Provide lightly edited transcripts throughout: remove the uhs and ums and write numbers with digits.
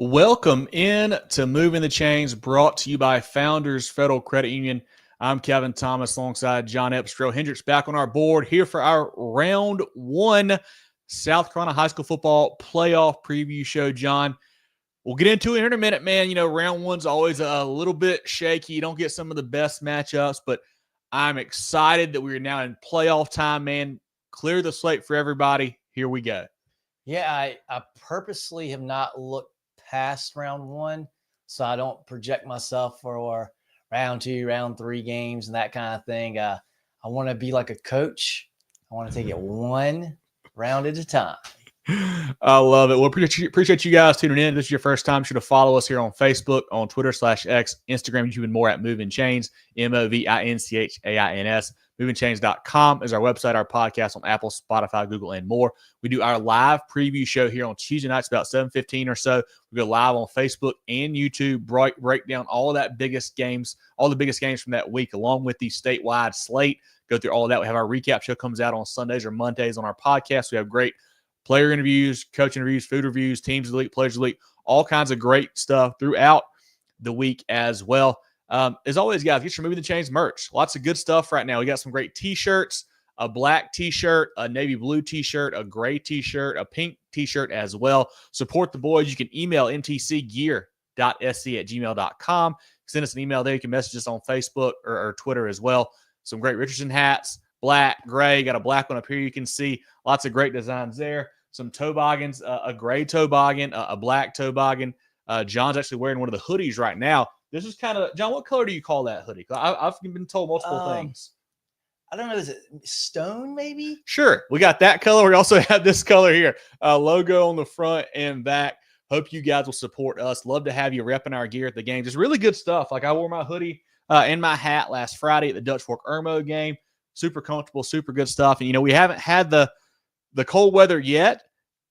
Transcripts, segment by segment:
Welcome in to Moving the Chains, brought to you by Founders Federal Credit Union. I'm Kevin Thomas alongside John Epps. Jerel, Hendricks back on our board here for our round one South Carolina high school football playoff preview show. John, we'll get into it here in a minute, man. You know, round one's always a little bit shaky. You don't get some of the best matchups, but I'm excited that we're now in playoff time, man. Clear the slate for everybody. Here we go. Yeah, I purposely have not looked past round one, so I don't project myself for round two, round three games and that kind of thing. I want to be like a coach. I want to take it one round at a time. I love it. Well, appreciate you guys tuning in. If this is your first time, sure to follow us here on Facebook, on Twitter /X, Instagram, YouTube, and more at Movin Chains, MOVINCHAINS. MovinChains.com is our website, our podcast on Apple, Spotify, Google, and more. We do our live preview show here on Tuesday nights about 7:15 or so. We go live on Facebook and YouTube, break down all of that biggest games, all the biggest games from that week, along with the statewide slate. Go through all of that. We have our recap show comes out on Sundays or Mondays on our podcast. We have great player interviews, coach interviews, food reviews, teams of the week, players of the week, all kinds of great stuff throughout the week as well. As always, guys, get your Moving the Chains merch. Lots of good stuff right now. We got some great T-shirts, a black T-shirt, a navy blue T-shirt, a gray T-shirt, a pink T-shirt as well. Support the boys. You can email mtcgear.sc@gmail.com. Send us an email there. You can message us on Facebook or Twitter as well. Some great Richardson hats, black, gray. Got a black one up here. You can see lots of great designs there. Some toboggans, a gray toboggan, a black toboggan. John's actually wearing one of the hoodies right now. This is kind of, John, what color do you call that hoodie? I've been told multiple things. I don't know. Is it stone maybe? Sure. We got that color. We also have this color here. Logo on the front and back. Hope you guys will support us. Love to have you repping our gear at the game. Just really good stuff. Like I wore my hoodie and my hat last Friday at the Dutch Fork Irmo game. Super comfortable, super good stuff. And, you know, we haven't had the cold weather yet,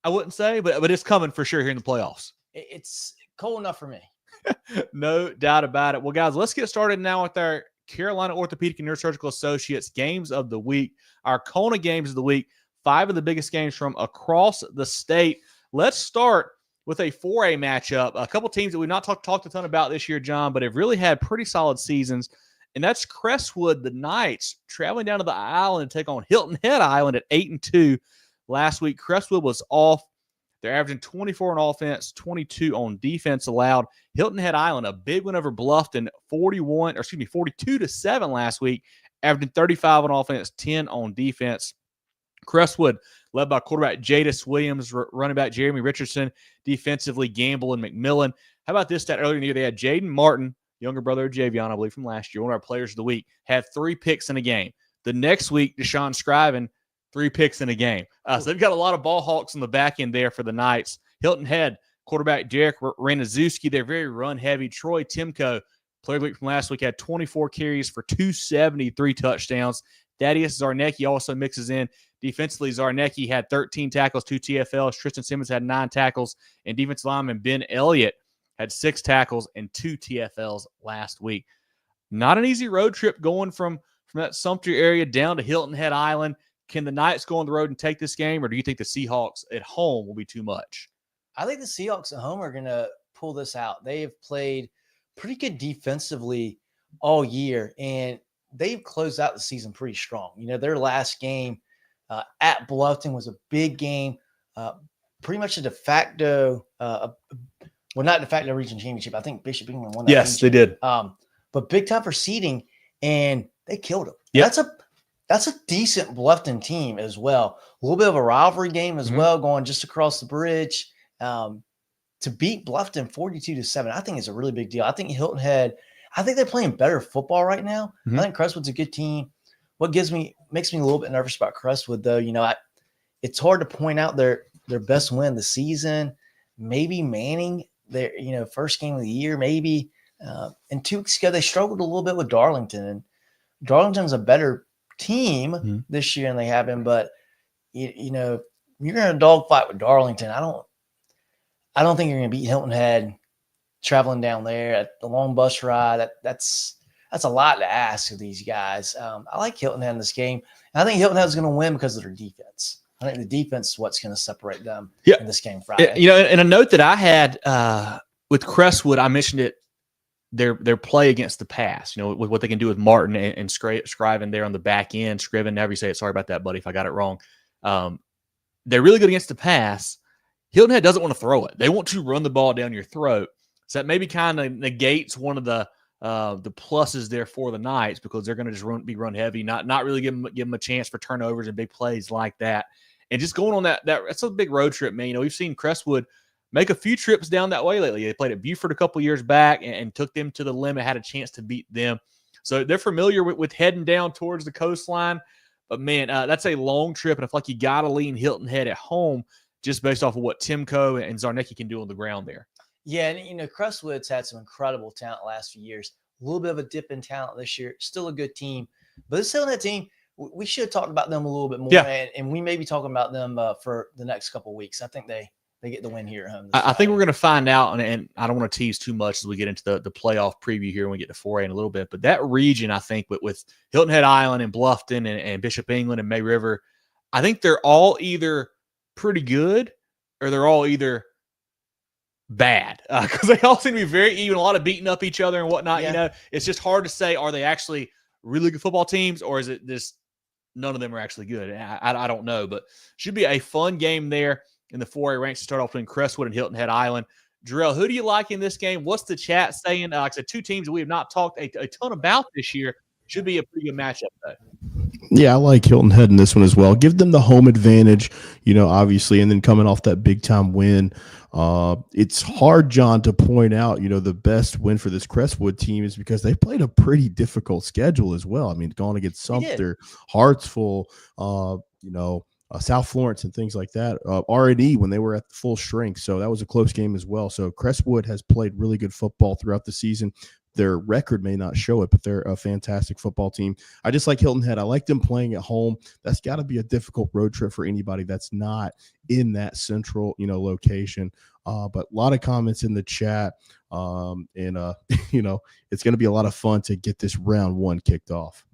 I wouldn't say, but it's coming for sure here in the playoffs. It's cold enough for me. No doubt about it. Well, guys, let's get started now with our Carolina Orthopedic and Neurosurgical Associates games of the week, our CONA games of the week, 5 of the biggest games from across the state. Let's start with a 4A matchup. A couple teams that we've not talked a ton about this year, John, but have really had pretty solid seasons, and that's Crestwood, the Knights, traveling down to the island to take on Hilton Head Island at 8-2. Last week, Crestwood was off. They're averaging 24 on offense, 22 on defense allowed. Hilton Head Island, a big win over Bluffton, 42-7 last week, averaging 35 on offense, 10 on defense. Crestwood, led by quarterback Jadis Williams, running back Jeremy Richardson, defensively Gamble and McMillan. How about this stat earlier in the year? They had Jaden Martin, younger brother of Javion, I believe, from last year, one of our players of the week, had 3 picks in a game. The next week, Deshaun Scriven, 3 picks in a game. So they've got a lot of ball hawks on the back end there for the Knights. Hilton Head, quarterback Derek Ranazuski, they're very run-heavy. Troy Timko, player of the week from last week, had 24 carries for 273 touchdowns. Thaddeus Zarnecki also mixes in. Defensively, Zarnecki had 13 tackles, 2 TFLs. Tristan Simmons had 9 tackles. And defensive lineman Ben Elliott had 6 tackles and 2 TFLs last week. Not an easy road trip going from that Sumter area down to Hilton Head Island. Can the Knights go on the road and take this game, or do you think the Seahawks at home will be too much? I think the Seahawks at home are going to pull this out. They have played pretty good defensively all year, and they've closed out the season pretty strong. You know, their last game at Bluffton was a big game, pretty much a de facto, not de facto region championship. I think Bishop England won that. Yes, they did. But big time for seeding, and they killed them. Yep. That's a decent Bluffton team as well. A little bit of a rivalry game as well, going just across the bridge. To beat Bluffton 42-7, I think is a really big deal. I think Hilton Head, I think they're playing better football right now. I think Crestwood's a good team. What makes me a little bit nervous about Crestwood, though, you know, it's hard to point out their best win of the season. Maybe Manning, their first game of the year, maybe. And 2 weeks ago, they struggled a little bit with Darlington. And Darlington's a better team this year than they have been, but you know, you're in a dogfight with Darlington. I don't think you're going to beat Hilton Head traveling down there at the long bus ride. That's a lot to ask of these guys. I like Hilton Head in this game. And I think Hilton Head is going to win because of their defense. I think the defense is what's going to separate them Yeah. in this game Friday. You know, and a note that I had with Crestwood, I mentioned it, their play against the pass, you know, with what they can do with Martin and Scriven there on the back end. Scriven, however you say it. Sorry about that, buddy, if I got it wrong. They're really good against the pass. Hilton Head doesn't want to throw it. They want to run the ball down your throat. So that maybe kind of negates one of the pluses there for the Knights, because they're going to just be run heavy, not really give them a chance for turnovers and big plays like that. And just going on that's a big road trip, man. You know, we've seen Crestwood make a few trips down that way lately. They played at Buford a couple years back and took them to the limit, had a chance to beat them. So they're familiar with heading down towards the coastline. But, man, that's a long trip, and I feel like you got to lean Hilton Head at home just based off of what Timko and Zarnecki can do on the ground there. Yeah, and, you know, Crestwood's had some incredible talent the last few years. A little bit of a dip in talent this year. Still a good team. But this Hilton Head team, we should talk about them a little bit more. Yeah. And we may be talking about them for the next couple of weeks. I think they get the win here at home. I think we're going to find out, and I don't want to tease too much as we get into the playoff preview here when we get to 4A in a little bit. But that region, I think, with Hilton Head Island and Bluffton and Bishop England and May River, I think they're all either pretty good or they're all either bad, because they all seem to be very even, a lot of beating up each other and whatnot. Yeah. You know, it's just hard to say, are they actually really good football teams, or is it this none of them are actually good? I don't know, but should be a fun game there in the 4A ranks to start off between Crestwood and Hilton Head Island. Jerel, who do you like in this game? What's the chat saying? Like I said, two teams that we have not talked a ton about this year. Should be a pretty good matchup, though. Yeah, I like Hilton Head in this one as well. Give them the home advantage, you know, obviously, and then coming off that big-time win. It's hard, John, to point out, you know, the best win for this Crestwood team is because they played a pretty difficult schedule as well. I mean, going against Sumter, Hartsville, you know, South Florence and things like that, R&E when they were at full strength. So that was a close game as well. So Crestwood has played really good football throughout the season. Their record may not show it, but they're a fantastic football team. I just like Hilton Head. I like them playing at home. That's got to be a difficult road trip for anybody that's not in that central, you know, location. But a lot of comments in the chat, and you know, it's going to be a lot of fun to get this round one kicked off.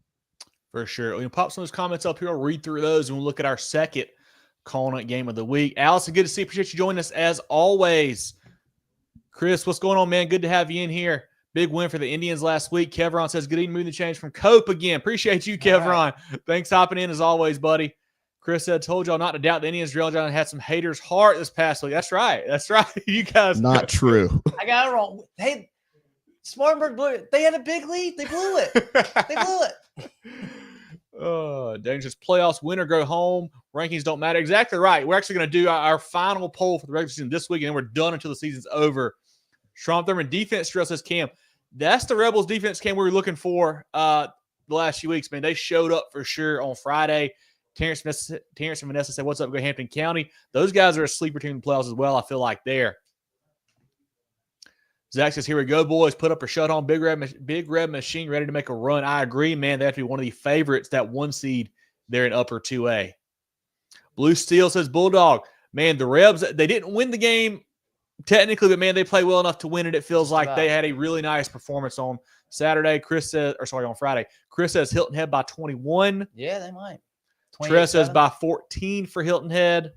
For sure. We'll pop some of those comments up here. I'll read through those and we'll look at our second CONA game of the week. Allison, good to see you. Appreciate you joining us as always. Chris, what's going on, man? Good to have you in here. Big win for the Indians last week. Kevron says, good evening, Movin The Chains from Cope again. Appreciate you, Kevron. Right. Thanks for hopping in as always, buddy. Chris said, told y'all not to doubt the Indians. Jerel John had some haters' heart this past week. That's right. That's right. You guys. Not true. I got it wrong. Hey, Spartanburg blew it. They had a big lead. They blew it. They blew it. Dangerous playoffs, win or go home. Rankings don't matter. Exactly right. We're actually going to do our final poll for the regular season this week, and then we're done until the season's over. Strom Thurmond defense, Jerel says, Cam. That's the Rebels defense, Cam, we were looking for the last few weeks, man. They showed up for sure on Friday. Terrence and Vanessa said, what's up, go Hampton County. Those guys are a sleeper team in the playoffs as well, I feel like there. Zach says, here we go, boys. Put up or shut on. Big Red Machine ready to make a run. I agree, man. They have to be one of the favorites, that one seed there in upper 2A. Blue Steel says, Bulldog. Man, the Rebs, they didn't win the game technically, but, man, they play well enough to win it. It feels like they had a really nice performance on Saturday. On Friday. Chris says Hilton Head by 21. Yeah, they might. Tress says by 14 for Hilton Head.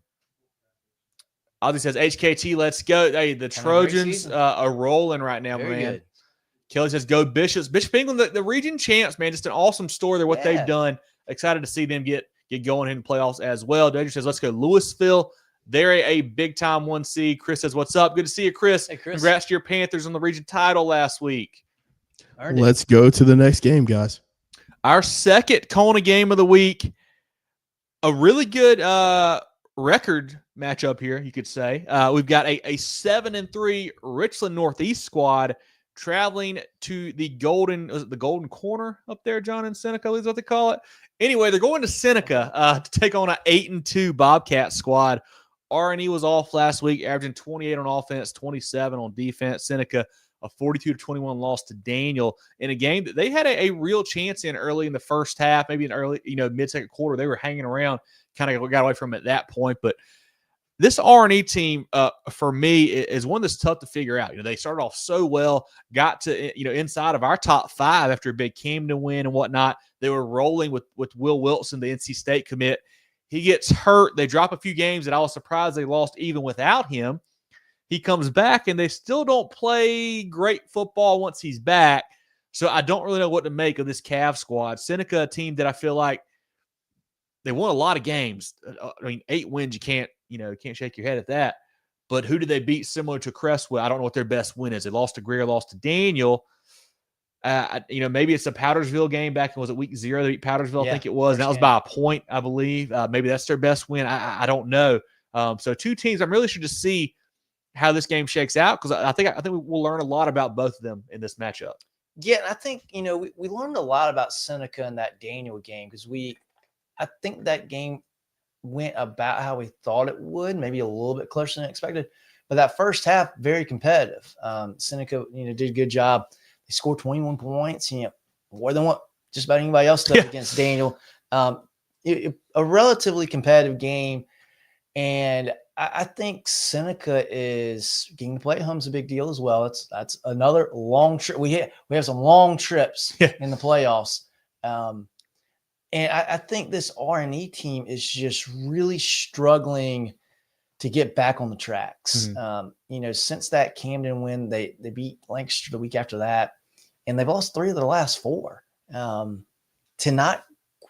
Ozzy says, HKT, let's go. Hey, the Trojans are rolling right now, man. Good. Kelly says, go Bishops. Bishop England, the region champs, man. Just an awesome story there, what they've done. Excited to see them get going in the playoffs as well. Danger says, let's go Louisville. They're a big-time 1C. Chris says, what's up? Good to see you, Chris. Hey, Chris. Congrats to your Panthers on the region title last week. Let's go to the next game, guys. Our second CONA game of the week. A really good record matchup here, you could say. We've got a 7-3 Richland Northeast squad traveling to the Golden Corner up there, John, in Seneca is what they call it. Anyway, they're going to Seneca to take on an 8-2 Bobcat squad. R&E was off last week, averaging 28 on offense, 27 on defense. Seneca, a 42-21 loss to Daniel in a game that they had a real chance in early in the first half, maybe in early, mid-second quarter. They were hanging around, kind of got away from it at that point. But this R&E team, for me, is one that's tough to figure out. They started off so well, got to, inside of our top 5 after a big Camden win and whatnot. They were rolling with Will Wilson, the NC State commit. He gets hurt. They drop a few games that I was surprised they lost even without him. He comes back, and they still don't play great football once he's back. So I don't really know what to make of this Cavs squad. Seneca, a team that I feel like they won a lot of games. I mean, 8 wins, you can't shake your head at that. But who did they beat similar to Crestwood? I don't know what their best win is. They lost to Greer, lost to Daniel. Maybe it's a Powdersville game back in, was it week 0? They beat Powdersville, I think it was. And that was by a point, I believe. Maybe that's their best win. I don't know. So 2 teams. I'm really sure to see how this game shakes out, because I think we'll learn a lot about both of them in this matchup. Yeah, I think we learned a lot about Seneca in that Daniel game, because I think that game went about how we thought it would, maybe a little bit closer than expected. But that first half, very competitive. Seneca, did a good job. They scored 21 points, more than what just about anybody else does against Daniel. A relatively competitive game. And I think Seneca is getting to play at home's a big deal as well. That's another long trip. We have some long trips in the playoffs. And I think this R&E team is just really struggling to get back on the tracks. Mm-hmm. Since that Camden win, they beat Lancaster the week after that, and they've lost 3 of their last 4 to not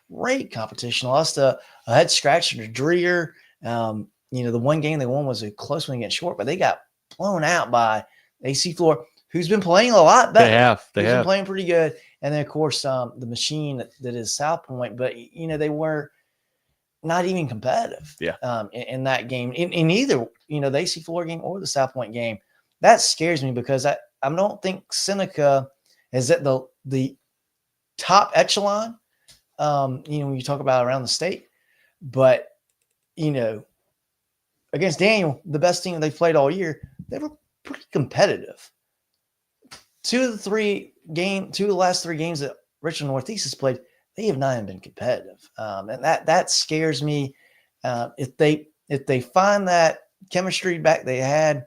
great competition. Lost a head scratcher to Dreer. The one game they won was a close one against Short, but they got blown out by AC Floor, who's been playing a lot better. They have been playing pretty good. And then, of course, the machine that is South Point. But, they were not even competitive in that game. In either, the AC Floor game or the South Point game. That scares me, because I don't think Seneca is at the top echelon, when you talk about around the state. But, against Daniel, the best team they've played all year, they were pretty competitive. 2 of the last 3 games that Richland Northeast has played, they have not even been competitive. And that scares me. If they find that chemistry back they had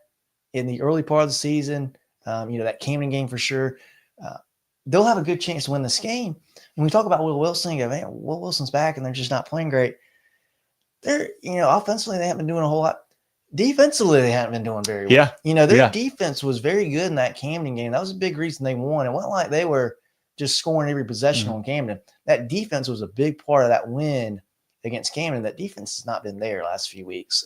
in the early part of the season, that Camden game for sure, they'll have a good chance to win this game. When we talk about Will Wilson, you go, man, Will Wilson's back and they're just not playing great. They're, offensively, they haven't been doing a whole lot. Defensively, they haven't been doing very well. Their defense was very good in that Camden game. That was a big reason they won. It wasn't like they were just scoring every possession on Camden. That defense was a big part of that win against Camden. That defense has not been there last few weeks.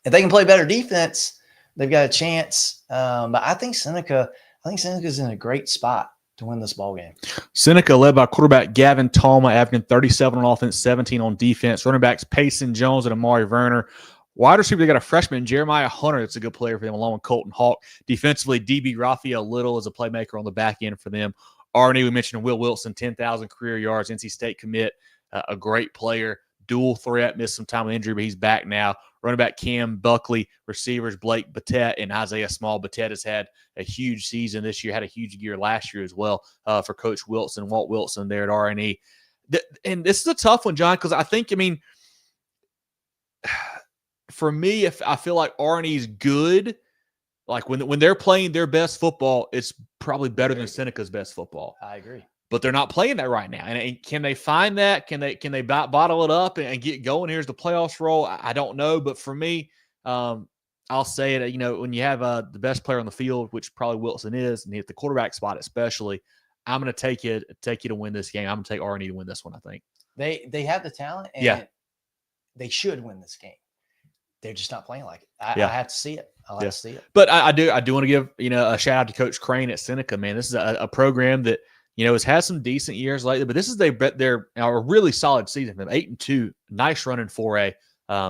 If they can play better defense, they've got a chance. But I think Seneca's in a great spot to win this ball game. Seneca led by quarterback Gavin Tallma, averaging 37 on offense, 17 on defense. Running backs Payson Jones and Amari Werner. Wide receiver, they got a freshman, Jeremiah Hunter, that's a good player for them, along with Colton Hawk. Defensively, DB Raphael Little is a playmaker on the back end for them. R&E, we mentioned Will Wilson, 10,000 career yards, NC State commit, a great player, dual threat, missed some time with injury, but he's back now. Running back Cam Buckley, receivers Blake Batet and Isaiah Small. Batet has had a huge season this year, had a huge year last year as well for Coach Wilson, Walt Wilson there at R&E. And this is a tough one, John, because for me, if I feel like R&E is good, like when they're playing their best football, it's probably better than Seneca's best football. I agree. But they're not playing that right now. And can they find that? Can they bottle it up and get going? Here's the playoffs roll. I don't know. But for me, I'll say it, when you have the best player on the field, which probably Wilson is, and at the quarterback spot especially, I'm going to take you to win this game. I'm going to take R&E to win this one, I think. They have the talent, and they should win this game. They're just not playing like it. I have to see it. I'll have to see it. But I do want to give a shout out to Coach Crane at Seneca. Man, this is a program that has had some decent years lately. But this is they're a really solid season for them. 8-2, nice run in 4A.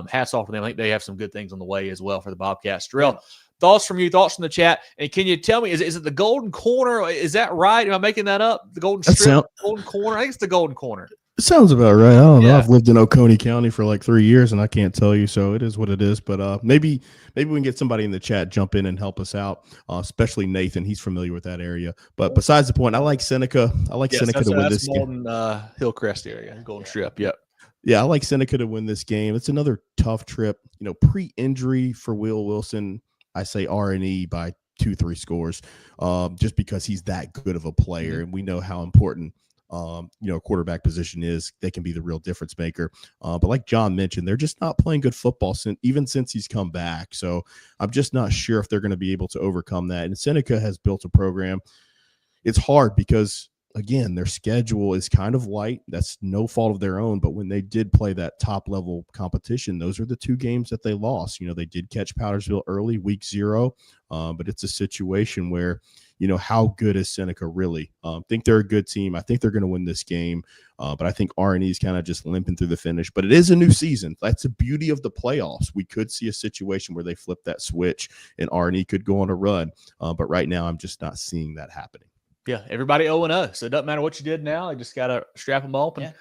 Hats off to them. I think they have some good things on the way as well for the Bobcats. Jerel, thoughts from you? Thoughts from the chat? And can you tell me, is it the Golden Corner? Is that right? Am I making that up? The Golden Strip, Golden Corner. I think it's the Golden Corner. It sounds about right. I don't know. I've lived in Oconee County for like 3 years, and I can't tell you, so it is what it is. But maybe we can get somebody in the chat jump in and help us out, especially Nathan. He's familiar with that area. But besides the point, I like Seneca. I like Seneca to win this game. Hillcrest area, Golden Strip. Yep. Yeah, I like Seneca to win this game. It's another tough trip. Pre-injury for Will Wilson, I say R&E by 2-3 scores, just because he's that good of a player, and we know how important quarterback position is, they can be the real difference maker. But like John mentioned, they're just not playing good football even since he's come back. So I'm just not sure if they're going to be able to overcome that. And Seneca has built a program. It's hard because, again, their schedule is kind of light. That's no fault of their own. But when they did play that top level competition, those are the 2 games that they lost. They did catch Powdersville early, week 0. But it's a situation where, how good is Seneca really? Think they're a good team. I think they're going to win this game. But I think R&E is kind of just limping through the finish. But it is a new season. That's the beauty of the playoffs. We could see a situation where they flip that switch and R&E could go on a run. But right now, I'm just not seeing that happening. Yeah, everybody 0-0. So it doesn't matter what you did now. You just got to strap them up and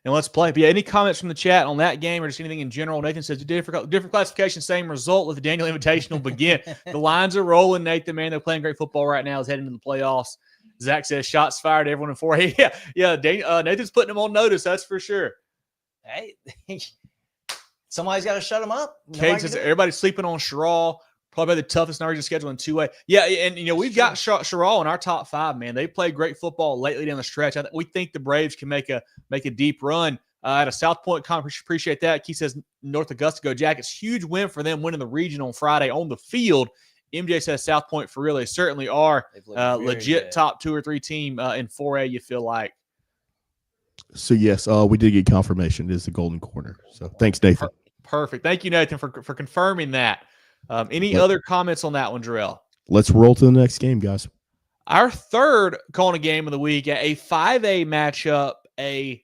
let's play. But yeah, any comments from the chat on that game or just anything in general? Nathan says, different classification, same result. Let the Daniel Invitational begin. The lines are rolling, Nathan, man. They're playing great football right now. Is heading into the playoffs. Zach says, shots fired, everyone in 4. Yeah. Nathan's putting them on notice, that's for sure. Hey, somebody's got to shut them up. Kate says, everybody's sleeping on Jerel. Probably the toughest in our region schedule in 2A. Yeah, and we've got Jerel in our top 5, man. They played great football lately down the stretch. We think the Braves can make a deep run at a South Point Conference. Appreciate that. Keith says North Augusta go Jackets. Huge win for them, winning the region on Friday on the field. MJ says South Point for real. They certainly are legit top 2 or 3 team in 4A. You feel like. So yes, we did get confirmation. It is the Golden Corner. So thanks, Nathan. Perfect. Thank you, Nathan, for confirming that. Any other comments on that one, Jerel? Let's roll to the next game, guys. Our third CONA game of the week, a 5A matchup, a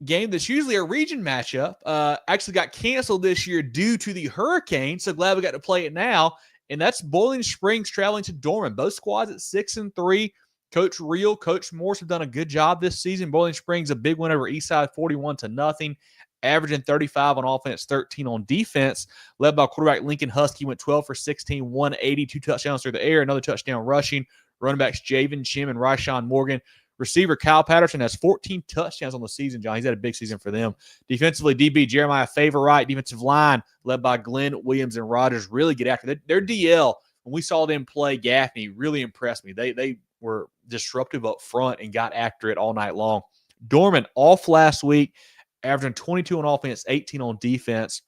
game that's usually a region matchup, actually got canceled this year due to the hurricane. So glad we got to play it now. And that's Boiling Springs traveling to Dorman. Both squads at 6-3. Coach Reel, Coach Morse have done a good job this season. Boiling Springs, a big win over Eastside, 41-0. Averaging 35 on offense, 13 on defense. Led by quarterback Lincoln Husky, went 12 for 16, 180, 2 touchdowns through the air, another touchdown rushing. Running backs Javen Chim and Ryshawn Morgan. Receiver Kyle Patterson has 14 touchdowns on the season, John. He's had a big season for them. Defensively, DB Jeremiah Favorite. Defensive line, led by Glenn Williams and Rogers, really get after it. Their DL, when we saw them play Gaffney, really impressed me. They were disruptive up front and got after it all night long. Dorman off last week, averaging 22 on offense, 18 on defense.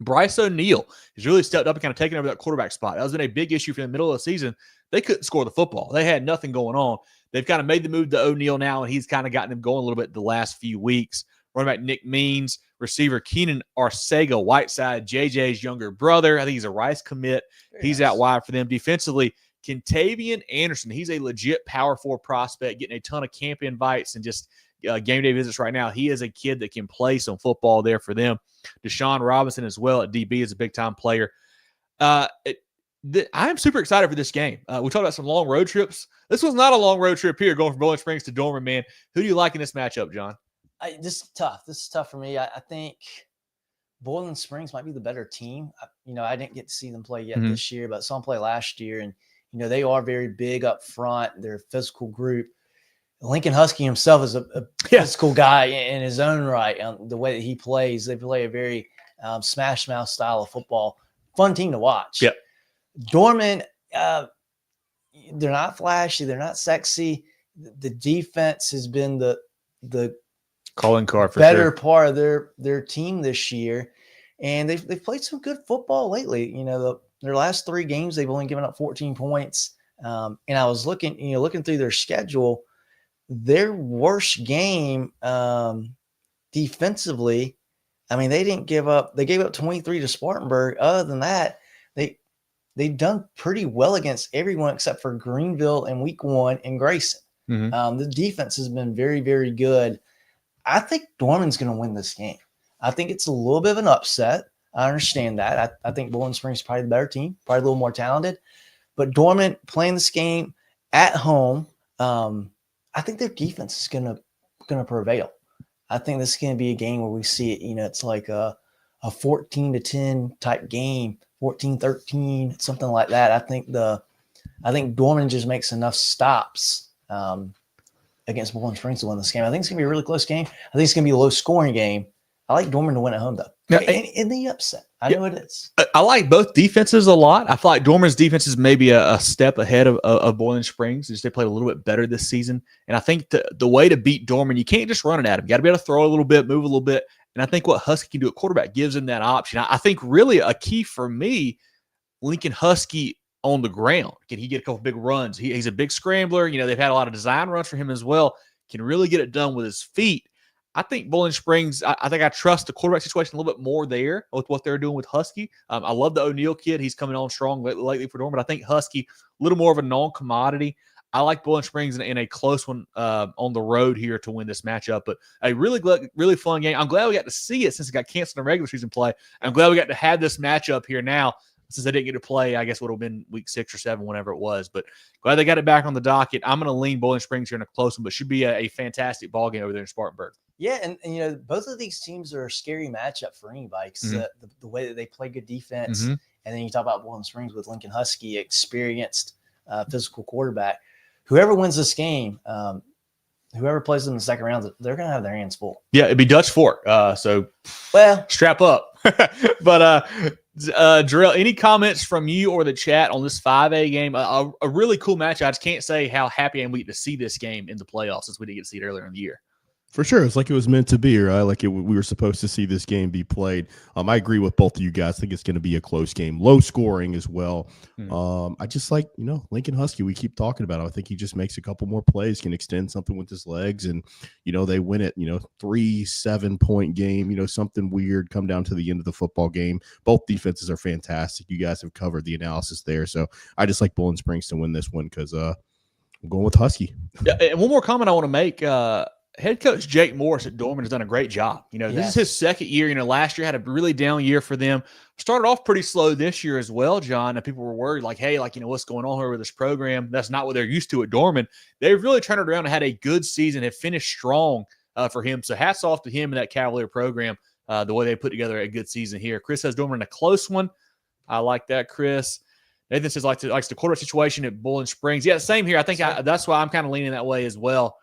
Bryce O'Neal has really stepped up and kind of taken over that quarterback spot. That was been a big issue for the middle of the season. They couldn't score the football. They had nothing going on. They've kind of made the move to O'Neal now, and he's kind of gotten them going a little bit the last few weeks. Running back Nick Means, receiver Keenan Arcega Whiteside, JJ's younger brother. I think he's a Rice commit. He's out wide for them. Defensively, Kentavian Anderson. He's a legit power 4 prospect, getting a ton of camp invites and just game day visits right now. He is a kid that can play some football there for them. Deshaun Robinson as well at DB is a big-time player. I am super excited for this game. We talked about some long road trips. This was not a long road trip here, going from Bowling Springs to Dorman, man. Who do you like in this matchup, John? This is tough. This is tough for me. I think Bowling Springs might be the better team. I didn't get to see them play yet this year, but saw them play last year. And, they are very big up front. They're a physical group. Lincoln Husky himself is a physical guy in his own right. The way that he plays, they play a very smash mouth style of football. Fun team to watch. Yep. Dorman, they're not flashy. They're not sexy. The defense has been the calling card for better sure. Part of their team this year, and they've played some good football lately. Their last 3 games, they've only given up 14 points. And I was looking through their schedule. Their worst game defensively, they didn't give up. They gave up 23 to Spartanburg. Other than that, they've done pretty well against everyone except for Greenville in week 1 and Grayson. The defense has been very, very good. I think Dorman's going to win this game. I think it's a little bit of an upset. I understand that. I think Bowling Springs is probably the better team, probably a little more talented. But Dorman playing this game at home, I think their defense is gonna prevail. I think this is gonna be a game where we see it. It's like a 14-10 type game, 14-13, something like that. I think Dorman just makes enough stops against Bowling Springs to win this game. I think it's gonna be a really close game. I think it's gonna be a low scoring game. I like Dorman to win at home, though. Now, In the upset. I know it is. I like both defenses a lot. I feel like Dorman's defense is maybe a step ahead of Boiling Springs. Just they played a little bit better this season. And I think the way to beat Dorman, you can't just run it at him. You got to be able to throw a little bit, move a little bit. And I think what Husky can do at quarterback gives him that option. I think really a key for me, Lincoln Husky on the ground. Can he get a couple big runs? He's a big scrambler. You know, they've had a lot of design runs for him as well. Can really get it done with his feet. I think Bowling Springs, I think I trust the quarterback situation a little bit more there with what they're doing with Husky. I love the O'Neal kid. He's coming on strong lately for Dorman. But I think Husky, a little more of a non-commodity. I like Bowling Springs in a close one on the road here to win this matchup. But a really fun game. I'm glad we got to see it since it got canceled in regular season play. I'm glad we got to have this matchup here now since they didn't get to play. I guess would have been week 6 or 7, whenever it was. But glad they got it back on the docket. I'm going to lean Bowling Springs here in a close one, but should be a fantastic ball game over there in Spartanburg. Yeah, and you know, both of these teams are a scary matchup for anybody because the way that they play good defense, and then you talk about Bowling Springs with Lincoln Husky, experienced physical quarterback. Whoever wins this game, whoever plays them in the second round, they're going to have their hands full. Yeah, it'd be Dutch Fork. So strap up. But Jerel, any comments from you or the chat on this 5A game? A really cool match. I just can't say how happy I am we get to see this game in the playoffs since we didn't get to see it earlier in the year. For sure. It's like it was meant to be, right? Like we were supposed to see this game be played. I agree with both of you guys. I think it's going to be a close game, low scoring as well. I just like, Lincoln Husky, we keep talking about him. I think he just makes a couple more plays, can extend something with his legs, and, they win it, 3-7 point game, something weird, come down to the end of the football game. Both defenses are fantastic. You guys have covered the analysis there. So I just like Bowling Springs to win this one because I'm going with Husky. Yeah, and one more comment I want to make. Head coach Jake Morris at Dorman has done a great job. This is his second year. Last year had a really down year for them. Started off pretty slow this year as well, John. And people were worried, like, hey, what's going on here with this program? That's not what they're used to at Dorman. They've really turned it around and had a good season, have finished strong for him. So hats off to him and that Cavalier program, the way they put together a good season here. Chris has Dorman in a close one. I like that, Chris. Nathan says likes the quarterback situation at Bowling Springs. Yeah, same here. I think that's why I'm kind of leaning that way as well.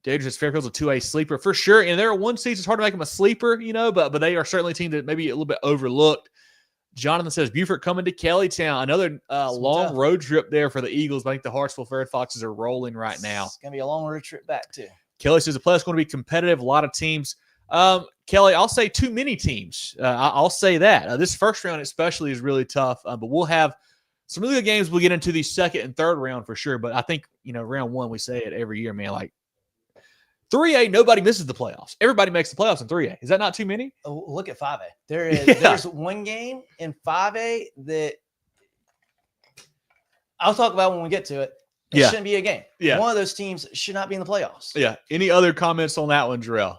David says Fairfield's a 2A sleeper for sure. And they're a 1 seed. It's hard to make them a sleeper, but they are certainly a team that maybe a little bit overlooked. Jonathan says Buford coming to Kellytown. Another long road trip there for the Eagles. I think the Hartsville Fair Foxes are rolling right now. It's going to be a long road trip back, too. Kelly says the play is going to be competitive. A lot of teams. Kelly, I'll say too many teams. I'll say that. This first round especially is really tough, but we'll have some really good games. We'll get into the second and third round for sure. But I think, round 1, we say it every year, man, like, 3A, nobody misses the playoffs. Everybody makes the playoffs in 3A. Is that not too many? Look at 5A. There's one game in 5A that I'll talk about when we get to it. It shouldn't be a game. Yeah. One of those teams should not be in the playoffs. Yeah. Any other comments on that one, Jerel?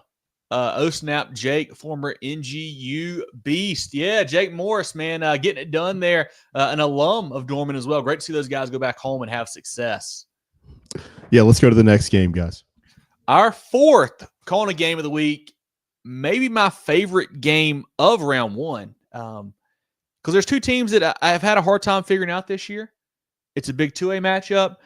Snap, Jake, former NGU beast. Yeah, Jake Morris, man, getting it done there. An alum of Dorman as well. Great to see those guys go back home and have success. Yeah, let's go to the next game, guys. Our fourth CONA game of the week, maybe my favorite game of round 1. Because there's 2 teams that I have had a hard time figuring out this year. It's a big 2A matchup.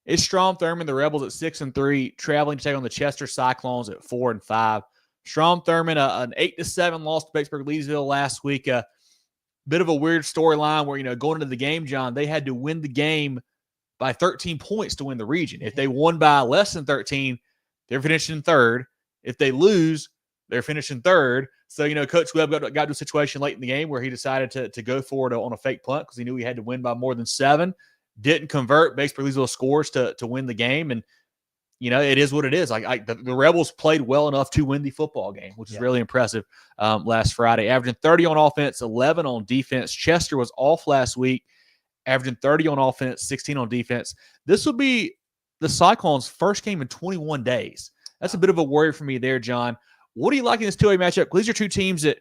It's Strom Thurmond, the Rebels at 6-3, traveling to take on the Chester Cyclones at 4-5. Strom Thurmond, an 8-7 loss to Batesburg-Leesville last week. A bit of a weird storyline where, going into the game, John, they had to win the game by 13 points to win the region. If they won by less than 13, they're finishing third. If they lose, they're finishing third. So, Coach Webb got to a situation late in the game where he decided to go for it on a fake punt because he knew he had to win by more than 7. Didn't convert. Batesburg-Leesville scores to win the game. And, it is what it is. The Rebels played well enough to win the football game, which is really impressive last Friday. Averaging 30 on offense, 11 on defense. Chester was off last week, averaging 30 on offense, 16 on defense. This will be the Cyclones' first game in 21 days. That's a bit of a worry for me there, John. What do you like in this 2A matchup? These are 2 teams that,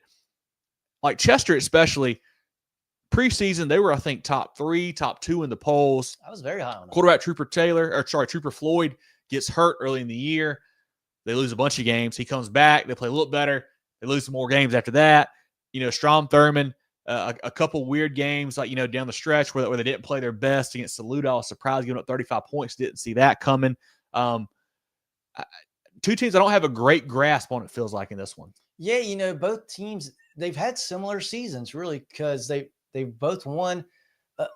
like Chester especially, preseason, they were, I think, top 3, top 2 in the polls. I was very high on them. Quarterback Trooper Floyd gets hurt early in the year. They lose a bunch of games. He comes back. They play a little better. They lose some more games after that. Strom Thurmond, a couple weird games, down the stretch where they didn't play their best against Saluda. I was surprised giving up 35 points. Didn't see that coming. 2 teams I don't have a great grasp on, it feels like, in this one. Yeah, both teams, they've had similar seasons really because they've both won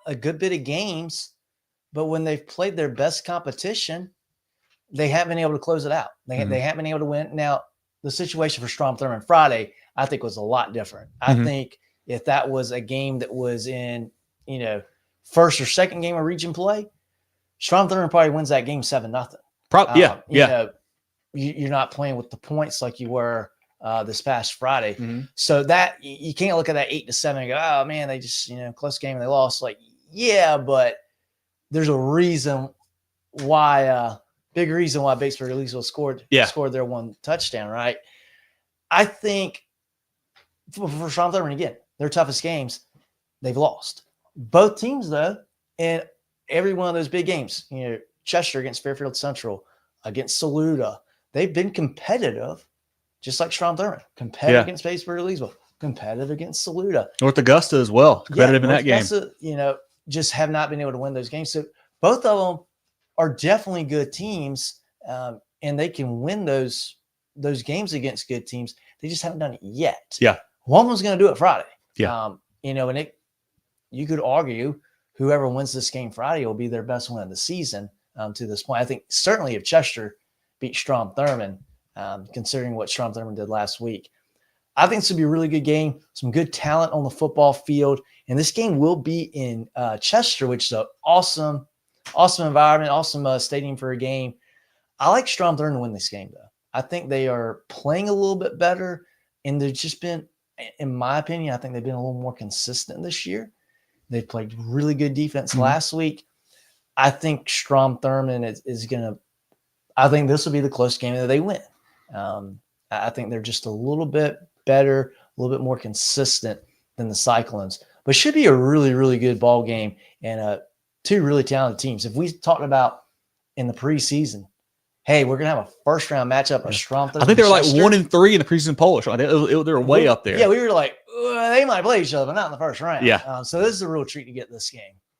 a good bit of games, but when they've played their best competition, they haven't been able to close it out. They haven't been able to win. Now, the situation for Strom Thurmond Friday, I think, was a lot different. I think if that was a game that was in, first or second game of region play, Strom Thurmond probably wins that game 7-0. Probably, yeah. You're not playing with the points like you were this past Friday. So that you can't look at that 8-7 and go, oh man, they just, close game and they lost. Like, yeah, but there's a reason why, big reason why Batesburg Leesville scored their one touchdown, right? I think for Strom Thurmond, again, their toughest games, they've lost. Both teams, though, in every one of those big games, Chester against Fairfield Central, against Saluda, they've been competitive, just like Strom Thurmond. Competitive against Batesburg Leesville, competitive against Saluda. North Augusta as well, competitive in that game. Augusta, just have not been able to win those games. So both of them are definitely good teams, and they can win those games against good teams. They just haven't done it yet. Yeah. One was going to do it Friday. Yeah. And you could argue whoever wins this game Friday will be their best win of the season to this point. I think certainly if Chester beat Strom Thurmond, considering what Strom Thurmond did last week, I think this will be a really good game. Some good talent on the football field. And this game will be in Chester, which is an awesome environment, awesome stadium for a game. I like Strom Thurmond to win this game, though. I think they are playing a little bit better, and they've just been, in my opinion, I think they've been a little more consistent this year. They played really good defense last week. I think Strom Thurmond is going to – I think this will be the close game that they win. I think they're just a little bit better, a little bit more consistent than the Cyclones. But it should be a really, really good ball game and two really talented teams. If we talked about in the preseason, hey, we're going to have a first-round matchup of Strom Thurmond. I think they were like 1-3 in the preseason poll. They were way up there. Yeah, we were like, they might play each other, but not in the first round. Yeah. So this is a real treat to get this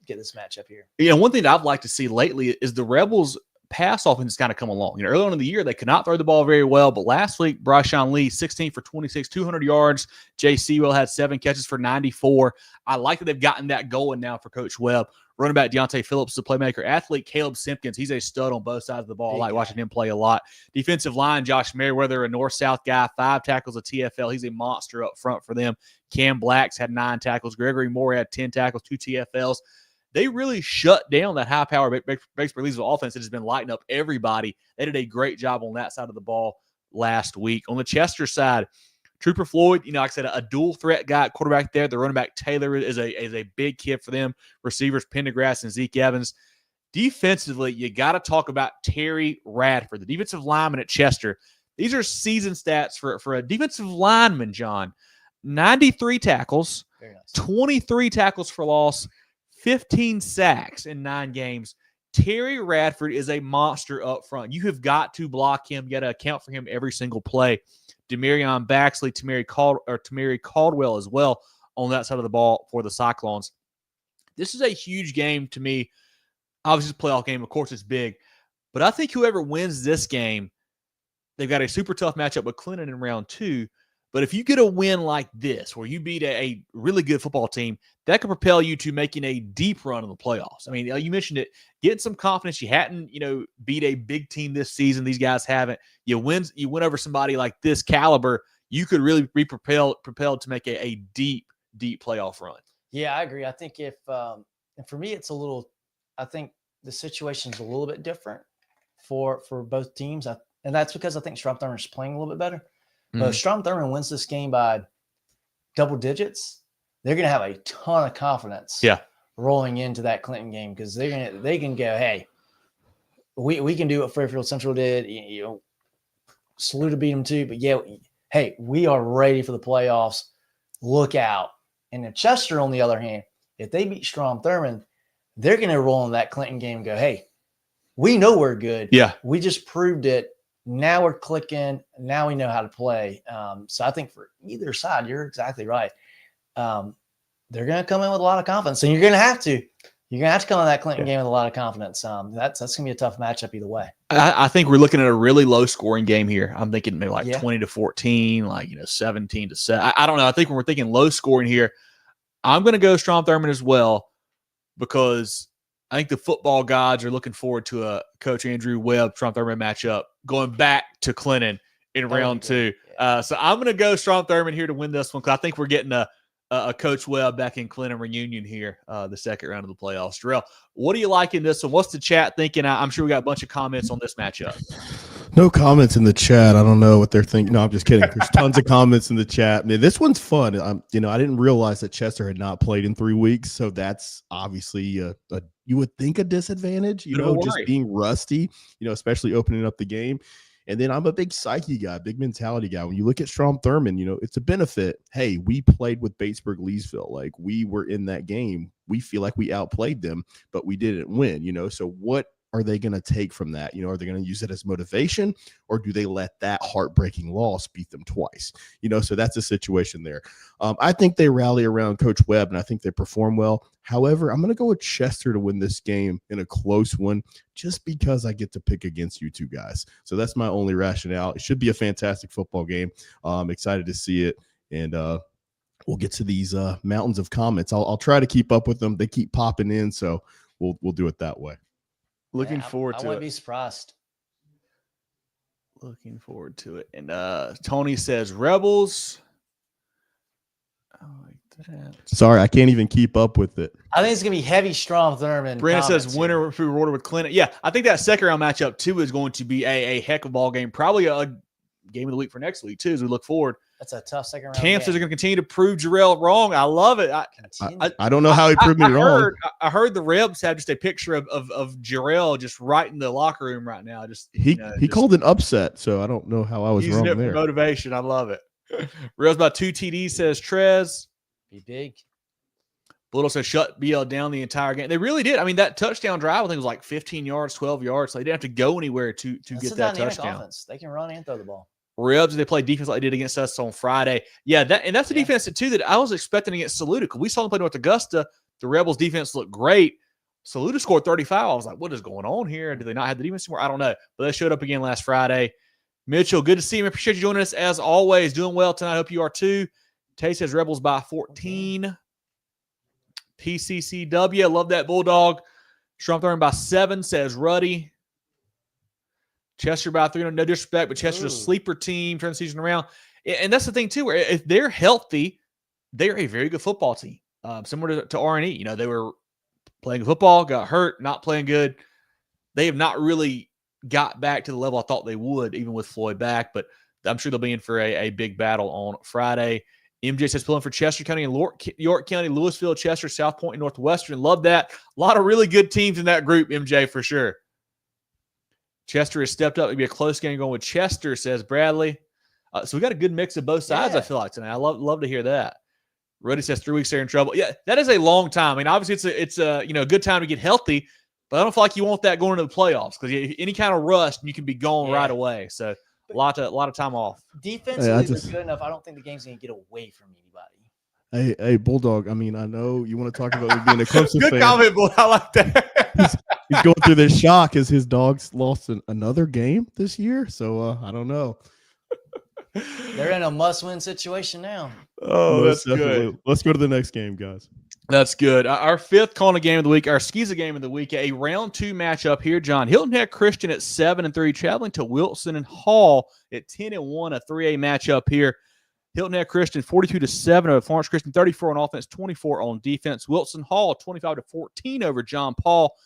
matchup here. One thing that I've liked to see lately is the Rebels' pass offense has kind of come along. Early on in the year, they could not throw the ball very well, but last week, Bryshawn Lee, 16 for 26, 200 yards. Jay Sewell had 7 catches for 94. I like that they've gotten that going now for Coach Webb. Running back Deontay Phillips, the playmaker. Athlete Caleb Simpkins, he's a stud on both sides of the ball. I like watching him play a lot. Defensive line, Josh Merriweather, a north-south guy, 5 tackles, a TFL. He's a monster up front for them. Cam Blacks had 9 tackles. Gregory Moore had 10 tackles, 2 TFLs. They really shut down that high-power Batesburg Leesville offense that has been lighting up everybody. They did a great job on that side of the ball last week. On the Chester side, Trooper Floyd, like I said, a dual threat guy at quarterback there. The running back Taylor is a big kid for them. Receivers Pendergrass and Zeke Evans. Defensively, you got to talk about Terry Radford, the defensive lineman at Chester. These are season stats for a defensive lineman, John. 93 tackles, 23 tackles for loss, 15 sacks in 9 games. Terry Radford is a monster up front. You have got to block him. You got to account for him every single play. Demarion Baxley, Tamari Caldwell as well on that side of the ball for the Cyclones. This is a huge game to me. Obviously, it's a playoff game. Of course, it's big. But I think whoever wins this game, they've got a super tough matchup with Clinton in round 2. But if you get a win like this, where you beat a really good football team, that could propel you to making a deep run in the playoffs. I mean, you mentioned it, getting some confidence. You hadn't, beat a big team this season. These guys haven't. You win over somebody like this caliber, you could really be propelled to make a deep playoff run. Yeah, I agree. I think and for me, I think the situation's a little bit different for both teams. And that's because I think Strom Thurmond is playing a little bit better. But if Strom Thurmond wins this game by double digits, they're going to have a ton of confidence rolling into that Clinton game because they can go, hey, we can do what Fairfield Central did. Saluda beat them too. But hey, we are ready for the playoffs. Look out. And then Chester, on the other hand, if they beat Strom Thurmond, they're going to roll in that Clinton game and go, hey, we know we're good. Yeah. We just proved it. Now we're clicking. Now we know how to play. So I think for either side, you're exactly right. They're going to come in with a lot of confidence, and you're going to have to You're going to have to come on that Clinton game with a lot of confidence. That's going to be a tough matchup either way. I think we're looking at a really low scoring game here. I'm thinking maybe like 20-14, like 17-7. I don't know. I think when we're thinking low scoring here, I'm going to go Strom Thurmond as well, because I think the football gods are looking forward to a Coach Andrew Webb Strom Thurmond matchup going back to Clinton in round 2. Yeah. So I'm going to go Strom Thurmond here to win this one, because I think we're getting a Coach Webb back in Clinton reunion here, the second round of the playoffs. Jerel, what do you like in this one? What's the chat thinking? I'm sure we got a bunch of comments on this matchup. No comments in the chat. I don't know what they're thinking. No, I'm just kidding. There's tons of comments in the chat. Man, this one's fun. I didn't realize that Chester had not played in 3 weeks, so that's obviously you would think a disadvantage. Just being rusty. Especially opening up the game. And then I'm a big psyche guy, big mentality guy. When you look at Strom Thurmond, it's a benefit. Hey, we played with Batesburg-Leesville. Like, we were in that game. We feel like we outplayed them, but we didn't win, So what are they going to take from that? Are they going to use it as motivation, or do they let that heartbreaking loss beat them twice? So that's a situation there. I think they rally around Coach Webb, and I think they perform well. However, I'm going to go with Chester to win this game in a close one, just because I get to pick against you two guys. So that's my only rationale. It should be a fantastic football game. I'm excited to see it, and we'll get to these mountains of comments. I'll try to keep up with them. They keep popping in, so we'll do it that way. Looking forward to it. I wouldn't be surprised. Looking forward to it. And Tony says Rebels. I like that. Sorry, I can't even keep up with it. I think it's going to be heavy Strom Thurmond. Brandon says winner if we rewarded with Clinton. Yeah, I think that second round matchup, too, is going to be a heck of a ball game. Probably a game of the week for next week, too, as we look forward. That's a tough second round. Cam says they're going to continue to prove Jerel wrong. I love it. I don't know how he proved me wrong. I heard the Rebs have just a picture of Jerel just right in the locker room right now. He called an upset, so I don't know how I was wrong there. For motivation. I love it. Rebs about 2 TDs, says Trez. Be big. Little says shut BL down the entire game. They really did. I mean, that touchdown drive, I think, was like 15 yards, 12 yards. So they didn't have to go anywhere to get that touchdown. Offense. They can run and throw the ball. Rebs, they play defense like they did against us on Friday. Yeah, that's the defense too that I was expecting against Saluda, because we saw them play North Augusta. The Rebels defense looked great. Saluda scored 35. I was like, what is going on here? Do they not have the defense anymore? I don't know. But they showed up again last Friday. Mitchell, good to see you. I appreciate you joining us as always. Doing well tonight. I hope you are too. Tay says Rebels by 14. PCCW, I love that Bulldog. Strom Thurmond by 7, says Ruddy. Chester by 3, no disrespect, but Chester's a sleeper team, turn the season around. And that's the thing, too, where if they're healthy, they're a very good football team. Similar to R&E. They were playing football, got hurt, not playing good. They have not really got back to the level I thought they would, even with Floyd back, but I'm sure they'll be in for a big battle on Friday. MJ says pulling for Chester County and York County, Louisville, Chester, South Point, and Northwestern. Love that. A lot of really good teams in that group, MJ, for sure. Chester has stepped up. It'll be a close game going with Chester, says Bradley. So we got a good mix of both sides, I feel like, tonight. I love to hear that. Ruddy says 3 weeks they're in trouble. Yeah, that is a long time. I mean, obviously it's a good time to get healthy, but I don't feel like you want that going into the playoffs, because any kind of rust, you can be gone right away. So a lot of time off. Defensively, they're good enough. I don't think the game's going to get away from anybody. Hey, Bulldog. I mean, I know you want to talk about being a Clemson fan. Good comment, Bull. I like that. He's going through this shock as his dogs lost another game this year. So I don't know. They're in a must-win situation now. Oh, that's good. Let's go to the next game, guys. That's good. Our 5th CONA game of the week, our SCISA game of the week, a round 2 matchup here, John. Hilton Head Christian at 7-3, traveling to Wilson and Hall at 10-1, a 3A matchup here. Hilton Head Christian 42-7 over Florence Christian, 34 on offense, 24 on defense. Wilson Hall 25-14 over John Paul,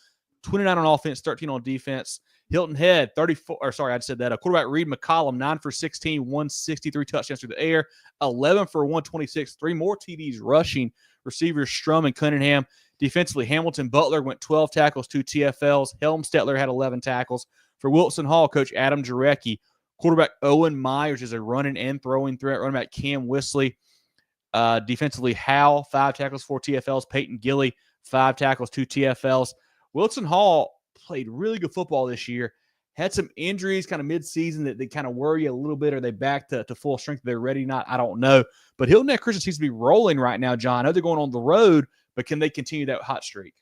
29 on offense, 13 on defense. Hilton Head, quarterback Reed McCollum, 9 for 16, 163 touchdowns through the air, 11 for 126, 3 more TDs rushing. Receivers Strom and Cunningham. Defensively, Hamilton Butler went 12 tackles, 2 TFLs. Helmstetler had 11 tackles. For Wilson Hall, Coach Adam Jarecki. Quarterback Owen Myers is a running and throwing threat. Running back Cam Whisley. Defensively, Howell, 5 tackles, 4 TFLs. Peyton Gilly, 5 tackles, 2 TFLs. Wilson Hall played really good football this year. Had some injuries kind of mid-season that they kind of worry you a little bit. Are they back to full strength? They're ready? Not? I don't know. But Hilton Head Christian seems to be rolling right now, John. I know they're going on the road, but can they continue that hot streak?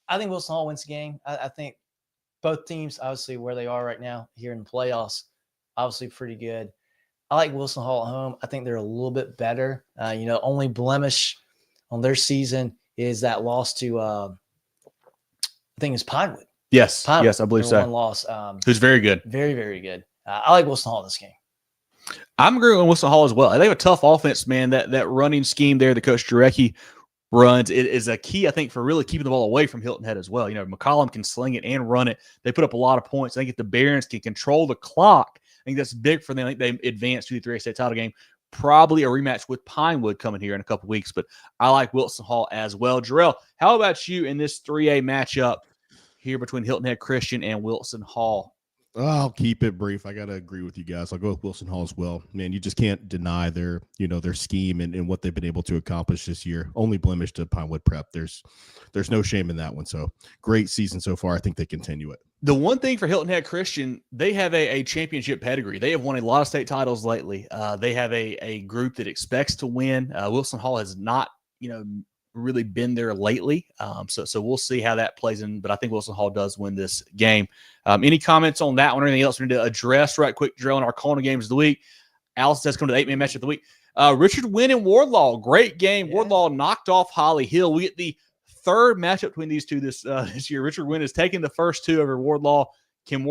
I think Wilson Hall wins the game. I think both teams, obviously, where they are right now here in the playoffs, obviously pretty good. I like Wilson Hall at home. I think they're a little bit better. Only blemish on their season is that loss to, I think it's Pinewood. Yes, Pinewood, yes, I believe so. One loss. Who's very good. Very, very good. I like Wilson Hall in this game. I'm agreeing with Wilson Hall as well. They have a tough offense, man. That running scheme there that Coach Jarecki runs is a key, I think, for really keeping the ball away from Hilton Head as well. McCollum can sling it and run it. They put up a lot of points. I think if the Barons can control the clock, I think that's big for them. I think they advance to the 3A state title game. Probably a rematch with Pinewood coming here in a couple weeks, but I like Wilson Hall as well. Jerel, how about you in this 3A matchup here between Hilton Head Christian and Wilson Hall? I'll keep it brief. I got to agree with you guys. I'll go with Wilson Hall as well. Man, you just can't deny their scheme and what they've been able to accomplish this year. Only blemish to Pinewood Prep. There's no shame in that one. So great season so far. I think they continue it. The one thing for Hilton Head Christian, they have a championship pedigree. They have won a lot of state titles lately. They have a group that expects to win. Wilson Hall has not, really been there lately. So we'll see how that plays in, but I think Wilson Hall does win this game. Any comments on that one or anything else we need to address right quick, Jerel, in our CONA games of the week? Alice has come to the 8-man match of the week. Richard Wynn and Wardlaw, great game. Yeah. Wardlaw knocked off Holly Hill. We get the third matchup between these two this year. Richard Wynn is taking the first two over Wardlaw. Can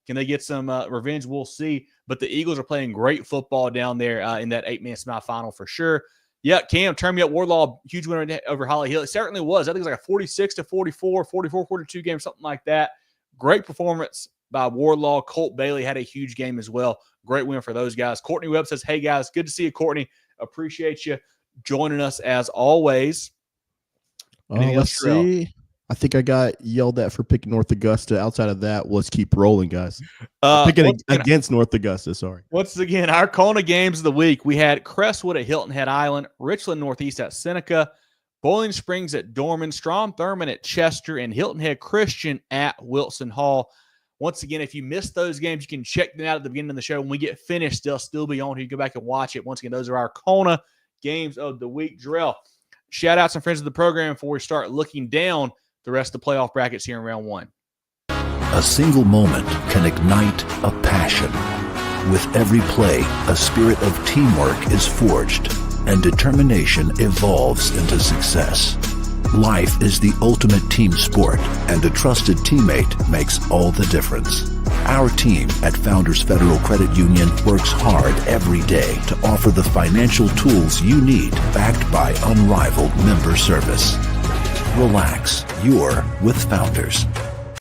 they get some revenge? We'll see. But the Eagles are playing great football down there in that 8-man semifinal for sure. Yeah, Cam, turn me up. Wardlaw, huge winner over Holly Hill. It certainly was. I think it was like a 46-44, 44-42 game, something like that. Great performance by Wardlaw. Colt Bailey had a huge game as well. Great win for those guys. Courtney Webb says, hey, guys, good to see you, Courtney. Appreciate you joining us as always. Let's see. I think I got yelled at for picking North Augusta. Outside of that, let's keep rolling, guys. Picking against North Augusta, sorry. Once again, our CONA games of the week. We had Crestwood at Hilton Head Island, Richland Northeast at Seneca, Boiling Springs at Dorman, Strom Thurmond at Chester, and Hilton Head Christian at Wilson Hall. Once again, if you missed those games, you can check them out at the beginning of the show. When we get finished, they'll still be on here. You go back and watch it. Once again, those are our CONA games of the week. Jerel, shout out some friends of the program before we start looking down the rest of the playoff brackets here in round one. A single moment can ignite a passion. With every play, a spirit of teamwork is forged, and determination evolves into success. Life is the ultimate team sport, and a trusted teammate makes all the difference. Our team at Founders Federal Credit Union works hard every day to offer the financial tools you need, backed by unrivaled member service. Relax, you're with Founders.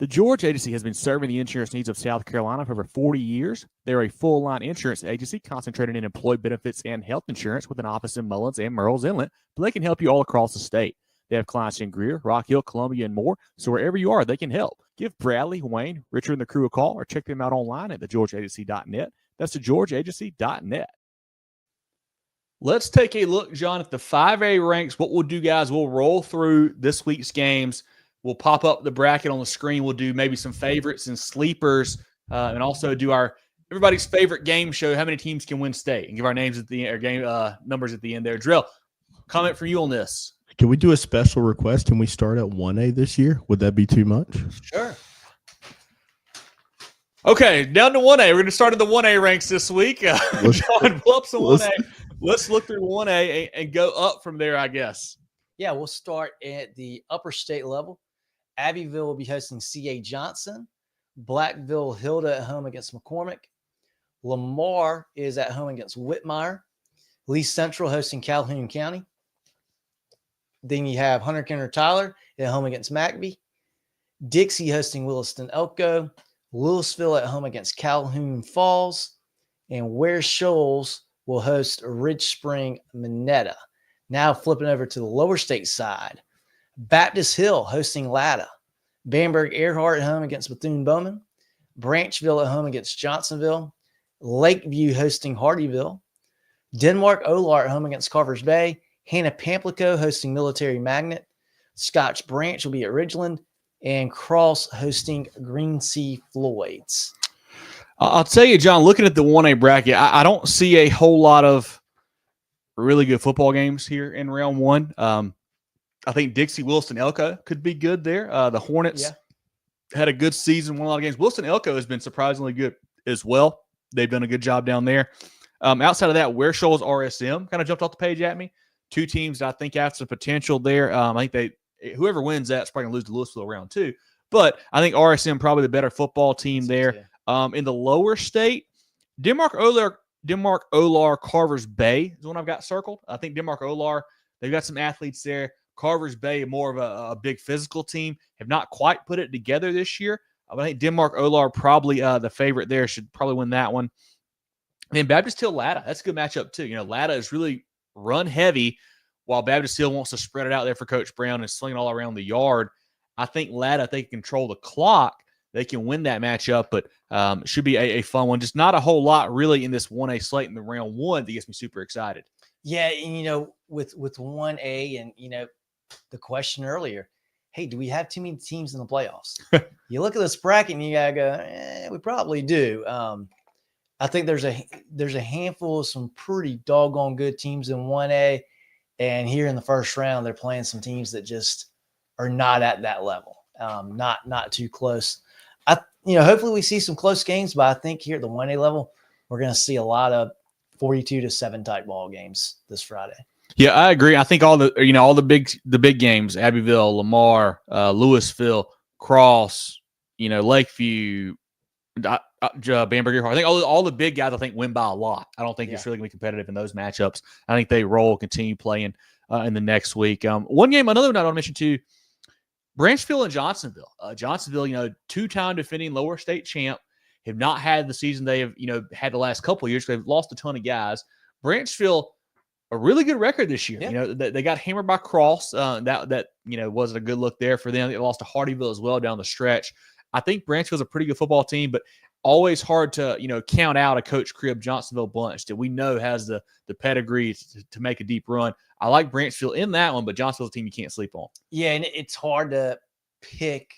The George Agency has been serving the insurance needs of South Carolina for over 40 years. They're a full-line insurance agency concentrated in employee benefits and health insurance with an office in Mullins and Murrells Inlet, but they can help you all across the state. They have clients in Greer, Rock Hill, Columbia, and more, so wherever you are, they can help. Give Bradley, Wayne, Richard, and the crew a call or check them out online at thegeorgeagency.net. That's thegeorgeagency.net. Let's take a look, John, at the 5A ranks. What we'll do, guys, we'll roll through this week's games. We'll pop up the bracket on the screen. We'll do maybe some favorites and sleepers, and also do our everybody's favorite game show. How many teams can win state? And give our names at the end, or game numbers at the end there. Jerel, comment from you on this. Can we do a special request? Can we start at 1A this year? Would that be too much? Sure. Okay, down to 1A. We're going to start at the 1A ranks this week. John, pull up some 1A. Let's look through 1A and go up from there, I guess. Yeah, we'll start at the upper state level. Abbeville will be hosting C.A. Johnson. Blackville Hilda at home against McCormick. Lamar is at home against Whitmire. Lee Central hosting Calhoun County. Then you have Hunter Kenner Tyler at home against McBee. Dixie hosting Williston Elko. Louisville at home against Calhoun Falls. And Ware Shoals will host Ridge Spring Minetta. Now flipping over to the lower state side. Baptist Hill hosting Latta. Bamberg Earhart at home against Bethune-Bowman. Branchville at home against Johnsonville. Lakeview hosting Hardyville. Denmark Olar at home against Carvers Bay. Hannah Pamplico hosting Military Magnet. Scotch Branch will be at Ridgeland. And Cross hosting Green Sea Floyds. I'll tell you, John, looking at the 1A bracket, I don't see a whole lot of really good football games here in round one. I think Dixie, Wilson, Elko could be good there. The Hornets had a good season, won a lot of games. Wilson Elko has been surprisingly good as well. They've done a good job down there. Outside of that, Wearshoals RSM kind of jumped off the page at me. Two teams that I think have some potential there. I think whoever wins that's probably going to lose to Louisville round 2. But I think RSM probably the better football team there. In the lower state, Denmark Olar Carver's Bay is one I've got circled. I think Denmark Olar, they've got some athletes there. Carver's Bay, more of a big physical team, have not quite put it together this year. But I think Denmark Olar probably the favorite there, should probably win that one. And then Baptist Hill Latta, that's a good matchup too. You know, Latta is really run heavy, while Baptist Hill wants to spread it out there for Coach Brown and sling it all around the yard. I think Latta, if they can control the clock, they can win that matchup, but it should be a fun one. Just not a whole lot really in this 1A slate in the round 1 that gets me super excited. Yeah, and, you know, with 1A and, you know, the question earlier, hey, do we have too many teams in the playoffs? You look at this bracket and you got to go, we probably do. I think there's a handful of some pretty doggone good teams in 1A, and here in the first round, they're playing some teams that just are not at that level, not too close. Hopefully we see some close games, but I think here at the 1A level, we're going to see a lot of 42-7 type ball games this Friday. Yeah, I agree. I think all the big games, Abbeville, Lamar, Louisville, Cross, Lakeview, Bamberg Earhart. I think all the big guys, I think, win by a lot. I don't think it's really going to be competitive in those matchups. I think they continue playing in the next week. One game, another one I want to mention too, Branchville and Johnsonville. Johnsonville, two-time defending lower state champ, have not had the season they have, had the last couple of years. They've lost a ton of guys. Branchville, a really good record this year. Yeah. They got hammered by Cross. That wasn't a good look there for them. They lost to Hardyville as well down the stretch. I think Branchville's a pretty good football team, but always hard to count out a Coach Cribb Johnsonville bunch that we know has the pedigree to make a deep run. I like Branchville in that one, but Johnsonville's a team you can't sleep on. Yeah, and it's hard to pick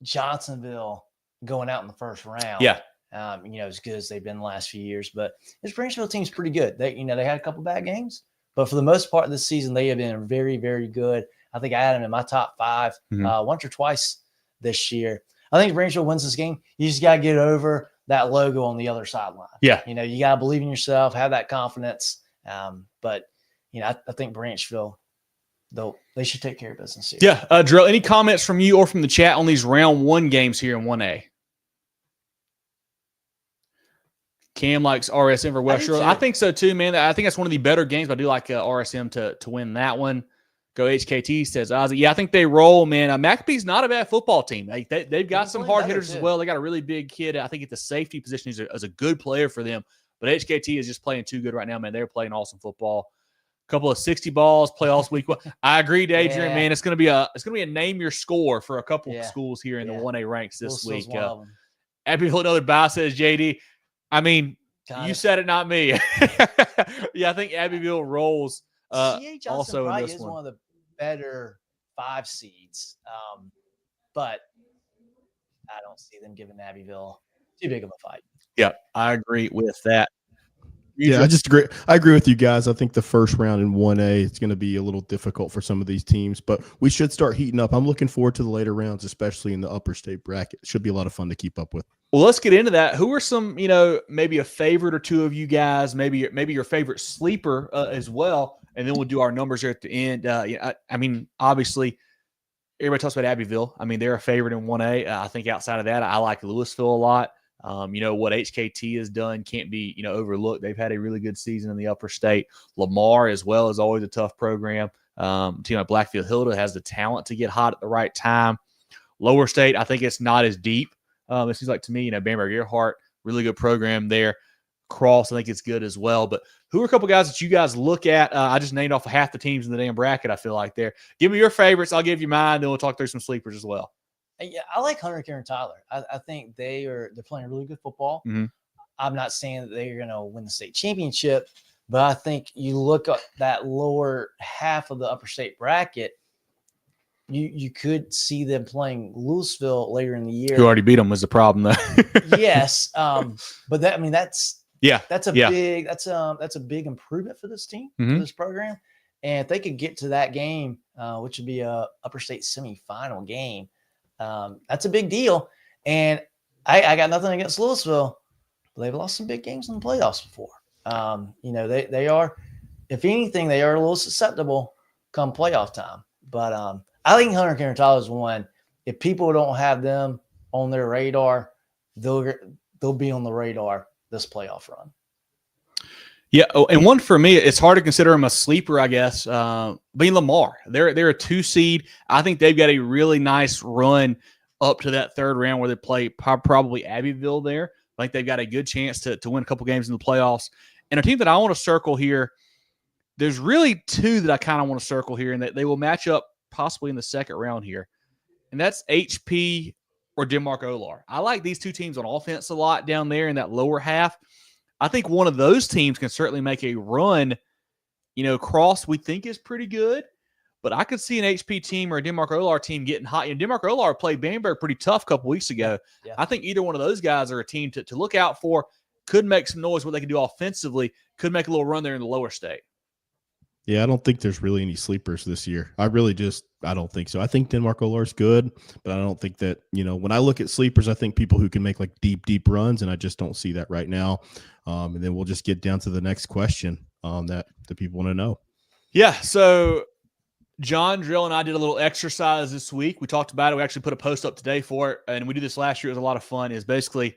Johnsonville going out in the first round. Yeah. As good as they've been the last few years, but this Branchville team's pretty good. They had a couple bad games, but for the most part this season, they have been very, very good. I think I had them in my top 5 once or twice this year. I think if Branchville wins this game, you just got to get over that logo on the other sideline. Yeah. You got to believe in yourself, have that confidence. But I think Branchville, they should take care of business here. Yeah. Jerel, any comments from you or from the chat on these round 1 games here in 1A? Cam likes RSM for West Shore. I think so too, man. I think that's one of the better games, but I do like RSM to win that one. Go HKT, says Ozzy. Yeah, I think they roll, man. McApee's not a bad football team. They've got some hard hitters as well. They got a really big kid. I think at the safety position is a good player for them. But HKT is just playing too good right now, man. They're playing awesome football. A couple of 60 balls, playoffs week 1. I agree, Adrian, man. It's gonna be a name your score for a couple of schools here in the 1A ranks this week. Abbeville, another buy, says JD. I mean, you said it, not me. Yeah, I think Abbeville rolls. C.H. Also in this is one of the better 5 seeds, but I don't see them giving Abbeville too big of a fight. Yeah, I agree with that. I just agree. I agree with you guys. I think the first round in 1A it's going to be a little difficult for some of these teams, but we should start heating up. I'm looking forward to the later rounds, especially in the upper state bracket. It should be a lot of fun to keep up with. Well, let's get into that. Who are some, maybe a favorite or two of you guys, maybe your favorite sleeper as well, and then we'll do our numbers here at the end. I mean, obviously, everybody talks about Abbeville. I mean, they're a favorite in 1A. I think outside of that, I like Louisville a lot. What HKT has done can't be, overlooked. They've had a really good season in the upper state. Lamar as well is always a tough program. Team like Blackfield Hilda has the talent to get hot at the right time. Lower state, I think it's not as deep. It seems like to me, Bamberg Earhart, really good program there. Cross, I think it's good as well. But who are a couple guys that you guys look at? I just named off half the teams in the damn bracket, I feel like there. Give me your favorites. I'll give you mine. Then we'll talk through some sleepers as well. Yeah, I like Hunter, Karen, Tyler. I think they're playing really good football. Mm-hmm. I'm not saying that they're going to win the state championship, but I think you look at that lower half of the upper state bracket, you could see them playing Louisville later in the year. Who already beat them was the problem, though. Yes, but that's a big improvement for this team, for this program. And if they could get to that game, which would be a upper state semifinal game, that's a big deal. And I got nothing against Louisville, but they've lost some big games in the playoffs before. They are, if anything, they are a little susceptible come playoff time. But I think Hunter Carantala is one. If people don't have them on their radar, they'll be on the radar this playoff run. Yeah, and one for me, it's hard to consider them a sleeper, I guess. Being Lamar, they're a 2 seed. I think they've got a really nice run up to that third round where they play probably Abbeville there. I think they've got a good chance to win a couple games in the playoffs. And a team that I want to circle here, there's really 2 that I kind of want to circle here, and that they will match up possibly in the second round here. And that's HP or Denmark Olar. I like these 2 teams on offense a lot down there in that lower half. I think one of those teams can certainly make a run. Cross we think is pretty good, but I could see an HP team or a Denmark Olar team getting hot. Denmark Olar played Bamberg pretty tough a couple weeks ago. Yeah. I think either one of those guys are a team to look out for. Could make some noise what they can do offensively. Could make a little run there in the lower state. Yeah, I don't think there's really any sleepers this year. I don't think so. I think Denmark Olar's good, but I don't think that, when I look at sleepers, I think people who can make like deep runs, and I just don't see that right now. And then we'll just get down to the next question that the people want to know. Yeah, so John, Jerel, and I did a little exercise this week. We talked about it. We actually put a post up today for it, and we did this last year. It was a lot of fun. Is basically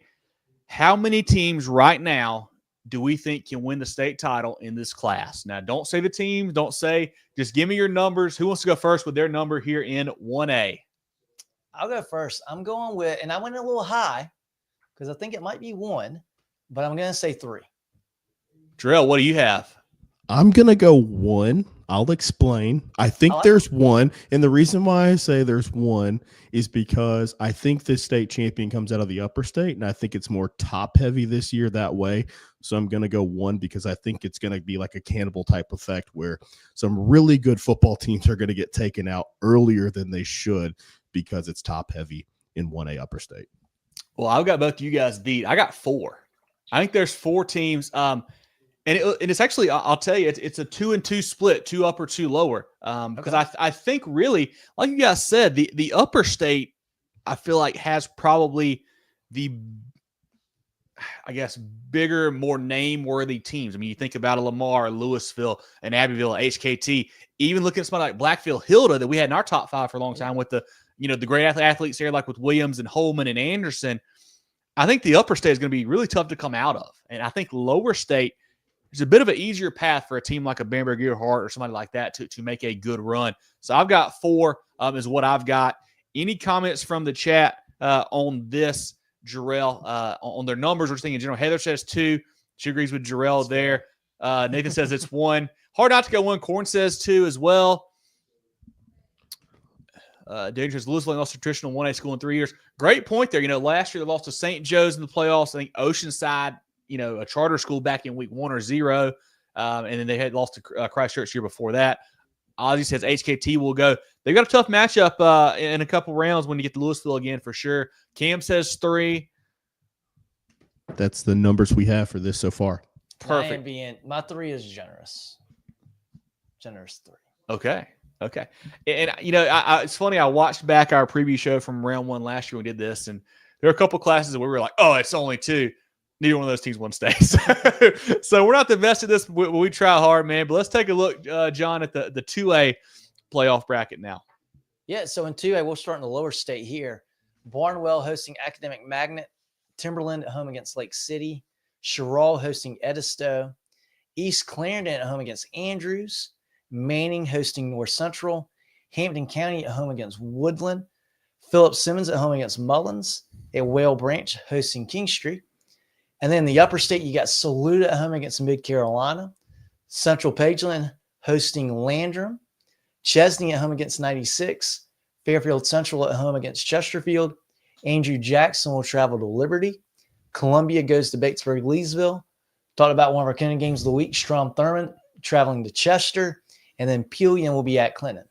how many teams right now do we think can win the state title in this class? Now, don't say the teams. Don't say, just give me your numbers. Who wants to go first with their number here in 1A? I'll go first. I'm going with, and I went a little high because I think it might be 1, but I'm going to say 3. Jerel, what do you have? I'm going to go 1. I'll explain. I think there's 1. And the reason why I say there's 1 is because I think this state champion comes out of the upper state, and I think it's more top heavy this year that way. So I'm going to go 1 because I think it's going to be like a cannibal type effect where some really good football teams are going to get taken out earlier than they should because it's top heavy in 1A upper state. Well, I've got both of you guys beat. I got 4. I think there's 4 teams. And it's actually, I'll tell you, it's a 2-2 split, 2 upper, 2 lower. Because I think really, like you guys said, the upper state, I feel like has probably the, I guess, bigger, more name-worthy teams. I mean, you think about a Lamar, Louisville, and Abbeville, HKT. Even looking at somebody like Blackfield, Hilda that we had in our top 5 for a long time with the great athletes there, like with Williams and Holman and Anderson. I think the upper state is going to be really tough to come out of. And I think lower state, there's a bit of an easier path for a team like a Bamberg Earhart or somebody like that to make a good run. So I've got 4 is what I've got. Any comments from the chat on this, Jerel, on their numbers? We're just thinking in general. Heather says 2. She agrees with Jerel there. Nathan says it's 1. Hard not to go 1. Corn says 2 as well. Daniel says Louisville lost a traditional 1A school in 3 years. Great point there. Last year they lost to St. Joe's in the playoffs. I think Oceanside, a charter school back in week 1 or 0. And then they had lost to Christchurch year before that. Ozzy says HKT will go. They've got a tough matchup in a couple rounds when you get to Louisville again for sure. Cam says 3. That's the numbers we have for this so far. Perfect. My 3 is generous. Generous 3. Okay. And, it's funny. I watched back our preview show from round 1 last year. We did this, and there were a couple classes where we were like, oh, it's only 2. Neither one of those teams won state. So we're not the best at this. We try hard, man. But let's take a look, John, at the 2A playoff bracket now. Yeah, so in 2A, we'll start in the lower state here. Barnwell hosting Academic Magnet. Timberland at home against Lake City. Sherall hosting Edisto. East Clarendon at home against Andrews. Manning hosting North Central. Hampton County at home against Woodland. Philip Simmons at home against Mullins. And Whale Branch hosting Kingstree. And then the upper state, you got Saluda at home against Mid Carolina. Central Pageland hosting Landrum. Chesney at home against 96. Fairfield Central at home against Chesterfield. Andrew Jackson will travel to Liberty. Columbia goes to Batesburg-Leesville. Talked about one of our Cona games of the week. Strom Thurmond traveling to Chester. And then Pelion will be at Clinton.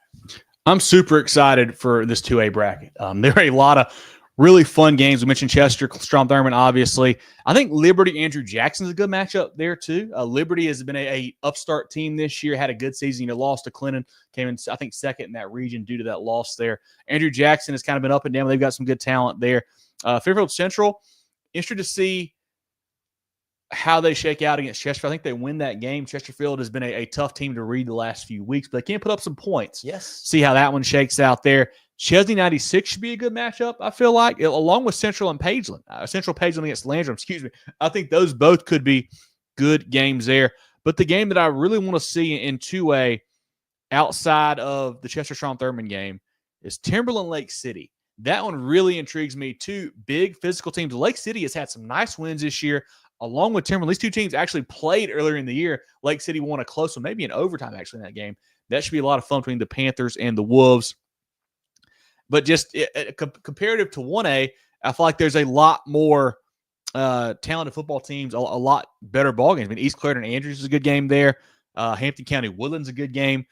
I'm super excited for this 2A bracket. There are a lot of really fun games. We mentioned Chester, Strom, Thurmond, obviously. I think Liberty, Andrew Jackson's a good matchup there too. Liberty has been a upstart team this year, had a good season. Lost to Clinton, came in, I think, second in that region due to that loss there. Andrew Jackson has kind of been up and down. They've got some good talent there. Fairfield Central, interested to see how they shake out against Chesterfield. I think they win that game. Chesterfield has been a tough team to read the last few weeks, but they can put up some points. Yes. See how that one shakes out there. Chesney 96 should be a good matchup, I feel like, along with Central and Pageland. Central Pageland against Landrum, excuse me. I think those both could be good games there. But the game that I really want to see in 2A outside of the Chester Strom Thurmond game is Timberland Lake City. That one really intrigues me. Two big physical teams. Lake City has had some nice wins this year, along with Timberland. These two teams actually played earlier in the year. Lake City won a close one, maybe in overtime actually in that game. That should be a lot of fun between the Panthers and the Wolves. But just comparative to 1A, I feel like there's a lot more talented football teams, a lot better ball games. I mean, East Clarendon Andrews is a good game there. Hampton County Woodland's a good game.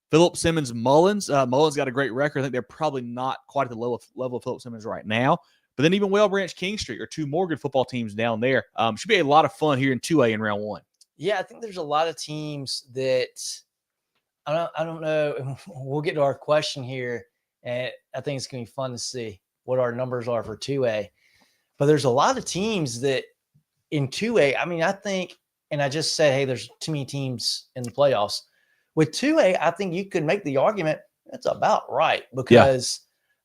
Philip Simmons Mullins. Mullins got a great record. I think they're probably not quite at the level of Philip Simmons right now. But then even Whale Branch King Street are two more good football teams down there. Should be a lot of fun here in 2A in round 1. Yeah, I think there's a lot of teams that I don't know. We'll get to our question here. And I think it's going to be fun to see what our numbers are for 2A. But there's a lot of teams that in 2A, I mean, I think, and I just said, hey, there's too many teams in the playoffs. With 2A, I think you could make the argument that's about right. Because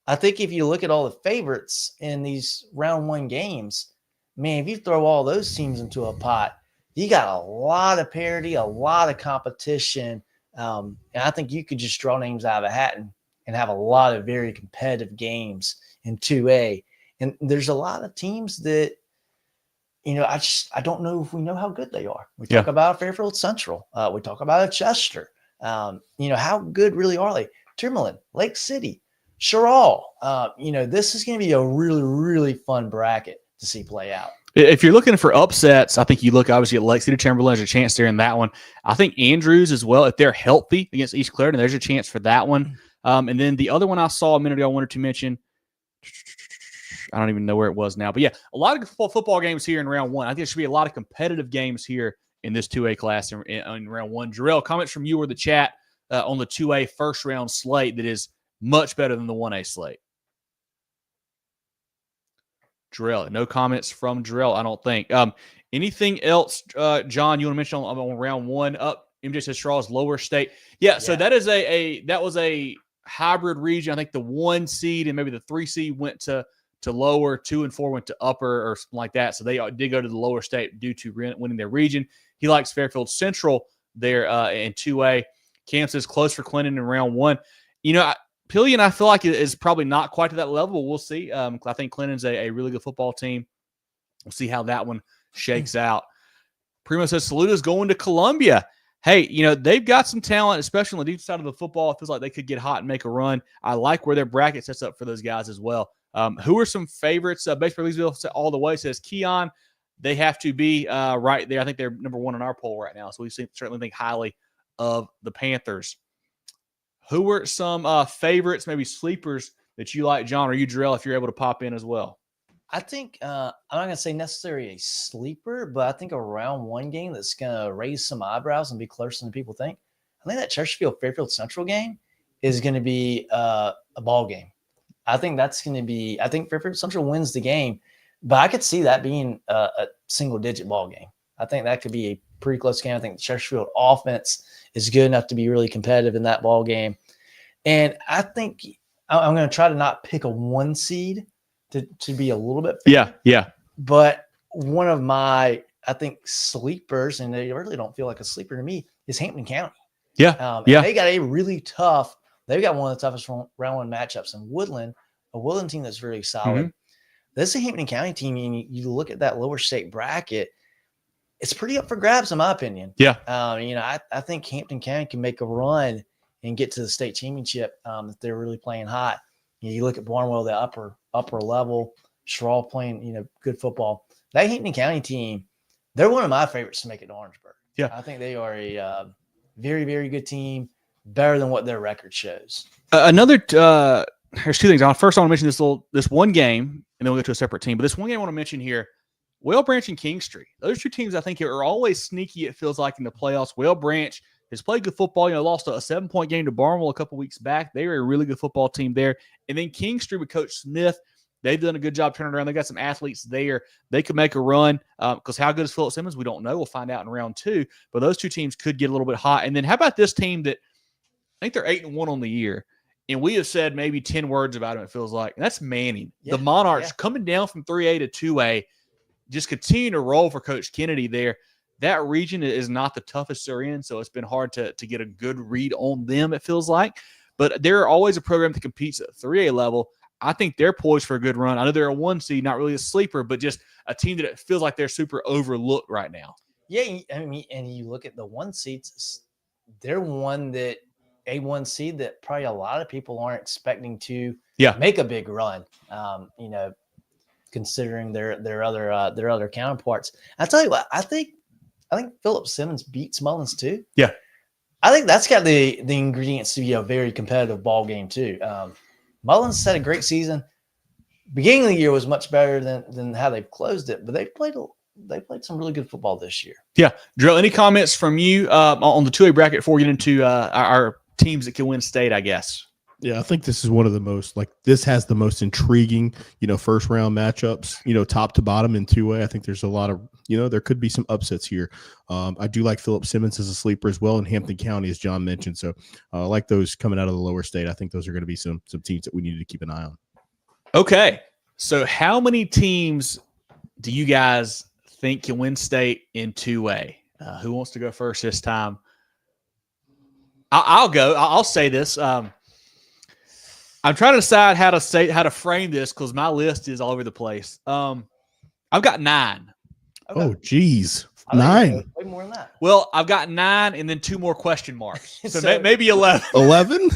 I think if you look at all the favorites in these round 1 games, man, if you throw all those teams into a pot, you got a lot of parity, a lot of competition. And I think you could just draw names out of a hat and have a lot of very competitive games in 2A. And there's a lot of teams that, I don't know if we know how good they are. We talk about Fairfield Central. We talk about Chester. How good really are they? Timberland, Lake City, Jerel. This is going to be a really, really fun bracket to see play out. If you're looking for upsets, I think you look obviously at Lake City Timberland. There's a chance there in that one. I think Andrews as well. If they're healthy against East Clarendon, there's a chance for that one. And then the other one I saw a minute ago, I wanted to mention, I don't even know where it was now. But yeah, a lot of football games here in round 1. I think there should be a lot of competitive games here in this 2A class in round 1. Jerel, comments from you or the chat on the 2A first round slate that is much better than the 1A slate. Jerel, no comments from Jerel, I don't think. Anything else, John, you want to mention on round 1? MJ says Straw's lower state. Yeah, so that is that was a hybrid region. I think the 1 seed and maybe the 3 seed went to lower, 2 and 4 went to upper or something like that. So they did go to the lower state due to winning their region. He likes Fairfield Central there in 2A. Cam says close for Clinton in round 1. Pillion, I feel like is probably not quite to that level. We'll see. I think Clinton's a really good football team. We'll see how that one shakes out. Primo says Saluta's going to Columbia. Hey, they've got some talent, especially on the defensive side of the football. It feels like they could get hot and make a run. I like where their bracket sets up for those guys as well. Who are some favorites? Baseball Leesville all the way says Keon. They have to be right there. I think they're number 1 in our poll right now. So we certainly think highly of the Panthers. Who were some favorites, maybe sleepers that you like, John, or you, Jerel, if you're able to pop in as well? I think I'm not going to say necessarily a sleeper, but I think a round 1 game that's going to raise some eyebrows and be closer than people think. I think that Chesterfield Fairfield Central game is going to be a ball game. I think that's going to be – I think Fairfield Central wins the game, but I could see that being a single-digit ball game. I think that could be a pretty close game. I think the Chesterfield offense is good enough to be really competitive in that ball game. And I think I'm going to try to not pick a 1 seed to be a little bit fair. Yeah. But one of my, I think, sleepers, and they really don't feel like a sleeper to me, is Hampton County. Yeah. They got a really tough, they've got one of the toughest round 1 matchups in Woodland, a Woodland team that's really solid. Mm-hmm. This is a Hampton County team, and you look at that lower state bracket, it's pretty up for grabs, in my opinion. Yeah. I think Hampton County can make a run and get to the state championship if they're really playing hot. You look at Barnwell, the upper level, Straw playing, good football. That Hampton County team, they're one of my favorites to make it to Orangeburg. Yeah. I think they are a very, very good team, better than what their record shows. Another there's two things. First, I want to mention this one game, and then we'll go to a separate team. But this one game I want to mention here, Whale Branch and Kingstree. Those two teams I think are always sneaky, it feels like, in the playoffs. Whale Branch has played good football. Lost a 7-point game to Barnwell a couple weeks back. They were a really good football team there. And then Kingstree with Coach Smith, they've done a good job turning around. They got some athletes there. They could make a run because how good is Philip Simmons? We don't know. We'll find out in round 2. But those two teams could get a little bit hot. And then how about this team that I think they're 8-1 on the year? And we have said maybe 10 words about them, it feels like. And that's Manning. The Monarchs coming down from 3A to 2A, just continue to roll for Coach Kennedy there. That region is not the toughest they're in, so it's been hard to get a good read on them, it feels like. But they're always a program that competes at 3A level. I think they're poised for a good run. I know they're a 1 seed, not really a sleeper, but just a team that it feels like they're super overlooked right now. Yeah, I mean, and you look at the 1 seeds, they're one that A1 seed that probably a lot of people aren't expecting to make a big run. Considering their other counterparts. I tell you what, I think Philip Simmons beats Mullins too. Yeah, I think that's got the ingredients to be a very competitive ball game too. Mullins had a great season. Beginning of the year was much better than how they've closed it, but they played some really good football this year. Yeah, Jerel, any comments from you on the 2A bracket before we get into our teams that can win state? I guess. Yeah, I think this is one of the most, this has the most intriguing, first round matchups, top to bottom in 2A. I think there's a lot of, there could be some upsets here. I do like Philip Simmons as a sleeper as well in Hampton County, as John mentioned. So I like those coming out of the lower state. I think those are going to be some teams that we need to keep an eye on. Okay. So how many teams do you guys think can win state in 2A? Who wants to go first this time? I'll go. I'll say this. I'm trying to decide how to frame this because my list is all over the place. I've got 9. Okay. Oh, geez. 9. Way more than that. Well, I've got 9 and then 2 more question marks. So maybe 11. 11?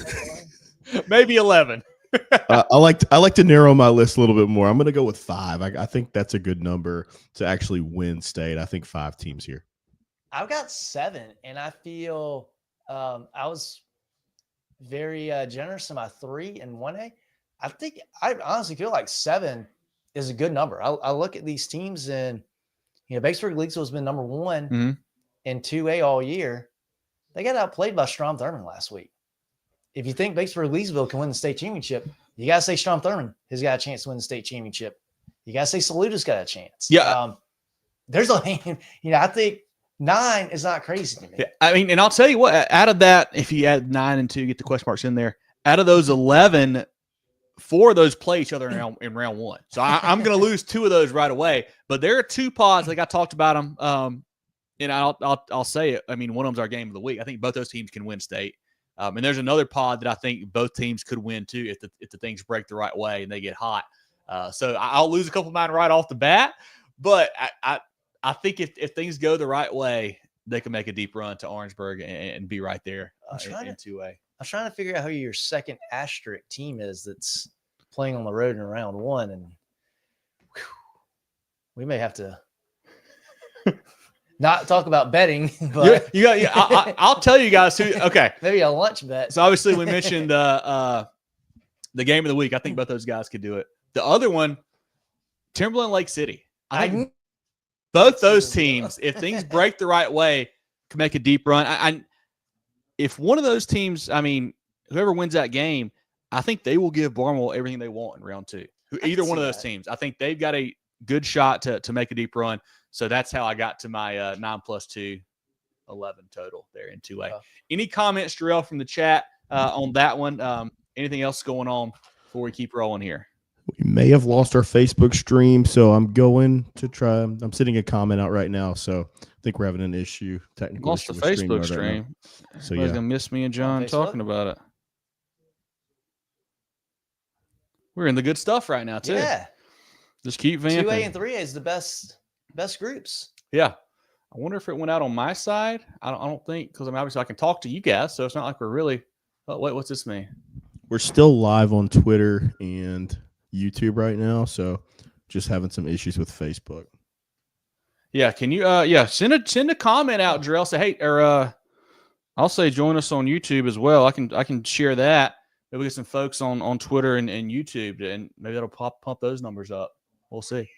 Maybe 11. I like to narrow my list a little bit more. I'm going to go with 5. I think that's a good number to actually win state. I think 5 teams here. I've got 7, and I feel I was very generous in my 3 and 1A. I honestly feel like 7 is a good number. I look at these teams, and Batesburg Leaguesville has been number 1 in 2A all year. They got outplayed by Strom Thurmond last week. If you think Batesburg Leaguesville can win the state championship, you got to say Strom Thurmond has got a chance to win the state championship. You got to say Saluta's got a chance. Yeah. There's I think 9 is not crazy to me. Yeah, I mean, and I'll tell you what, out of that, if you add 9 and 2, get the question marks in there, out of those 11, 4 of those play each other in round 1. So I'm going to lose 2 of those right away. But there are 2 pods, like I talked about them, and I'll say it. I mean, one of them's our game of the week. I think both those teams can win state. And there's another pod that I think both teams could win too if the things break the right way and they get hot. So I'll lose a couple of mine right off the bat. But I think if things go the right way, they can make a deep run to Orangeburg and be right there in 2A. I'm trying to figure out who your second asterisk team is that's playing on the road in round 1, and we may have to not talk about betting. But I'll tell you guys who. Okay, maybe a lunch bet. So obviously we mentioned the game of the week. I think both those guys could do it. The other one, Timberland Lake City. I think both those teams, if things break the right way, can make a deep run. If one of those teams, I mean, whoever wins that game, I think they will give Barnwell everything they want in round 2. Either one of those teams. I think they've got a good shot to make a deep run. So that's how I got to my 9 + 2, 11 total there in 2A. Any comments, Jerel, from the chat on that one? Anything else going on before we keep rolling here? We may have lost our Facebook stream, so I'm going to try. I'm sitting a comment out right now, so I think we're having an issue. Technical lost issue the with Facebook stream. Right so gonna miss me and John talking about it. We're in the good stuff right now too. Yeah, just keep vamping. 2A and 3A is the best groups. Yeah, I wonder if it went out on my side. I don't think, because obviously I can talk to you guys, so it's not like we're really. Oh, wait, what's this mean? We're still live on Twitter and YouTube right now, so just having some issues with Facebook. Yeah, can you send a comment out, Jerel. Say, hey, or I'll say join us on YouTube as well. I can share that. maybe get some folks on Twitter and YouTube, and maybe that'll pump those numbers up. We'll see.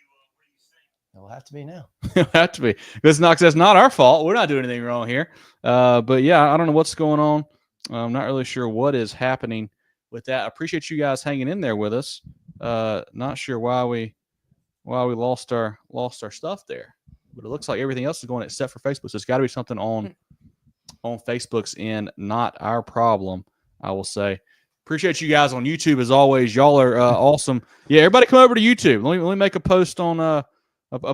It'll have to be now. It'll have to be. That's not our fault. We're not doing anything wrong here. But yeah, I don't know what's going on. I'm not really sure what is happening with that. I appreciate you guys hanging in there with us. Not sure why we lost our stuff there, but it looks like everything else is going except for Facebook. So it's got to be something on Facebook's end, not our problem, I will say. Appreciate you guys on YouTube as always. Y'all are awesome. Yeah, everybody come over to YouTube. Let me make a post on a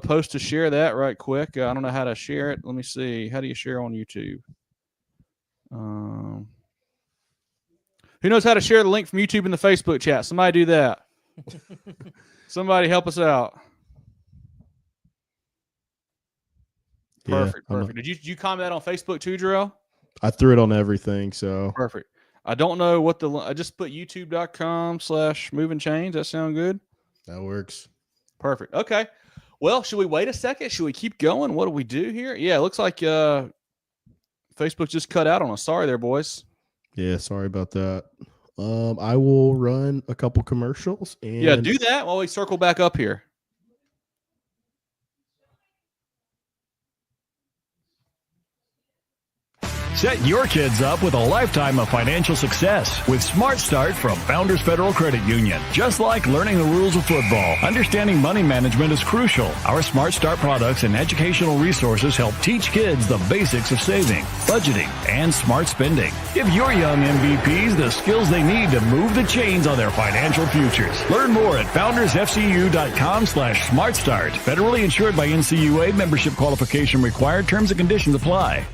post to share that right quick. I don't know how to share it. Let me see. How do you share on YouTube? Who knows how to share the link from YouTube in the Facebook chat? Somebody do that. Somebody help us out. Perfect. Did you comment that on Facebook too, Jerel? I threw it on everything, so perfect. I don't know what I just put youtube.com/moving chains. That sound good? That works. Perfect. Okay. Well, should we wait a second? Should we keep going? What do we do here? Yeah, it looks like Facebook just cut out on us. Sorry there, boys. Yeah, sorry about that. I will run a couple commercials. And yeah, do that while we circle back up here. Set your kids up with a lifetime of financial success with Smart Start from Founders Federal Credit Union. Just like learning the rules of football, understanding money management is crucial. Our Smart Start products and educational resources help teach kids the basics of saving, budgeting, and smart spending. Give your young MVPs the skills they need to move the chains on their financial futures. Learn more at foundersfcu.com/smartstart. Federally insured by NCUA. Membership qualification required. Terms and conditions apply.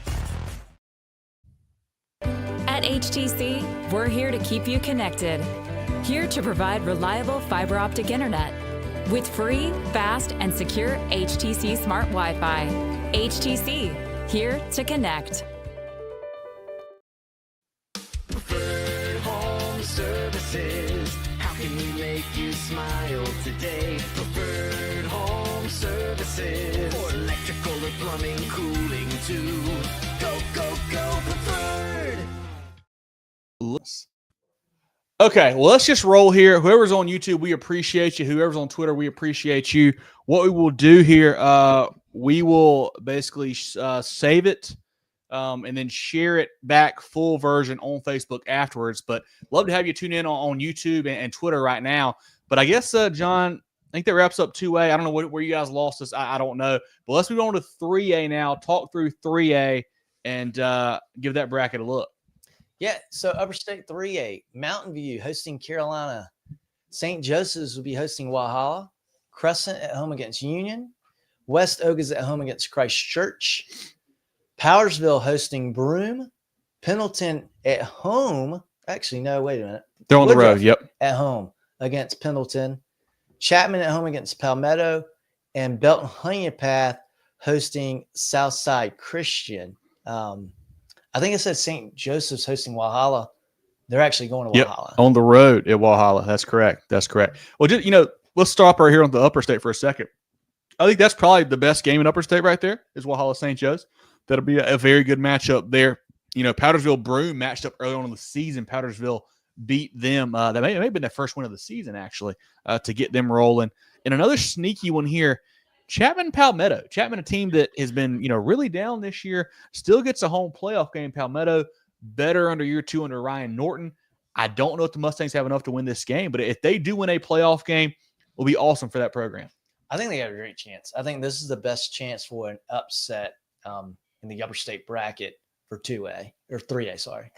At HTC, we're here to keep you connected. Here to provide reliable fiber optic internet with free, fast, and secure HTC Smart Wi-Fi. HTC, here to connect. Preferred Home Services. How can we make you smile today? Preferred Home Services. For electrical or plumbing, cooling too. Go, go, go, Preferred. Okay, well, let's just roll here. Whoever's on YouTube, we appreciate you. Whoever's on Twitter, we appreciate you. What we will do here, we will basically save it and then share it back full version on Facebook afterwards. But love to have you tune in on YouTube and Twitter right now. But I guess, John, I think that wraps up 2A. I don't know where you guys lost us. I don't know. But let's move on to 3A now, talk through 3A, and give that bracket a look. Yeah, so Upper State 3A, Mountain View hosting Carolina. St. Joseph's will be hosting Walhalla. Crescent at home against Union. West Oak is at home against Christ Church. Powersville hosting Broome. Pendleton at home. Actually, no, wait a minute. They're on the road, yep. At home against Pendleton. Chapman at home against Palmetto. And Belton Honeypath hosting Southside Christian. I think it said St. Joseph's hosting Walhalla. They're actually going to Walhalla. Yep, on the road at Walhalla. That's correct. Well, just, let's stop right here on the Upper State for a second. I think that's probably the best game in Upper State right there is Walhalla St. Joe's. That'll be a very good matchup there. Powdersville Broome matched up early on in the season. Powdersville beat them. That may have been their first win of the season, actually, to get them rolling. And another sneaky one here, Chapman Palmetto. Chapman, a team that has been, really down this year, still gets a home playoff game. Palmetto better under year 2 under Ryan Norton. I don't know if the Mustangs have enough to win this game, but if they do win a playoff game, it'll be awesome for that program. I think they have a great chance. I think this is the best chance for an upset in the Upper State bracket for 2A or 3A. Sorry.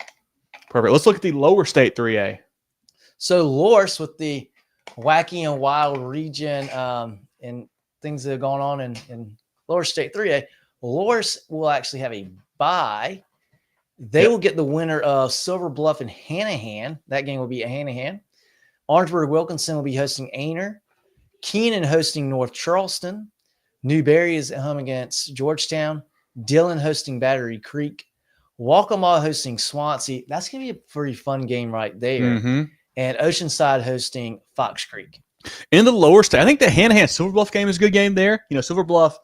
Perfect. Let's look at the Lower State 3A. So Loris with the wacky and wild region and things that are going on in Lower State 3A, Loris will actually have a bye. They will get the winner of Silver Bluff and Hanahan. That game will be at Hanahan. Orangeburg Wilkinson will be hosting Aner. Keenan hosting North Charleston. Newberry is at home against Georgetown. Dillon hosting Battery Creek. Waccamaw hosting Swansea. That's going to be a pretty fun game right there. Mm-hmm. And Oceanside hosting Fox Creek. In the Lower State, I think the Hanahan Silver Bluff game is a good game there. Silver Bluff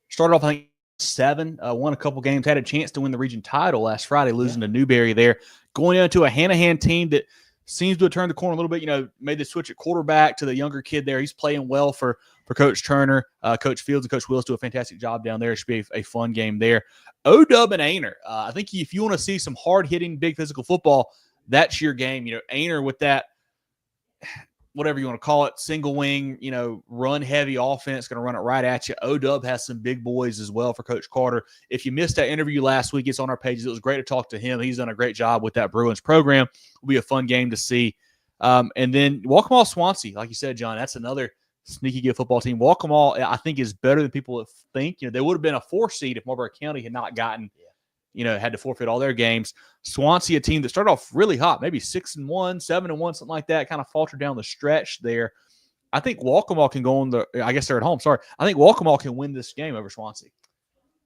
started off, I think, 7, won a couple games, had a chance to win the region title last Friday, losing to Newberry there. Going into a Hanahan team that seems to have turned the corner a little bit. Made the switch at quarterback to the younger kid there. He's playing well for Coach Turner. Coach Fields and Coach Willis do a fantastic job down there. It should be a fun game there. OW and Ainer. I think if you want to see some hard-hitting, big physical football, that's your game. Ainer with that, whatever you want to call it, single wing, run-heavy offense, going to run it right at you. OW has some big boys as well for Coach Carter. If you missed that interview last week, it's on our pages. It was great to talk to him. He's done a great job with that Bruins program. It'll be a fun game to see. And then Walkmall Swansea, like you said, John, that's another sneaky good football team. Walkmall, I think, is better than people think. They would have been a 4 seed if Marlboro County had not gotten, had to forfeit all their games. Swansea, a team that started off really hot, maybe 6-1, 7-1, something like that, kind of faltered down the stretch there. I think Walkmall can go I guess they're at home. Sorry. I think Walkmall can win this game over Swansea.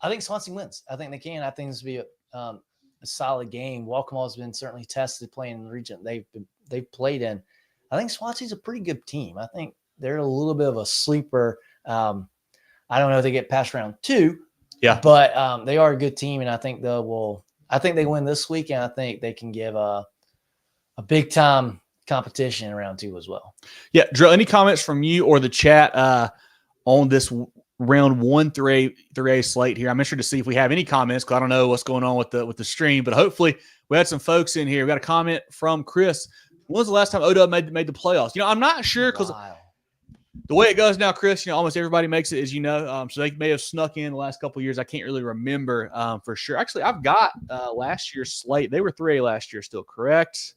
I think Swansea wins. I think they can. I think this will be a solid game. Walkmall has been certainly tested playing in the region they've played in. I think Swansea's a pretty good team. I think they're a little bit of a sleeper. I don't know if they get past round 2. Yeah, but they are a good team, and I think they win this week, and I think they can give a big time competition in round 2 as well. Yeah, Jerel, any comments from you or the chat on this round 1 through 3A slate here? I'm interested to see if we have any comments, because I don't know what's going on with the stream, but hopefully we had some folks in here. We got a comment from Chris. When was the last time OW made the playoffs? I'm not sure, because the way it goes now, Chris, almost everybody makes it, as you know. So they may have snuck in the last couple of years. I can't really remember for sure. Actually, I've got last year's slate. They were 3A last year still, correct?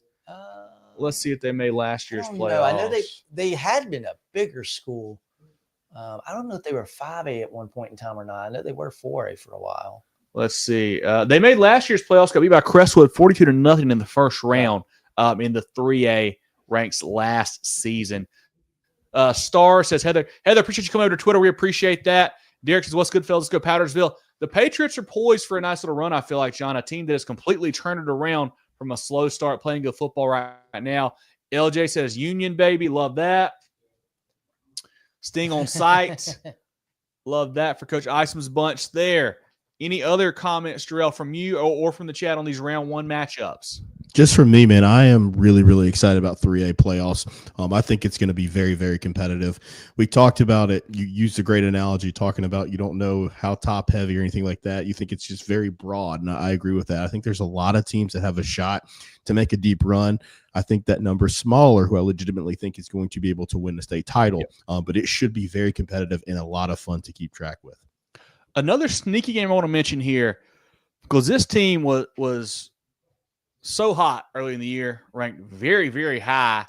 Let's see if they made last year's playoffs. I know they had been a bigger school. I don't know if they were 5A at one point in time or not. I know they were 4A for a while. Let's see. They made last year's playoffs. Got beat by Crestwood 42-0 in the first round in the 3A ranks last season. Star says, Heather, appreciate you coming over to Twitter. We appreciate that. Derek says, what's good, fellas? Let's go Powdersville. The Patriots are poised for a nice little run, I feel like, John, a team that has completely turned it around from a slow start, playing good football right now. LJ says, Union, baby. Love that. Sting on site. Love that for Coach Iceman's bunch there. Any other comments, Jerel, from you or from the chat on these round 1 matchups? Just for me, man, I am really, really excited about 3A playoffs. I think it's going to be very, very competitive. We talked about it. You used a great analogy talking about you don't know how top heavy or anything like that. You think it's just very broad, and I agree with that. I think there's a lot of teams that have a shot to make a deep run. I think that number's smaller, who I legitimately think is going to be able to win the state title. But it should be very competitive and a lot of fun to keep track with. Another sneaky game I want to mention here, because this team was so hot early in the year, ranked very, very high,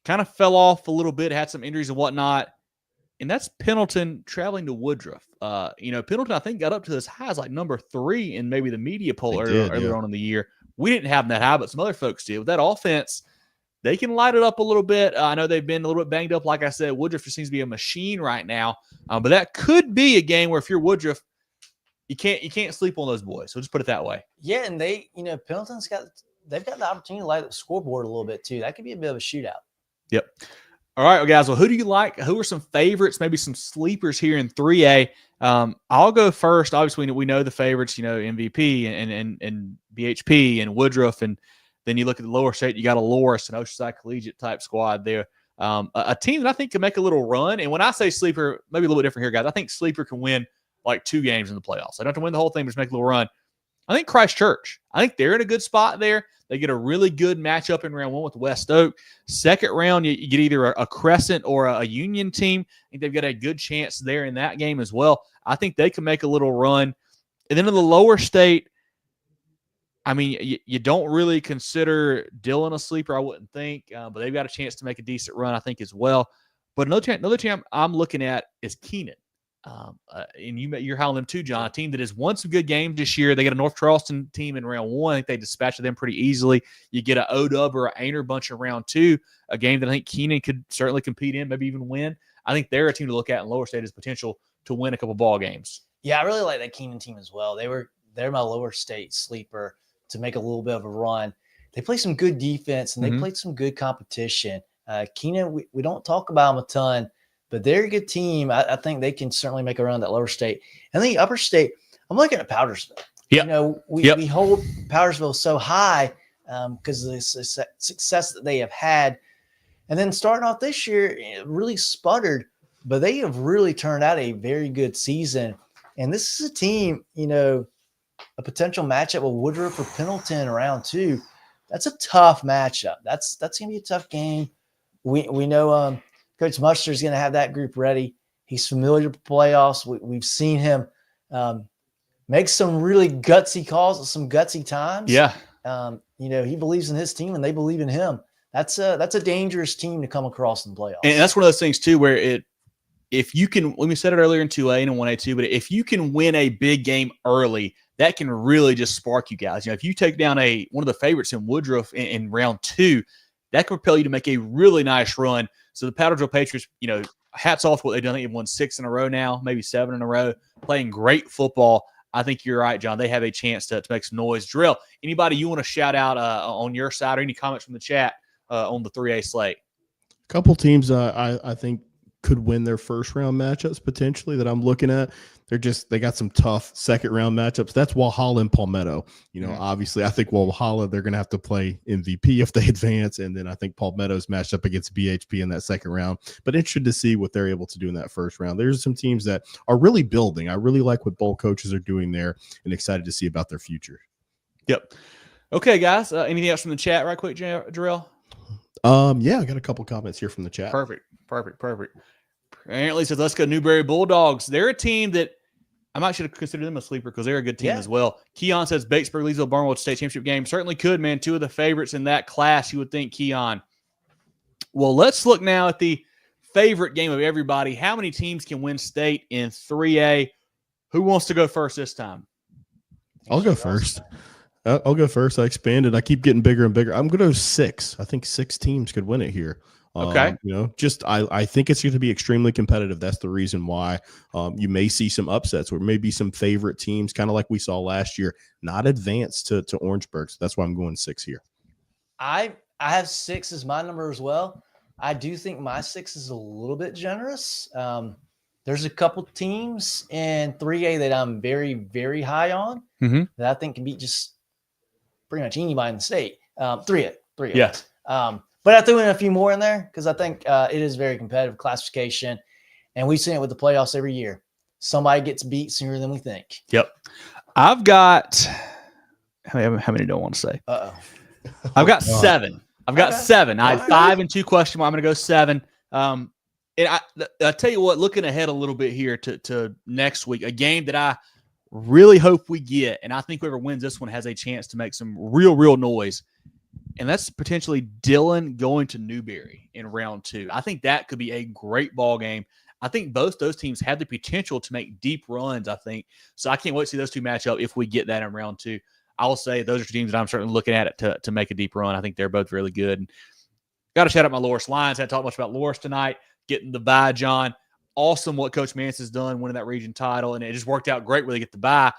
kind of fell off a little bit, had some injuries and whatnot, and that's Pendleton traveling to Woodruff. Pendleton, I think, got up to as high as like number 3 in maybe the media poll earlier on in the year. We didn't have them that high, but some other folks did. With that offense, they can light it up a little bit. I know they've been a little bit banged up. Like I said, Woodruff just seems to be a machine right now. But that could be a game where if you're Woodruff, you can't sleep on those boys. So just put it that way. Yeah, and Pendleton's they've got the opportunity to light up the scoreboard a little bit too. That could be a bit of a shootout. Yep. All right, well, guys. Well, who do you like? Who are some favorites? Maybe some sleepers here in 3A. I'll go first. Obviously, we know the favorites. MVP and BHP and Woodruff, and then you look at the lower state. You got a Loris and Oceanside Collegiate type squad there. A team that I think can make a little run. And when I say sleeper, maybe a little bit different here, guys. I think sleeper can win like 2 games in the playoffs. They don't have to win the whole thing, but just make a little run. I think Christchurch. I think they're in a good spot there. They get a really good matchup in round 1 with West Oak. Second round, you get either a Crescent or a Union team. I think they've got a good chance there in that game as well. I think they can make a little run. And then in the lower state, I mean, you don't really consider Dillon a sleeper, I wouldn't think, but they've got a chance to make a decent run, I think, as well. But another team I'm looking at is Keenan. And you're howling them too, John. A team that has won some good games this year. They get a North Charleston team in round 1. I think they dispatched them pretty easily. You get a OW or a Ainer bunch in round 2, a game that I think Keenan could certainly compete in, maybe even win. I think they're a team to look at in lower state as potential to win a couple ball games. Yeah, I really like that Keenan team as well. They're my lower state sleeper to make a little bit of a run. They play some good defense and they played some good competition. Keenan, we don't talk about them a ton, but they're a good team. I think they can certainly make a run that lower state. And the upper state, I'm looking at Powdersville. Yeah. We hold Powdersville so high. because of the success that they have had. And then starting off this year, it really sputtered, but they have really turned out a very good season. And this is a team, a potential matchup with Woodruff or Pendleton in round 2. That's a tough matchup. That's going to be a tough game. We know Coach Muster is going to have that group ready. He's familiar with the playoffs. We've seen him make some really gutsy calls at some gutsy times. Yeah. He believes in his team and they believe in him. That's a dangerous team to come across in the playoffs. And that's one of those things too, where if you can, we said it earlier in 2A and 1A too, but if you can win a big game early, that can really just spark you guys. If you take down one of the favorites in Woodruff in round 2, that can propel you to make a really nice run. So the Powdersville Patriots, hats off to what they've done. They've won 6 in a row now, maybe 7 in a row, playing great football. I think you're right, John. They have a chance to make some noise. Jerel, anybody you want to shout out on your side or any comments from the chat on the 3A slate? A couple teams I think could win their first round matchups potentially that I'm looking at. They got some tough second round matchups. That's Walhalla and Palmetto. Obviously I think Walhalla, they're going to have to play MVP if they advance. And then I think Palmetto's matched up against BHP in that second round, but interested to see what they're able to do in that first round. There's some teams that are really building. I really like what bowl coaches are doing there and excited to see about their future. Yep. Okay, guys. Anything else from the chat right quick, Jerel? Yeah, I got a couple comments here from the chat. Perfect. Apparently says, let's go Newberry Bulldogs. They're a team that I might should have considered them a sleeper because they're a good team as well. Keon says Batesburg, Leesville, Barnwell state championship game. Certainly could, man. 2 of the favorites in that class, you would think, Keon. Well, let's look now at the favorite game of everybody. How many teams can win state in 3A? Who wants to go first this time? I'll go first. I'll go first. I expanded. I keep getting bigger and bigger. I'm going to go 6. I think 6 teams could win it here. Okay. I think it's going to be extremely competitive. That's the reason why you may see some upsets or maybe some favorite teams, kind of like we saw last year, not advance to Orangeburg. So that's why I'm going 6 here. I have 6 as my number as well. I do think my 6 is a little bit generous. There's a couple teams in 3A that I'm very, very high on that I think can beat just pretty much anybody in the state. 3A. Yes. But I threw in a few more in there because I think it is very competitive classification. And we've seen it with the playoffs every year. Somebody gets beat sooner than we think. Yep. I've got how many do I want to say? I've got 7. I've got 7. I had 5 and 2 question mark. I'm going to go 7. And I tell you what, looking ahead a little bit here to next week, a game that I really hope we get, and I think whoever wins this one has a chance to make some real noise. And that's potentially Dillon going to Newberry in round 2. I think that could be a great ball game. I think both those teams have the potential to make deep runs, I think. So I can't wait to see those two match up if we get that in round 2. I will say those are teams that I'm certainly looking at it to make a deep run. I think they're both really good. And got to shout out my Loris Lions. I hadn't talked much about Loris tonight. Getting the bye, John. Awesome what Coach Mance has done, winning that region title. And it just worked out great where they get the bye.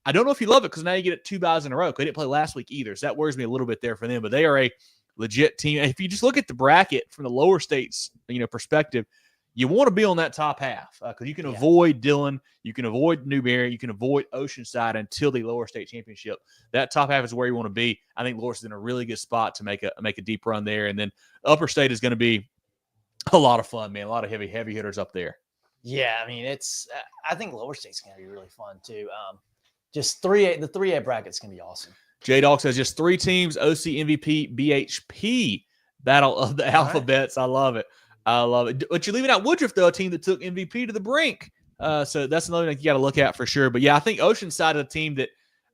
I don't know if you love it because now you get it 2 buys in a row. They didn't play last week either, so that worries me a little bit there for them. But they are a legit team. If you just look at the bracket from the lower states, perspective, you want to be on that top half because you can avoid Dillon, you can avoid Newberry, you can avoid Oceanside until the lower state championship. That top half is where you want to be. I think Loris is in a really good spot to make a deep run there, and then upper state is going to be a lot of fun, man. A lot of heavy hitters up there. Yeah, I mean I think lower state's going to be really fun too. Just 3A, the 3A bracket's going to be awesome. J-Dog says just 3 teams, OC, MVP, BHP, battle of the alphabets. I love it. But you're leaving out Woodruff, though, a team that took MVP to the brink. So that's another thing you got to look at for sure. But, yeah, I think Oceanside is a team that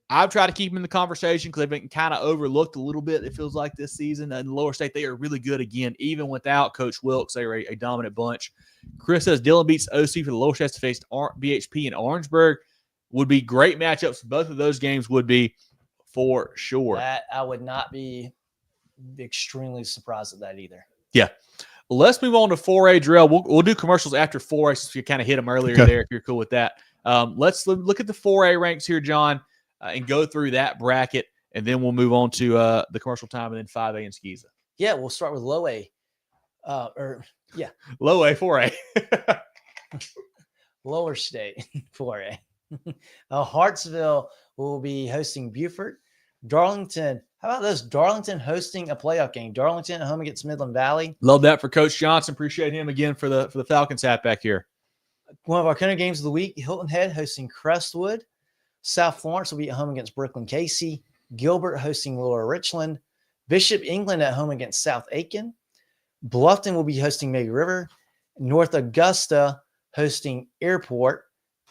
I've tried to keep them in the conversation because they've been kind of overlooked a little bit, it feels like, this season. And lower state, they are really good again. Even without Coach Wilkes, they are a dominant bunch. Chris says Dillon beats OC for the lower state to face BHP in Orangeburg. Would be great matchups. Both of those games would be for sure. That I would not be extremely surprised at that either. Yeah. Let's move on to 4A, Jerel. We'll do commercials after 4A since you kind of hit them earlier there if you're cool with that. Let's look at the 4A ranks here, John, and go through that bracket, and then we'll move on to the commercial time and then 5A and SCISA. Yeah, we'll start with low A. Low A, 4A. Lower state, 4A. Hartsville will be hosting Beaufort. Darlington. How about this? Darlington hosting a playoff game. Darlington at home against Midland Valley. Love that for Coach Johnson. Appreciate him again for the Falcons hat back here. One of our CONA games of the week, Hilton Head hosting Crestwood. South Florence will be at home against Brooklyn Casey. Gilbert hosting Lower Richland. Bishop England at home against South Aiken. Bluffton will be hosting May River. North Augusta hosting Airport.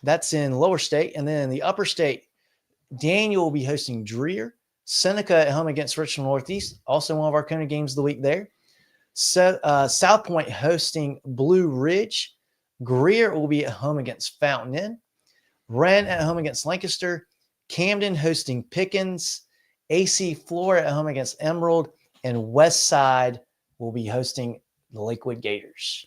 That's in Lower State. And then in the Upper State, Daniel will be hosting Dreer. Seneca at home against Richland Northeast. Also one of our CONA games of the week there. South Point hosting Blue Ridge. Greer will be at home against Fountain Inn. Wren at home against Lancaster. Camden hosting Pickens. AC Flora at home against Emerald. And West Side will be hosting the Lakewood Gators.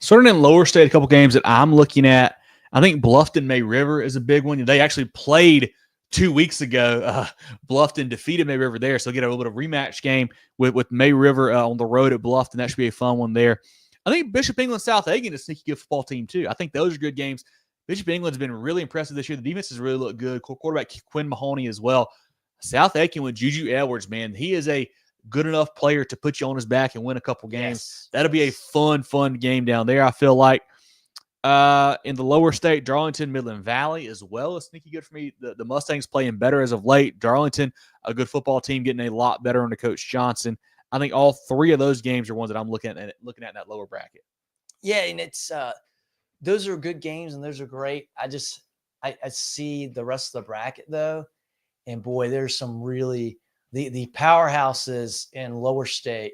Starting in Lower State, a couple games that I'm looking at. I think Bluffton May River is a big one. They actually played 2 weeks ago. Bluffton defeated May River there, so get a little bit of rematch game with May River on the road at Bluffton. That should be a fun one there. I think Bishop England South Aiken is a sneaky good football team too. I think those are good games. Bishop England's been really impressive this year. The defense has really looked good. Quarterback Quinn Mahoney as well. South Aiken with Juju Edwards, man, he is a good enough player to put you on his back and win a couple games. Yes. That'll be a fun game down there, I feel like. In the Lower State, Darlington, Midland Valley as well is sneaky good for me. The Mustangs playing better as of late. Darlington, a good football team, getting a lot better under Coach Johnson. I think all three of those games are ones that I'm looking at in that lower bracket. Yeah, and it's those are good games and those are great. I see the rest of the bracket though, and boy, there's some really the powerhouses in Lower State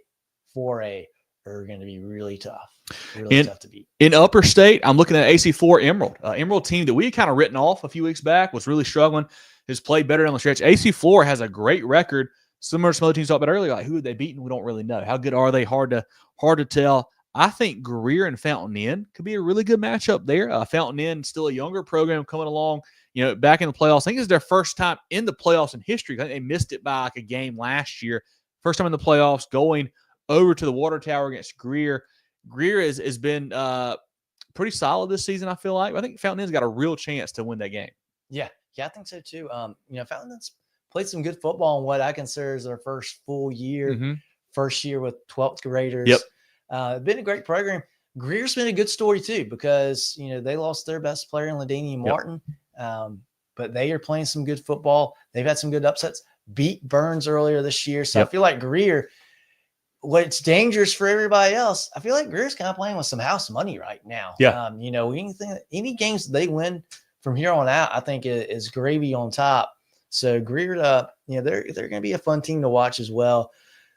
4A are going to be really tough. Really tough to beat. In Upper State, I'm looking at AC4 Emerald. Emerald team that we had kind of written off a few weeks back, was really struggling, has played better on the stretch. AC4 has a great record. Similar to some other teams talked about earlier, like who have they beaten? We don't really know. How good are they? Hard to tell. I think Greer and Fountain Inn could be a really good matchup there. Fountain Inn, still a younger program coming along, back in the playoffs. I think it's their first time in the playoffs in history. I think they missed it by like a game last year. First time in the playoffs, going over to the Water Tower against Greer. Greer has been pretty solid this season, I feel like. I think Fountain Inn's got a real chance to win that game. Yeah, I think so too. Fountain Inn's played some good football in what I consider is their first full year, first year with 12th graders. Yep. Been a great program. Greer's been a good story too because, they lost their best player in Ladanian Martin, but they are playing some good football. They've had some good upsets. Beat Burns earlier this year. So I feel like Greer, what's dangerous for everybody else, I feel like Greer's kind of playing with some house money right now. Yeah. Any games they win from here on out, I think is gravy on top. So Greer, they're going to be a fun team to watch as well.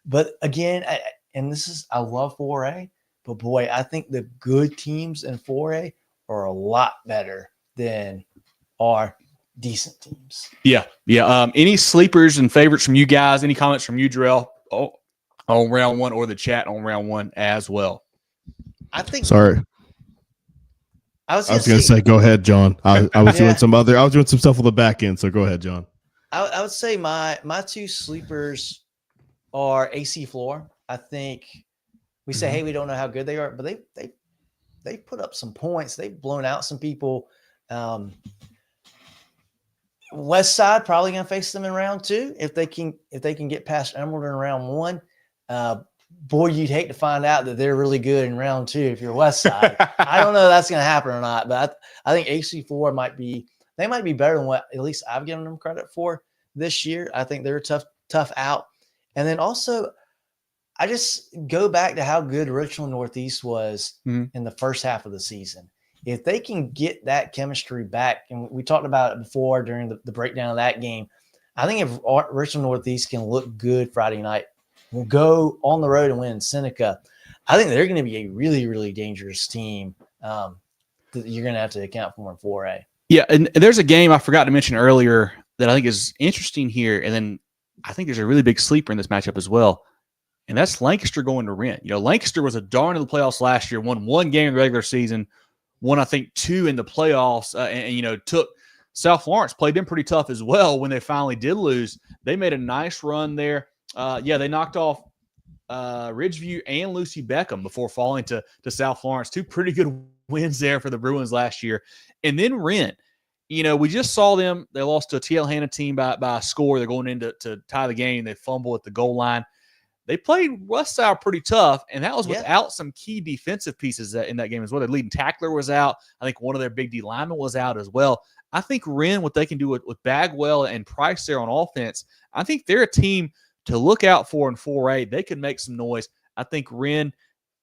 But again, I love 4A, but boy, I think the good teams in 4A are a lot better than our decent teams. Yeah. Any sleepers and favorites from you guys? Any comments from you, Jerel, on round one, or the chat on round one as well? Sorry. I was going to say, go ahead, John. I was doing some stuff on the back end, so go ahead, John. I would say my two sleepers are AC Floor. I think we say, hey, we don't know how good they are, but they put up some points. They've blown out some people. West Side probably going to face them in round two if they can get past Emerald in round one. Boy, you'd hate to find out that they're really good in round two if you're West Side. I don't know if that's going to happen or not, but I think AC4 might be better than what at least I've given them credit for this year. I think they're a tough out. And then also, I just go back to how good Richland Northeast was in the first half of the season. If they can get that chemistry back, and we talked about it before during the breakdown of that game, I think if Richland Northeast can look good Friday night, we'll go on the road and win Seneca. I think they're going to be a really, really dangerous team that you're going to have to account for in 4A. Yeah, and there's a game I forgot to mention earlier that I think is interesting here, and then I think there's a really big sleeper in this matchup as well, and that's Lancaster going to Wren. Lancaster was a darn in the playoffs last year, won one game in the regular season, won, I think, two in the playoffs, and took South Florence, played them pretty tough as well when they finally did lose. They made a nice run there. They knocked off Ridgeview and Lucy Beckham before falling to South Florence. Two pretty good wins there for the Bruins last year. And then Wren. we just saw them. They lost to a TL Hanna team by a score. They're going in to tie the game. They fumble at the goal line. They played Westside pretty tough, and that was without some key defensive pieces in that game as well. Their leading tackler was out. I think one of their big D linemen was out as well. I think Wren, what they can do with Bagwell and Price there on offense, I think they're a team to look out for in 4A. They can make some noise. I think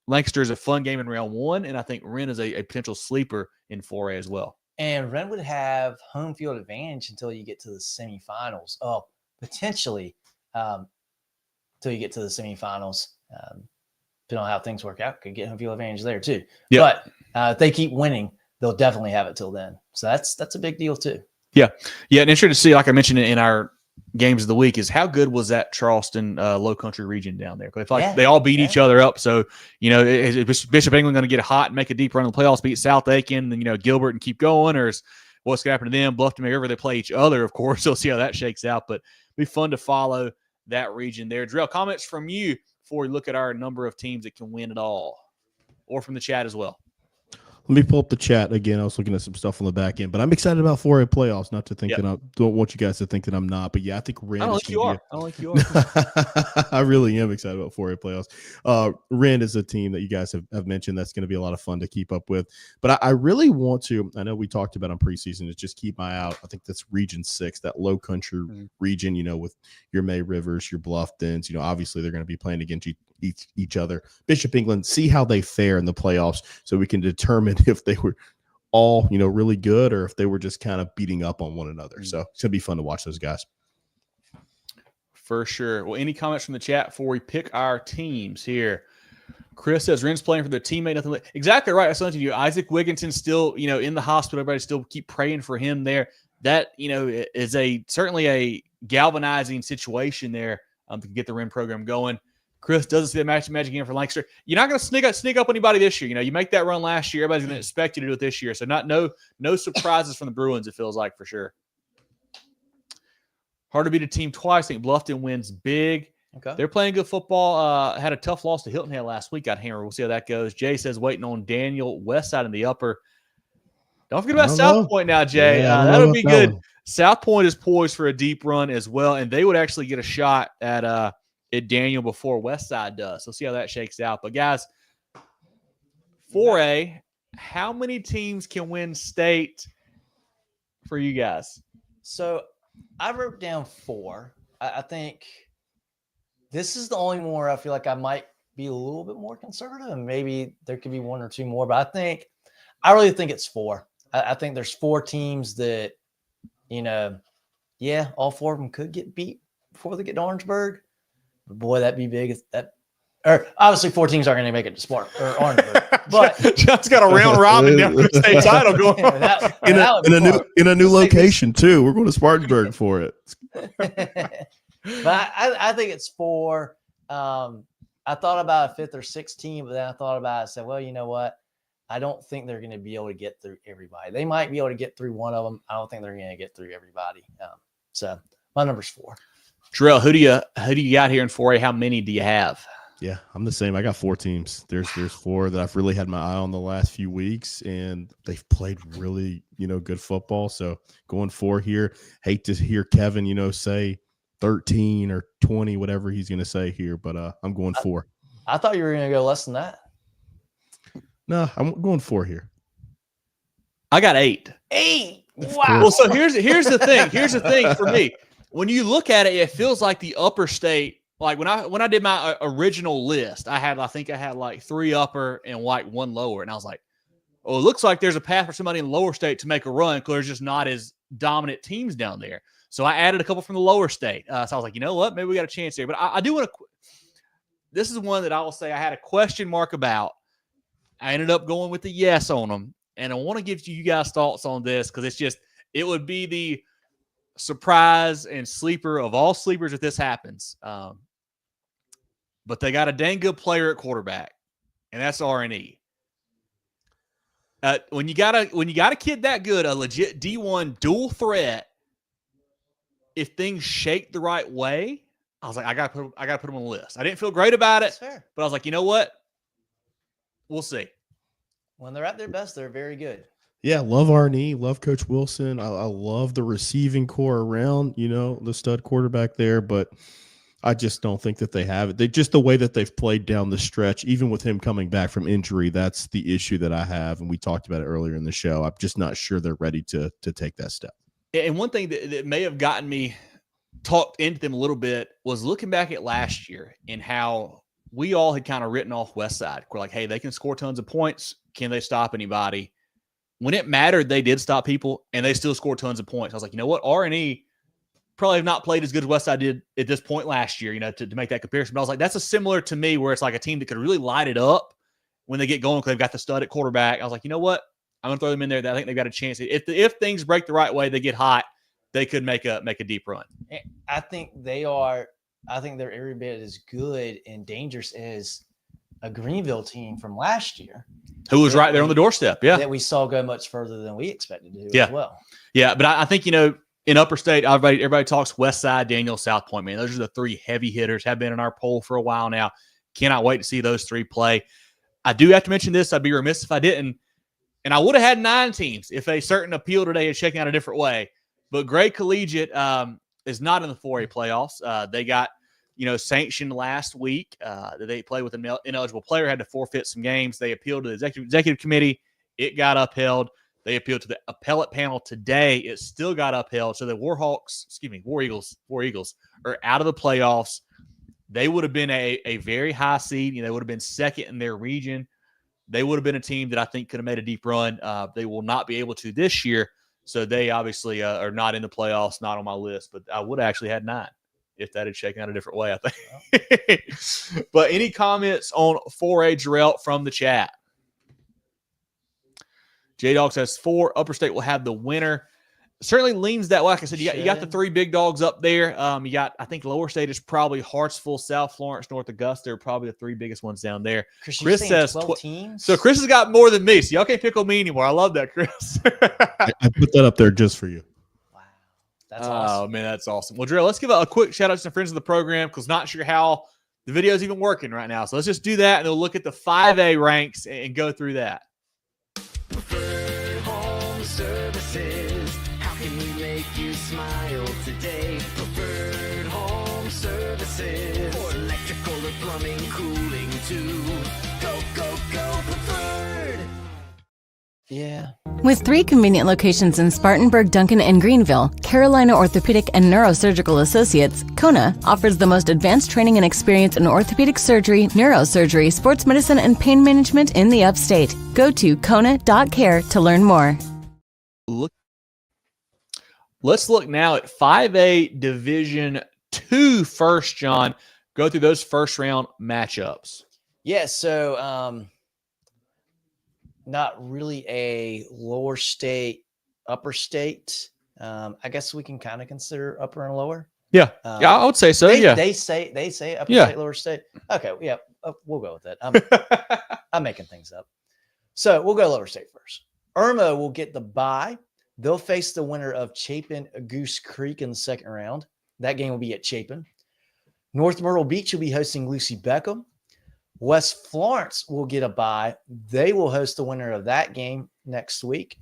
Lancaster is a fun game in round 1, and I think Wren is a potential sleeper in 4A as well. And Wren would have home field advantage until you get to the semifinals. Oh, potentially until you get to the semifinals. Depending on how things work out, could get home field advantage there too. Yep. But if they keep winning, they'll definitely have it till then. So that's a big deal too. Yeah. And interesting to see, like I mentioned in our games of the week, is how good was that Charleston Low Country region down there? Because I feel like they all beat each other up. So, is Bishop England going to get hot and make a deep run in the playoffs, beat South Aiken, and Gilbert and keep going, or is what's going to happen to them? Bluffton, wherever they play each other, of course. So we'll see how that shakes out. But it'll be fun to follow that region there. Jerel, comments from you before we look at our number of teams that can win it all, or from the chat as well. Let me pull up the chat again. I was looking at some stuff on the back end, but I'm excited about 4A playoffs. Not to think that I don't want you guys to think that I'm not, but yeah, I think Wren. I don't think you are. I really am excited about 4A playoffs. Wren is a team that you guys have mentioned that's going to be a lot of fun to keep up with. But I really want to. I know we talked about on preseason is just keep my eye out. I think that's Region 6, that Low Country region. With your May Rivers, your Bluffdons. Obviously they're going to be playing against each other. Bishop England, see how they fare in the playoffs so we can determine if they were all, really good or if they were just kind of beating up on one another. So it's going to be fun to watch those guys. For sure. Well, any comments from the chat before we pick our teams here? Chris says Wren's playing for their teammate. Nothing. Exactly right. That's something to you. Isaac Wigginton still, in the hospital. Everybody still keep praying for him there. That, is certainly a galvanizing situation there to get the Wren program going. Chris doesn't see the magic again for Lancaster. You're not going to sneak up anybody this year. You make that run last year. Everybody's going to expect you to do it this year. So no surprises from the Bruins, it feels like, for sure. Hard to beat a team twice. I think Bluffton wins big. Okay. They're playing good football. Had a tough loss to Hilton Head last week. Got hammered. We'll see how that goes. Jay says waiting on Daniel Westside in the upper. Don't forget about South Point now, Jay. That'll be good. South Point is poised for a deep run as well, and they would actually get a shot at Daniel before Westside does. So see how that shakes out. But guys, 4A, how many teams can win state for you guys? So I wrote down 4. I think this is the only one where I feel like I might be a little bit more conservative, and maybe there could be 1 or 2 more. But I really think it's 4. I think there's 4 teams that, all 4 of them could get beat before they get to Orangeburg. Boy, that'd be big. Obviously 4 teams aren't going to make it to Orangeburg. But John's got a round robin down for the state title going on. In a new location too. We're going to Spartanburg for it. But I think it's 4. I thought about a 5th or 6th team, but then I thought about it. I said, well, you know what? I don't think they're going to be able to get through everybody. They might be able to get through one of them. I don't think they're going to get through everybody. So my number's 4. Jerel, who do you got here in 4A? How many do you have? Yeah, I'm the same. I got 4 teams. There's 4 that I've really had my eye on the last few weeks, and they've played really, good football. So going 4 here. Hate to hear Kevin, say 13 or 20, whatever he's going to say here, but I'm going 4. I thought you were going to go less than that. No, I'm going 4 here. I got 8. 8. Wow. Well, so here's the thing. Here's the thing for me. When you look at it, it feels like the upper state. Like when I did my original list, I think I had like 3 upper and like 1 lower, and I was like, "Oh, it looks like there's a path for somebody in the lower state to make a run because there's just not as dominant teams down there." So I added a couple from the lower state. So I was like, you know what? Maybe we got a chance here. But I do want to. This is one that I will say I had a question mark about. I ended up going with the yes on them, and I want to give you guys thoughts on this because it would be the surprise and sleeper of all sleepers if this happens. But they got a dang good player at quarterback, and that's RNE. When you got a kid that good, a legit D1 dual threat, if things shake the right way, I was like, I gotta put him on the list. I didn't feel great about it, but I was like, you know what? We'll see. When they're at their best, they're very good. Yeah, love Arnie, love Coach Wilson. I love the receiving core around, the stud quarterback there, but I just don't think that they have it. Just the way that they've played down the stretch, even with him coming back from injury, that's the issue that I have, and we talked about it earlier in the show. I'm just not sure they're ready to take that step. And one thing that may have gotten me talked into them a little bit was looking back at last year and how we all had kind of written off Westside. We're like, hey, they can score tons of points. Can they stop anybody? When it mattered, they did stop people, and they still scored tons of points. I was like, you know what? R&E probably have not played as good as Westside did at this point last year, to make that comparison. But I was like, that's a similar to me where it's like a team that could really light it up when they get going because they've got the stud at quarterback. I was like, you know what? I'm going to throw them in there. I think they've got a chance. If things break the right way, they get hot, they could make a deep run. I think they're every bit as good and dangerous as a Greenville team from last year. Who was right there on the doorstep, yeah. That we saw go much further than we expected to as well. Yeah, but I think, in Upper State, everybody talks West Side, Daniel, South Point. Man, those are the three heavy hitters, have been in our poll for a while now. Cannot wait to see those three play. I do have to mention this. I'd be remiss if I didn't. And I would have had 9 teams if a certain appeal today is shaking out a different way. But Gray Collegiate is not in the 4A playoffs. They got sanctioned last week that they played with an ineligible player, had to forfeit some games. They appealed to the executive committee. It got upheld. They appealed to the appellate panel today. It still got upheld. So the War Eagles are out of the playoffs. They would have been a very high seed. They would have been second in their region. They would have been a team that I think could have made a deep run. They will not be able to this year. So they obviously are not in the playoffs, not on my list. But I would have actually had 9 if that had shaken out a different way, I think. But any comments on 4A, Jerel, from the chat? J-Dog says 4. Upper State will have the winner. Certainly leans that way. Like I said, you got the 3 big dogs up there. You got, I think, Lower State is probably Hartsville, South Florence, North Augusta are probably the 3 biggest ones down there. Chris says 12 teams. So Chris has got more than me. So y'all can't pickle me anymore. I love that, Chris. I put that up there just for you. Wow. That's awesome. Oh, man, that's awesome. Well, Jerel, let's give a quick shout out to some friends of the program because not sure how the video is even working right now. So let's just do that, and we'll look at the 5A ranks and go through that. Preferred Home Services. How can we make you smile today? Preferred Home Services. For electrical or plumbing, cooling too. Go, go, go, Preferred. Yeah. With 3 convenient locations in Spartanburg, Duncan, and Greenville, Carolina Orthopedic and Neurosurgical Associates, CONA, offers the most advanced training and experience in orthopedic surgery, neurosurgery, sports medicine, and pain management in the upstate. Go to CONA.care to learn more. Let's look now at 5A Division II first, John. Go through those first round matchups. Yeah, so not really a lower state, upper state. I guess we can kind of consider upper and lower. Yeah, I would say so. They say upper state, lower state. Okay, yeah, we'll go with that. I'm making things up. So we'll go lower state first. Irma will get the bye. They'll face the winner of Chapin Goose Creek in the second round. That game will be at Chapin. North Myrtle Beach will be hosting Lucy Beckham. West Florence will get a bye. They will host the winner of that game next week.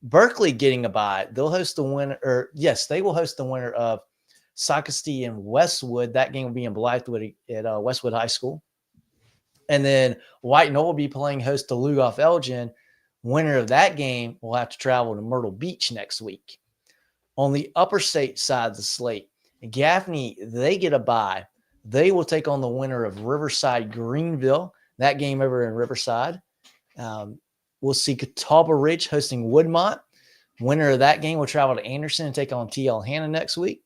Berkeley getting a bye. They'll host the winner, they will host the winner of Socastee and Westwood. That game will be in Blythewood at Westwood High School. And then White Knoll will be playing host to Lugoff Elgin. Winner of that game will have to travel to Myrtle Beach next week. On the upper state side of the slate, Gaffney, they get a bye. They will take on the winner of Riverside Greenville. That game over in Riverside. We'll see Catawba Ridge hosting Woodmont. Winner of that game will travel to Anderson and take on TL Hanna next week.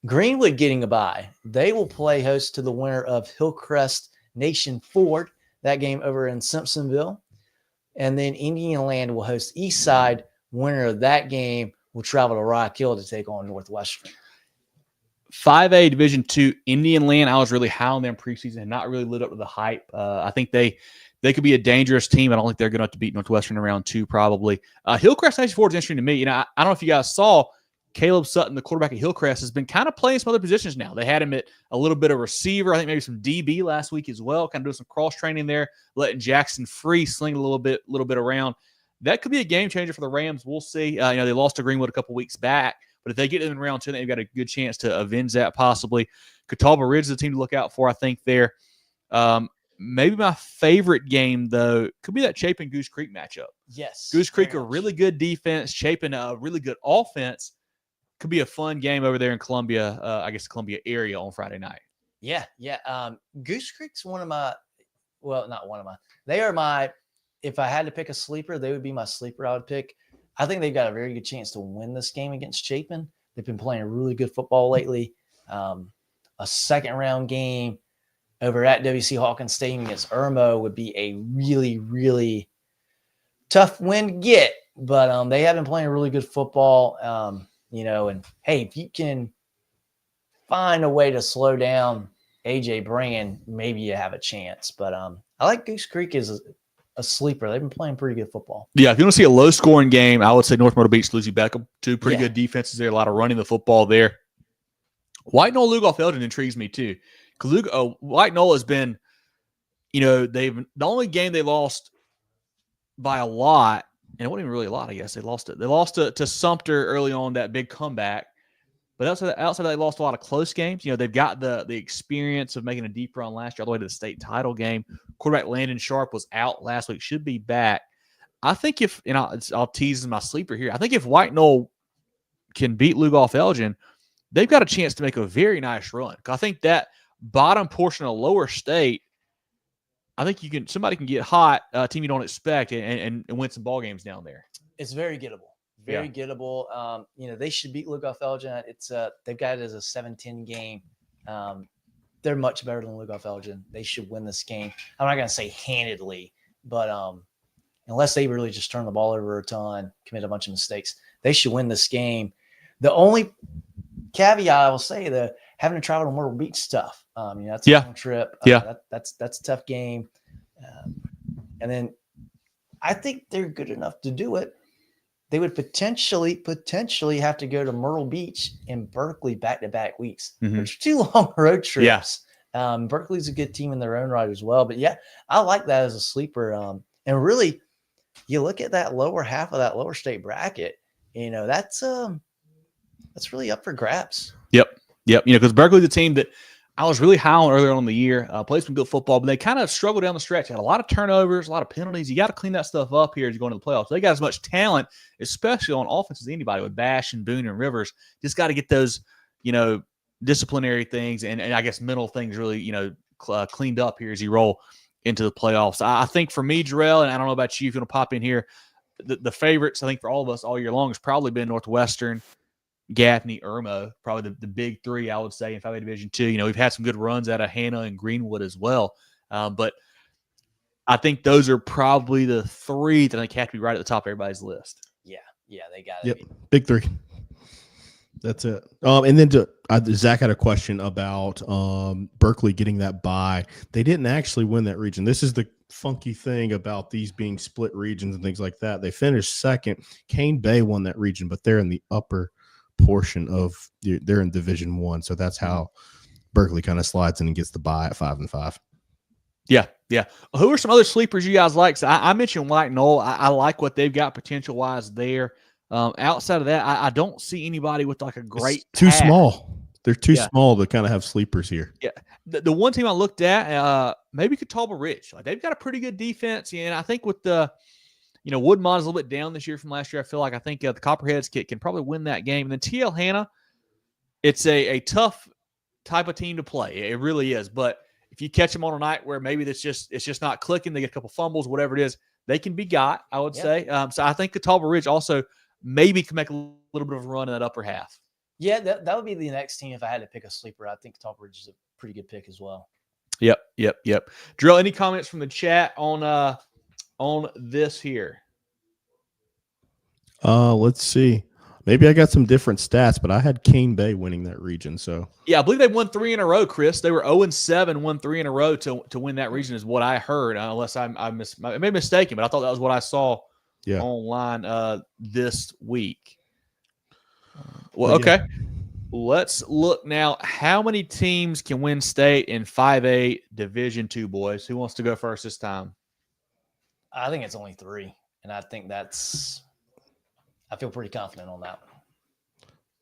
Greenwood getting a bye. They will play host to the winner of Hillcrest Nation Ford. That game over in Simpsonville. And then Indian Land will host Eastside. Winner of that game will travel to Rock Hill to take on Northwestern. 5A Division II, Indian Land, I was really high on them preseason and not really lived up to the hype. I think they could be a dangerous team. I don't think they're going to have to beat Northwestern in round 2 probably. Hillcrest Nation Ford is interesting to me. I don't know if you guys saw, Caleb Sutton, the quarterback at Hillcrest, has been kind of playing some other positions now. They had him at a little bit of receiver, I think maybe some DB last week as well, kind of doing some cross training there, letting Jackson Free sling a little bit around. that could be a game changer for the Rams. We'll see. They lost to Greenwood a couple weeks back, but if they get in round 2, they've got a good chance to avenge that possibly. Catawba Ridge is a team to look out for, I think, there. Maybe my favorite game, though, could be that Chapin Goose Creek matchup. Yes. Goose Creek, a really good defense. Chapin, a really good offense. Could be a fun game over there in Columbia, Columbia area on Friday night. Yeah. Goose Creek's one of my – well, not one of my – they are my – if I had to pick a sleeper, they would be my sleeper I would pick. I think they've got a very good chance to win this game against Chapin. They've been playing really good football lately. A second-round game over at W.C. Hawkins Stadium against Irmo would be a really, really tough win to get. But they have been playing really good football, and, hey, if you can find a way to slow down A.J. Bringen, maybe you have a chance. But I like Goose Creek as a sleeper. They've been playing pretty good football. Yeah, if you want to see a low-scoring game, I would say North Myrtle Beach, Lucy Beckham, two pretty good defenses there, a lot of running the football there. White Knoll Lugoff Elgin intrigues me too. Because White Knoll has been, the only game they lost by a lot, and it wasn't even really a lot, I guess. They lost it. They lost to Sumter early on, that big comeback. But outside they lost a lot of close games. They've got the experience of making a deep run last year all the way to the state title game. Quarterback Landon Sharp was out last week, should be back. I think I'll tease my sleeper here. I think if White Knoll can beat Lugoff Elgin, they've got a chance to make a very nice run. I think that bottom portion of Lower State, I think somebody can get hot, a team you don't expect, and win some ball games down there. It's very gettable. Very gettable. They should beat Lugoff Elgin. They've got it as a 7-10 game. They're much better than Lugoff Elgin. They should win this game. I'm not going to say handedly, but unless they really just turn the ball over a ton, commit a bunch of mistakes, they should win this game. The only caveat I will say, having to travel to Myrtle Beach stuff. That's a long trip. That's a tough game. And then I think they're good enough to do it. They would potentially have to go to Myrtle Beach and Berkeley back-to-back weeks, which are 2 long road trips. Yeah. Berkeley's a good team in their own right as well. But, I like that as a sleeper. And really, you look at that lower half of that Lower State bracket, that's really up for grabs. Yep. Because Berkeley's a team that I was really high on earlier on in the year. Played some good football, but they kind of struggled down the stretch. Had a lot of turnovers, a lot of penalties. You got to clean that stuff up here as you go into the playoffs. They got as much talent, especially on offense, as anybody with Bash and Boone and Rivers. Just got to get those, disciplinary things and I guess mental things really, cleaned up here as you roll into the playoffs. I think for me, Jerel, and I don't know about you if you want to pop in here, the favorites, I think for all of us all year long has probably been Northwestern, Gaffney, Irmo, probably the big 3, I would say, in 5A Division II. We've had some good runs out of Hannah and Greenwood as well. But I think those are probably the 3 that I think have to be right at the top of everybody's list. Yeah, they got it. Yep, big 3. That's it. And then Zach had a question about Berkeley getting that bye. They didn't actually win that region. This is the funky thing about these being split regions and things like that. They finished second. Cane Bay won that region, but they're in the upper portion of they're in Division I, so that's how Berkeley kind of slides in and gets the bye at 5-5. Yeah. Who are some other sleepers you guys like? So I mentioned White Knoll. I like what they've got potential wise there. Outside of that, I don't see anybody with like a great too small. They're too small to kind of have sleepers here. Yeah, the one team I looked at, maybe Catawba Ridge. Like they've got a pretty good defense, and I think with the Woodmon's a little bit down this year from last year. I think the Copperheads can probably win that game. And then TL Hannah, it's a tough type of team to play. It really is. But if you catch them on a night where maybe it's just not clicking, they get a couple fumbles, whatever it is, they can be got, I would say. So I think Catawba Ridge also maybe can make a little bit of a run in that upper half. Yeah, that would be the next team if I had to pick a sleeper. I think Catawba Ridge is a pretty good pick as well. Yep. Jerel, any comments from the chat on this here? Let's see. Maybe I got some different stats, but I had Cane Bay winning that region. So yeah, I believe they won 3 in a row, Chris. They were 0-7, won 3 in a row to win that region is what I heard. Unless I may be mistaken, but I thought that was what I saw online this week. Okay. Let's look now. How many teams can win state in 5A Division II, boys? Who wants to go first this time? I think it's only 3. And I think I feel pretty confident on that one.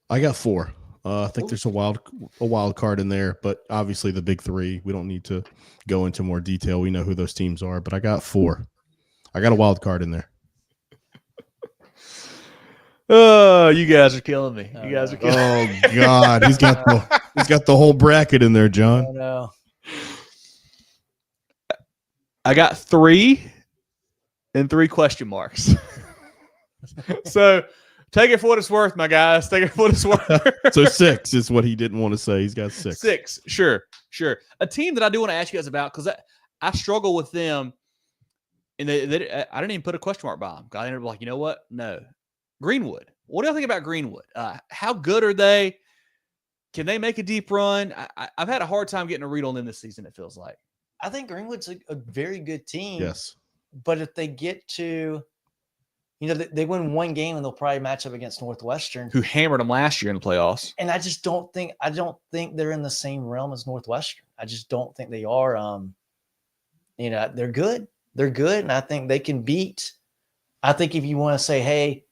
I got 4. I think there's a wild card in there, but obviously the big 3. We don't need to go into more detail. We know who those teams are, but I got 4. I got a wild card in there. Oh, you guys are killing me. You guys are killing me. Oh God, he's got the whole bracket in there, John. Oh, no. I got 3 and 3 question marks. So take it for what it's worth, my guys. Take it for what it's worth. So 6 is what he didn't want to say. He's got 6. 6, sure. A team that I do want to ask you guys about, because I struggle with them, and I didn't even put a question mark by them. I ended up like, you know what? No. Greenwood. What do you think about Greenwood? How good are they? Can they make a deep run? I've had a hard time getting a read on them this season, it feels like. I think Greenwood's a very good team. Yes. But if they get to, they win one game and they'll probably match up against Northwestern, who hammered them last year in the playoffs. And I just don't think they're in the same realm as Northwestern. I just don't think they are. They're good. They're good, and I think they can beat. I think if you want to say, hey,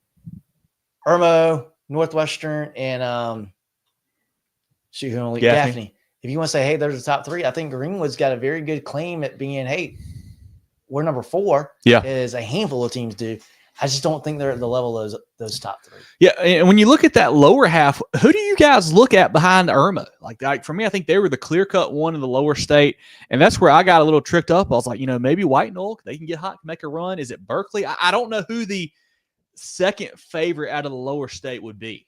Irmo, Northwestern, and Gaffney. If you want to say, hey, there's the top 3, I think Greenwood's got a very good claim at being, hey, we're number 4. Yeah, as a handful of teams do. I just don't think they're at the level of those top 3. Yeah, and when you look at that lower half, who do you guys look at behind Irma? Like for me, I think they were the clear-cut one in the lower state, and that's where I got a little tricked up. I was like, maybe White Knoll, they can get hot, make a run. Is it Berkeley? I don't know who the second favorite out of the lower state would be.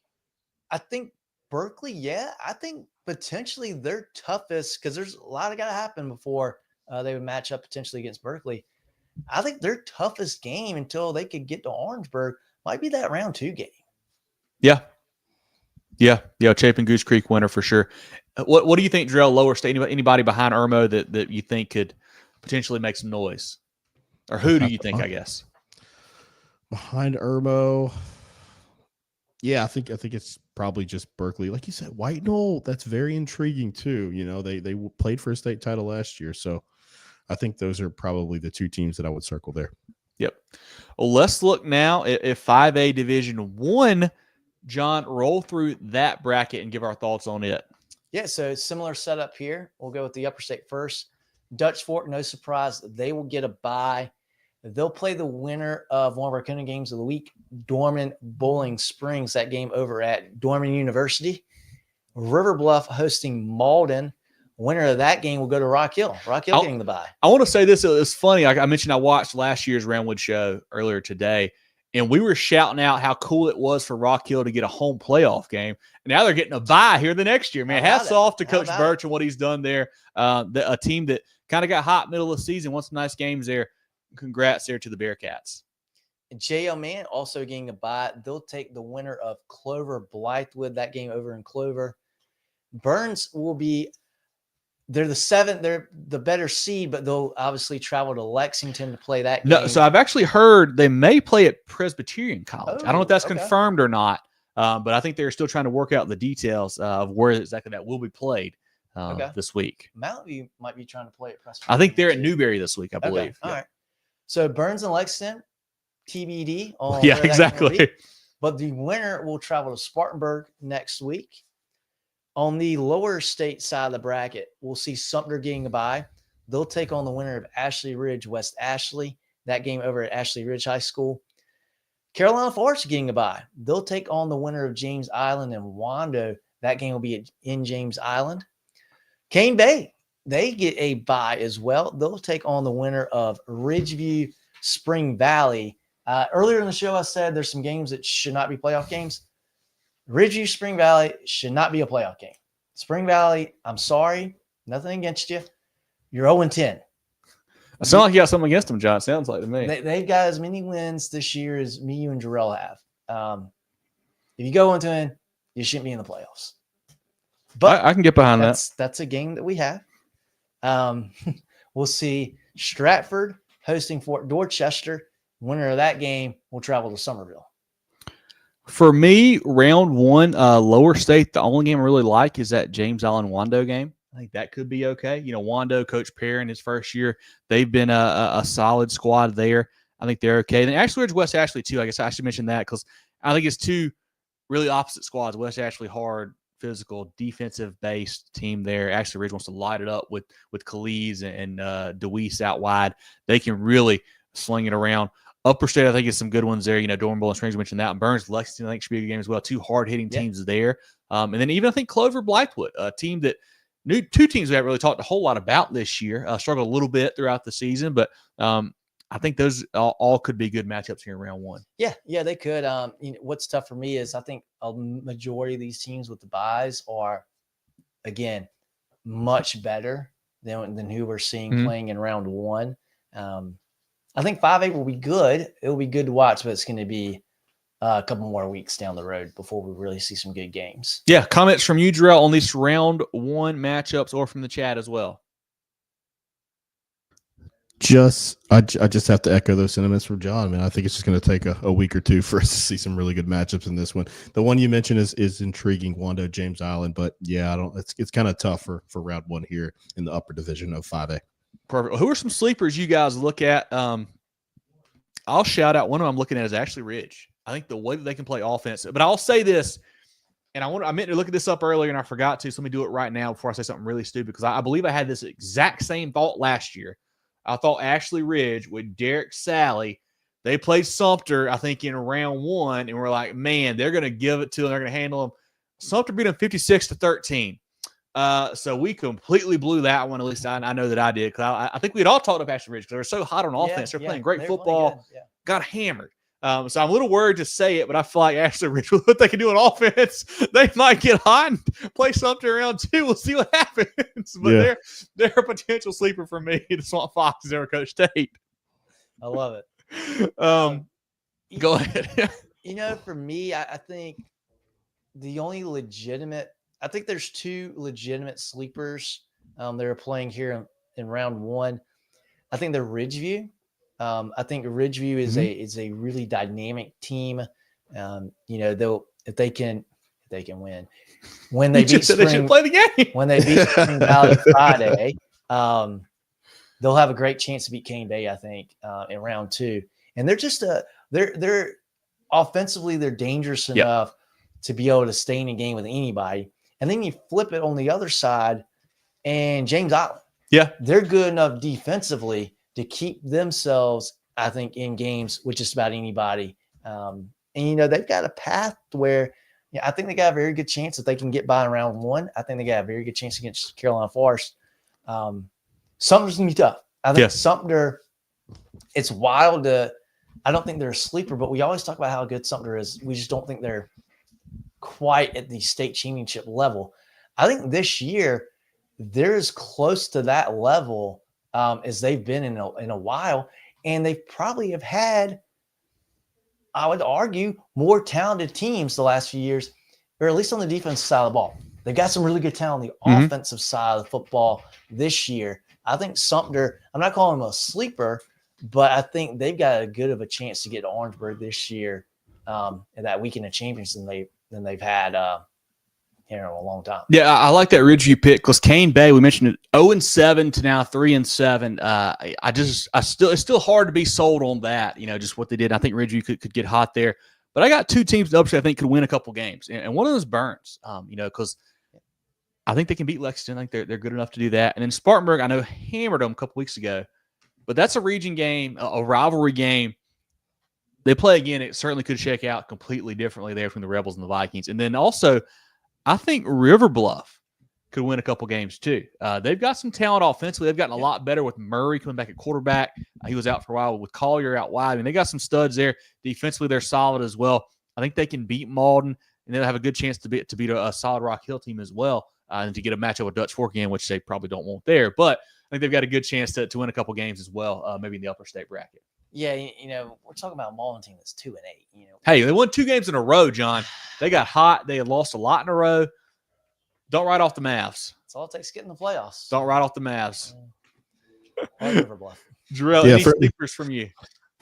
I think Berkeley, yeah. I think potentially their toughest, because there's a lot of got to happen before they would match up potentially against Berkeley. I think their toughest game until they could get to Orangeburg might be that round 2 game. Yeah. Chapin Goose Creek winner for sure. What do you think, Jerel, lower state? Anybody behind Irmo that you think could potentially make some noise? Or who do you think, I guess? Behind Irmo, yeah, I think it's probably just Berkeley. Like you said, White Knoll, that's very intriguing too. They played for a state title last year, so I think those are probably the 2 teams that I would circle there. Yep. Well, let's look now at 5A Division 1. John, roll through that bracket and give our thoughts on it. Yeah, so similar setup here. We'll go with the upper state first. Dutch Fork, no surprise, they will get a bye. They'll play the winner of one of our CONA games of the week, Dorman Bowling Springs, that game over at Dorman University. River Bluff hosting Malden. Winner of that game will go to Rock Hill. Rock Hill getting the bye. I want to say this. It's funny. I mentioned I watched last year's Roundwood show earlier today, and we were shouting out how cool it was for Rock Hill to get a home playoff game. And now they're getting a bye here the next year. Man, hats off to Coach Birch and what he's done there. A team that kind of got hot middle of the season, won some nice games there. Congrats there to the Bearcats. JL Man also getting a bye. They'll take the winner of Clover Blythewood, that game over in Clover. Burns will be they're the 7th, they're the better seed, but they'll obviously travel to Lexington to play that game. No, so I've actually heard they may play at Presbyterian College. I don't know if that's confirmed or not, but I think they're still trying to work out the details of where exactly that will be played this week. Mountain View might be trying to play at Presbyterian. I think they're at Newberry this week, I believe. All right. So Burns and Lexington, TBD. Yeah, exactly. But the winner will travel to Spartanburg next week. On the lower state side of the bracket, we'll see Sumter getting a bye. They'll take on the winner of Ashley Ridge, West Ashley. That game over at Ashley Ridge High School. Carolina Forest getting a bye. They'll take on the winner of James Island and Wando. That game will be in James Island. Cane Bay, they get a bye as well. They'll take on the winner of Ridgeview Spring Valley. Earlier in the show, I said there's some games that should not be playoff games. Ridgeview Spring Valley should not be a playoff game. Spring Valley, I'm sorry. Nothing against you. You're 0-10. It sounds like you got something against them, John. Sounds like to me. They've got as many wins this year as me, you, and Jerel have. If you go 0-10, you shouldn't be in the playoffs. But I can get behind that. That's a game that we have. We'll see Stratford hosting Fort Dorchester. Winner of that game will travel to Somerville. For me, round 1, lower state, the only game I really like is that James Island Wando game. I think that could be okay. Wando, Coach Perrin, his first year, they've been a solid squad there. I think they're okay. And then Ashley Ridge, West Ashley too. I guess I should mention that because I think it's two really opposite squads. West Ashley, hard, physical, defensive-based team there. Ashley Ridge wants to light it up with Khalid and DeWeese out wide. They can really sling it around. Upper State, I think, is some good ones there. Dorman, Bowling Springs, mentioned that. And Burns, Lexington, I think, should be a good game as well. Two hard-hitting teams there. And then even, I think, Clover, Blythewood, a team that two teams we haven't really talked a whole lot about this year. Struggled a little bit throughout the season, but I think those all could be good matchups here in round one. Yeah, they could. What's tough for me is I think a majority of these teams with the byes are, again, much better than who we're seeing playing in round one. I think 5A will be good. It will be good to watch, but it's going to be a couple more weeks down the road before we really see some good games. Yeah, comments from you, Jerel, on these round one matchups or from the chat as well. I just have to echo those sentiments from John, man. I think it's just going to take a week or two for us to see some really good matchups in this one. The one you mentioned is intriguing, Wando, James Island, but yeah, it's kind of tough for round one here in the upper division of 5A. Perfect. Who are some sleepers you guys look at? I'll shout out one of them I'm looking at is Ashley Ridge. I think the way that they can play offense, but I'll say this, and I meant to look at this up earlier and I forgot to, so let me do it right now before I say something really stupid, because I believe I had this exact same thought last year. I thought Ashley Ridge with Derek Sally, they played Sumter, I think, in round one, and we're like, man, they're going to give it to them. They're going to handle them. Sumter beat them 56-13. So we completely blew that one. At least I know that I did, because I think we'd all talked up Ashley Ridge because they were so hot on offense. They're playing great football. Got hammered. So I'm a little worried to say it, but I feel like Ashley Ridge, with what they can do on offense, they might get hot and play something around two. We'll see what happens. But they're a potential sleeper for me. The Swamp Foxes over Coach State. I love it. Go ahead. For me, I think the only legitimate – I think there's two legitimate sleepers that are playing here in round one. I think they're Ridgeview. I think Ridgeview is a really dynamic team. If they can win when they beat Spring, they should play the game. When they beat Spring Valley Friday, they'll have a great chance to beat Cane Bay, I think, in round two. And they're just they're offensively, they're dangerous enough to be able to stay in a game with anybody. And then you flip it on the other side, and James Island, they're good enough defensively to keep themselves, I think, in games with just about anybody. And they've got a path where I think they got a very good chance if they can get by in round one. I think they got a very good chance against Carolina Forest. Sumter's going to be tough. I think Sumter, it's wild I don't think they're a sleeper, but we always talk about how good Sumter is. We just don't think they're quite at the state championship level. I think this year they're as close to that level as they've been in a while. And they probably have had, I would argue, more talented teams the last few years, or at least on the defensive side of the ball. They've got some really good talent on the offensive side of the football this year. I think Sumter, I'm not calling them a sleeper, but I think they've got a good of a chance to get to Orangeburg this year in that weekend of champions than they've had here in a long time. Yeah, I like that Ridgeview pick because Cane Bay, we mentioned it, 0-7 to now 3-7. It's still hard to be sold on that. Just what they did. I think Ridgeview could get hot there. But I got two teams in Upstate I think could win a couple games, and one of them is Burns. Because I think they can beat Lexington. I think they're good enough to do that. And then Spartanburg, I know hammered them a couple weeks ago, but that's a region game, a rivalry game. They play again. It certainly could shake out completely differently there between the Rebels and the Vikings. And then also, I think River Bluff could win a couple games too. They've got some talent offensively. They've gotten a lot better with Murray coming back at quarterback. He was out for a while with Collier out wide. I mean, they got some studs there. Defensively, they're solid as well. I think they can beat Malden, and they'll have a good chance to beat a solid Rock Hill team as well, and to get a matchup with Dutch Fork again, which they probably don't want there. But I think they've got a good chance to win a couple games as well, maybe in the upper state bracket. Yeah, we're talking about a Malden team that's 2-8. Hey, they won 2 games in a row, John. They got hot. They had lost a lot in a row. Don't write off the Mavs. That's all it takes to get in the playoffs. Don't write off the Mavs. River Bluff. Jerel, any sleepers from you?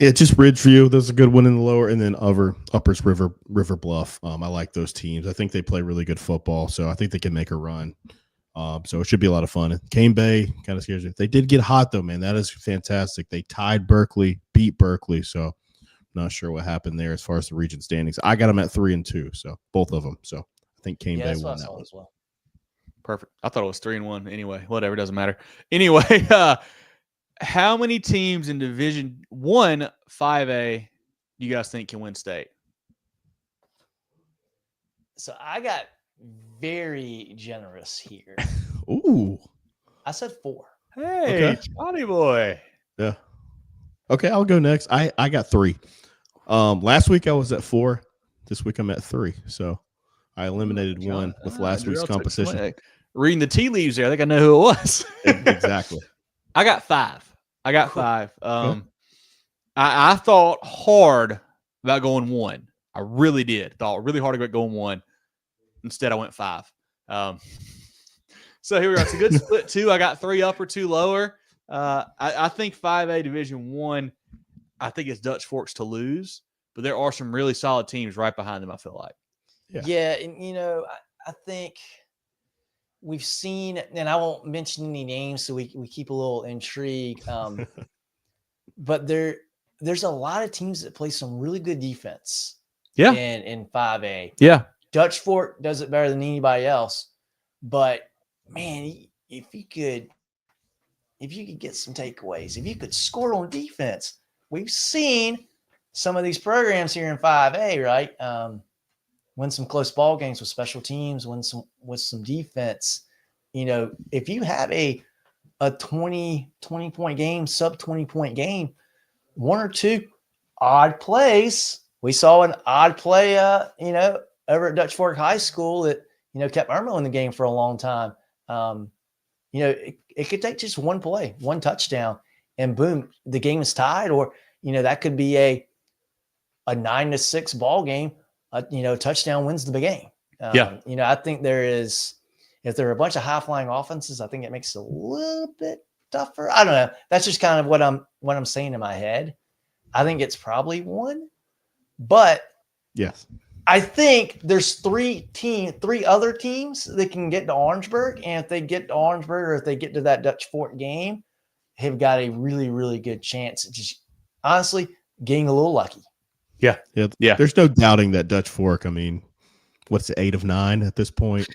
Yeah, just Ridgeview. There's a good one in the lower, and then uppers River Bluff. I like those teams. I think they play really good football, so I think they can make a run. So it should be a lot of fun. Cane Bay kind of scares you. They did get hot though, man. That is fantastic. They tied Berkeley beat Berkeley. So not sure what happened there as far as the region standings. I got them at 3-2, so both of them. So I think Cane Bay won that one as well. Perfect. I thought it was 3-1. Anyway, whatever, doesn't matter. Anyway, how many teams in Division 1 5A do you guys think can win state? So I got very generous here. Ooh. I said 4. Hey, Okay. Johnny boy. Yeah. Okay, I'll go next. I got 3. Last week I was at 4. This week I'm at 3. So I eliminated one with last week's competition. Reading the tea leaves there. I think I know who it was. Exactly. I got 5. I thought hard about going 1. I really did. Thought really hard about going 1. Instead, I went 5. So here we are. It's a good split, 2. I got 3 upper, 2 lower. I think 5A Division 1, I think it's Dutch Forks to lose, but there are some really solid teams right behind them, I feel like. Yeah, and, I think we've seen, and I won't mention any names so we keep a little intrigue, but there's a lot of teams that play some really good defense in 5A. Yeah. Dutch Fork does it better than anybody else, but, man, if you could get some takeaways, if you could score on defense, we've seen some of these programs here in 5A, right? Win some close ball games with special teams, with some defense. If you have a 20 point game, sub 20 point game, 1 or 2 odd plays. We saw an odd play, over at Dutch Fork High School that, kept Irmo in the game for a long time. It could take just one play, one touchdown, and boom, the game is tied. Or, that could be a 9-6 ball game. Touchdown wins the game. I think if there are a bunch of high-flying offenses, I think it makes it a little bit tougher. I don't know. That's just kind of what I'm saying in my head. I think it's probably 1, but yes, I think there's 3 other teams that can get to Orangeburg, and if they get to Orangeburg or if they get to that Dutch Fork game, have got a really, really good chance at just honestly getting a little lucky. Yeah. There's no doubting that Dutch Fork. I mean, what's it, 8 of 9 at this point?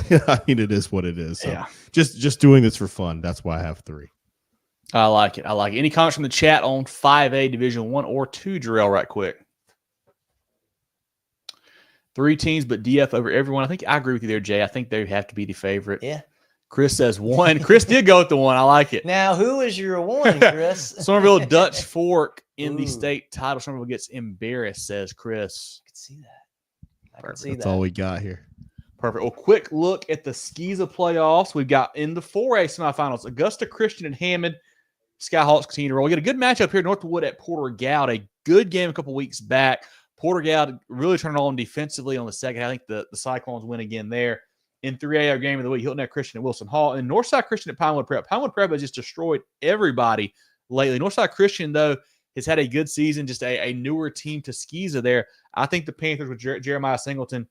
It is what it is. So yeah. Just doing this for fun. That's why I have 3. I like it. Any comments from the chat on 5A Division 1 or 2, Jerel, right quick? 3 teams, but DF over everyone. I think I agree with you there, Jay. I think they have to be the favorite. Yeah. Chris says 1. Chris did go with the 1. I like it. Now, who is your 1, Chris? Somerville Dutch Fork in the state title. Somerville gets embarrassed, says Chris. I can see that. That's all we got here. Perfect. Well, quick look at the SCISA playoffs. We've got in the 4A semifinals, Augusta Christian and Hammond. Skyhawks continue to roll. We get a good matchup here, Northwood at Porter Goud. A good game a couple weeks back. Porter Goud really turned it on defensively on the second. I think the Cyclones win again there. In 3A, our game of the week, Hilton at Christian at Wilson Hall. And Northside Christian at Pinewood Prep. Pinewood Prep has just destroyed everybody lately. Northside Christian, though, has had a good season, just a newer team to SCISA there. I think the Panthers with Jeremiah Singleton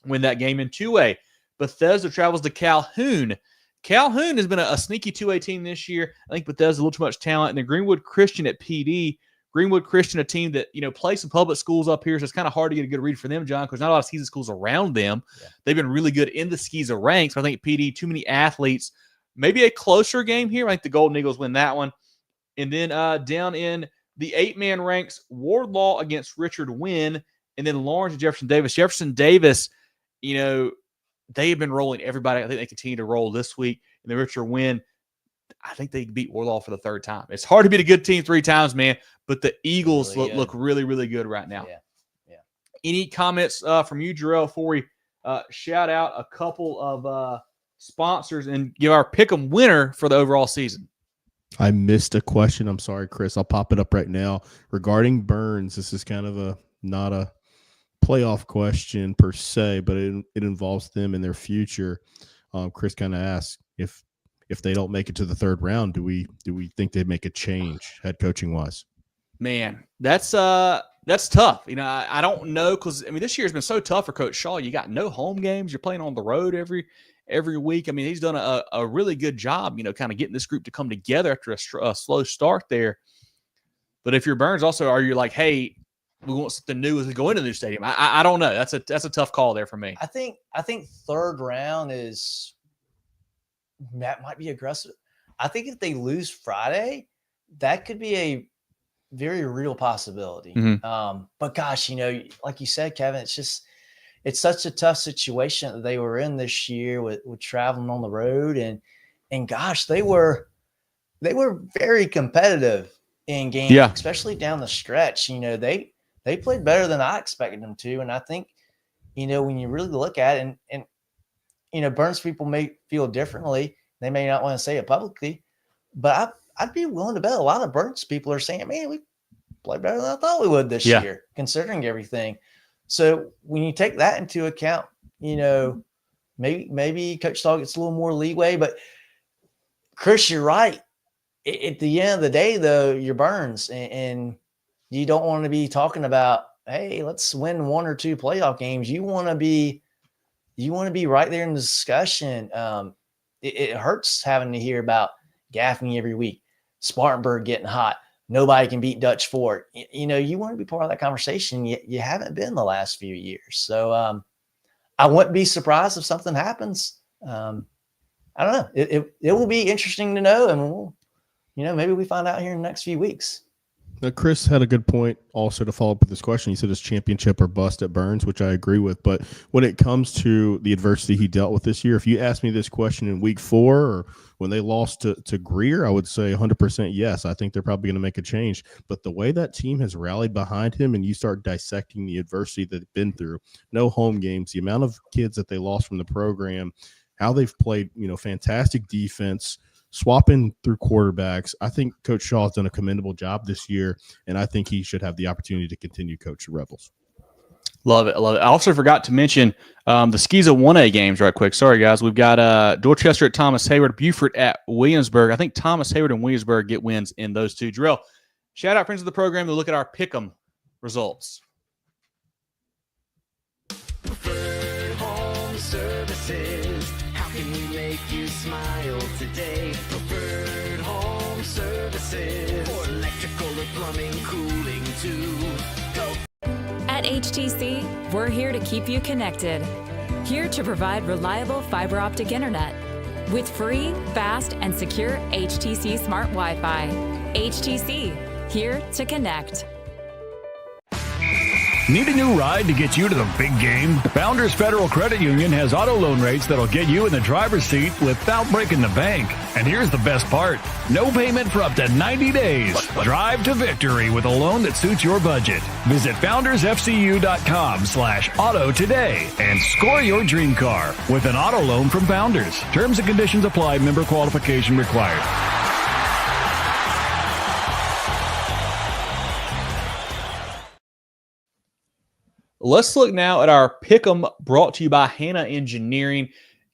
win that game in 2A. Bethesda travels to Calhoun. Calhoun has been a sneaky 2A team this year. I think Bethesda a little too much talent. And then Greenwood Christian at PD. Greenwood Christian, a team that, plays some public schools up here, so it's kind of hard to get a good read for them, John, because not a lot of SCISA schools around them. Yeah. They've been really good in the SCISA ranks. I think PD, too many athletes. Maybe a closer game here. I think the Golden Eagles win that one. And then down in the 8-man ranks, Wardlaw against Richard Wynn, and then Lawrence and Jefferson Davis. Jefferson Davis, they have been rolling everybody. I think they continue to roll this week. And then Richard Wynn, I think they beat Wardlaw for the 3rd time. It's hard to beat a good team 3 times, man, but the Eagles look really, really good right now. Yeah. Any comments from you, Jerel, before we shout out a couple of sponsors and give our pick'em winner for the overall season? I missed a question. I'm sorry, Chris. I'll pop it up right now. Regarding Burns, this is kind of not a playoff question per se, but it involves them and their future. Chris kind of asked if they don't make it to the 3rd round, do we think they'd make a change head coaching wise? Man, that's tough. I don't know, because this year has been so tough for Coach Shaw. You got no home games. You're playing on the road every week. He's done a really good job, kind of getting this group to come together after a slow start there. But if you're Burns, also, are you like, hey, we want something new as we go into the new stadium? I don't know. That's a tough call there for me. I think third round that might be aggressive. I think if they lose Friday, that could be a very real possibility. But gosh, like you said, Kevin, it's such a tough situation that they were in this year with traveling on the road, and gosh, they were very competitive in games, especially down the stretch. They played better than I expected them to, and I think when you really look at it, and Burns people may feel differently. They may not want to say it publicly, but I'd be willing to bet a lot of Burns people are saying, man, we played better than I thought we would this year, considering everything. So when you take that into account, maybe Coach Stahl gets a little more leeway. But Chris, you're right. At the end of the day, though, you're Burns, and you don't want to be talking about, hey, let's win 1 or 2 playoff games. You want to be right there in the discussion. It hurts having to hear about Gaffney every week, Spartanburg getting hot. Nobody can beat Dutch Fort. You want to be part of that conversation. You haven't been the last few years. So I wouldn't be surprised if something happens. I don't know. It will be interesting to know. And we'll, maybe we find out here in the next few weeks. Now, Chris had a good point also to follow up with this question. He said it's championship or bust at Burns, which I agree with. But when it comes to the adversity he dealt with this year, if you asked me this question in week 4 or when they lost to Greer, I would say 100% yes. I think they're probably going to make a change. But the way that team has rallied behind him, and you start dissecting the adversity that they've been through, no home games, the amount of kids that they lost from the program, how they've played, fantastic defense, swapping through quarterbacks. I think Coach Shaw has done a commendable job this year, and I think he should have the opportunity to continue coach the Rebels. Love it. I also forgot to mention the SCISA 1A games right quick. Sorry, guys. We've got Dorchester at Thomas Hayward, Beaufort at Williamsburg. I think Thomas Hayward and Williamsburg get wins in those 2. Jerel, shout out friends of the program to look at our pick'em results. Preferred Home Services. How can we make you smile today? Preferred Home Services. For electrical or plumbing, cooling too. Go. At HTC, we're here to keep you connected. Here to provide reliable fiber optic internet with free, fast, and secure HTC Smart Wi-Fi. HTC, here to connect. Need a new ride to get you to the big game? Founders Federal Credit Union has auto loan rates that'll get you in the driver's seat without breaking the bank. And here's the best part. No payment for up to 90 days. Drive to victory with a loan that suits your budget. Visit foundersfcu.com/auto today and score your dream car with an auto loan from Founders. Terms and conditions apply. Member qualification required. Let's look now at our pick'em brought to you by Hannah Engineering.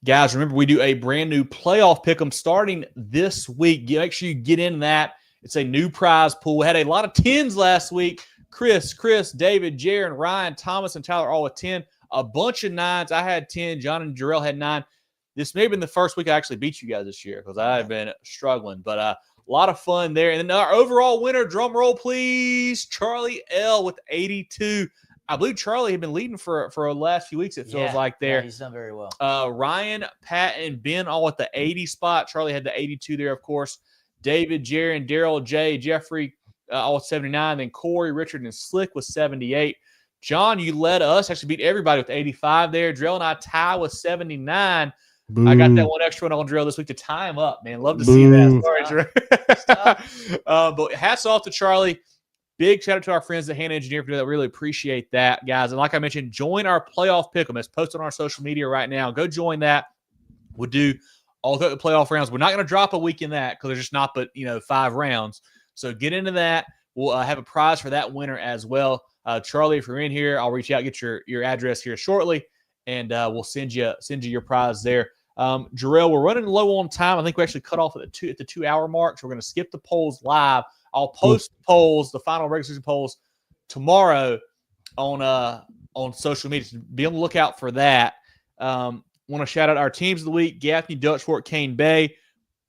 Guys, remember we do a brand new playoff pick'em starting this week. Make sure you get in that. It's a new prize pool. We had a lot of 10s last week. Chris, David, Jaron, Ryan, Thomas, and Tyler all with 10. A bunch of 9s. I had 10. John and Jerel had 9. This may have been the first week I actually beat you guys this year because I have been struggling. But a lot of fun there. And then our overall winner, drum roll please, Charlie L with 82. I believe Charlie had been leading for the last few weeks, it feels like there. Yeah, he's done very well. Ryan, Pat, and Ben all at the 80 spot. Charlie had the 82 there, of course. David, Jerry, and Daryl, Jay, Jeffrey, all at 79. Then Corey, Richard, and Slick with 78. John, you led us. Actually beat everybody with 85 there. Drell and I tie with 79. Boo. I got that one extra one on Jerel this week to tie him up, man. Love to see that. Sorry, Jerel. But hats off to Charlie. Big shout out to our friends at Hannah Engineering for doing that. Really appreciate that, guys. And like I mentioned, join our playoff pick'em. It's posted on our social media right now. Go join that. We'll do all the playoff rounds. We're not going to drop a week in that because there's just not but 5 rounds. So get into that. We'll have a prize for that winner as well. Charlie, if you're in here, I'll reach out, get your address here shortly, and we'll send you your prize there. Jerel, we're running low on time. I think we actually cut off at the 2-hour mark, so we're going to skip the polls live. I'll post the polls, the final regular season polls, tomorrow on social media. So be on the lookout for that. Want to shout out our teams of the week: Gaffney, Dutch Fork, Cane Bay,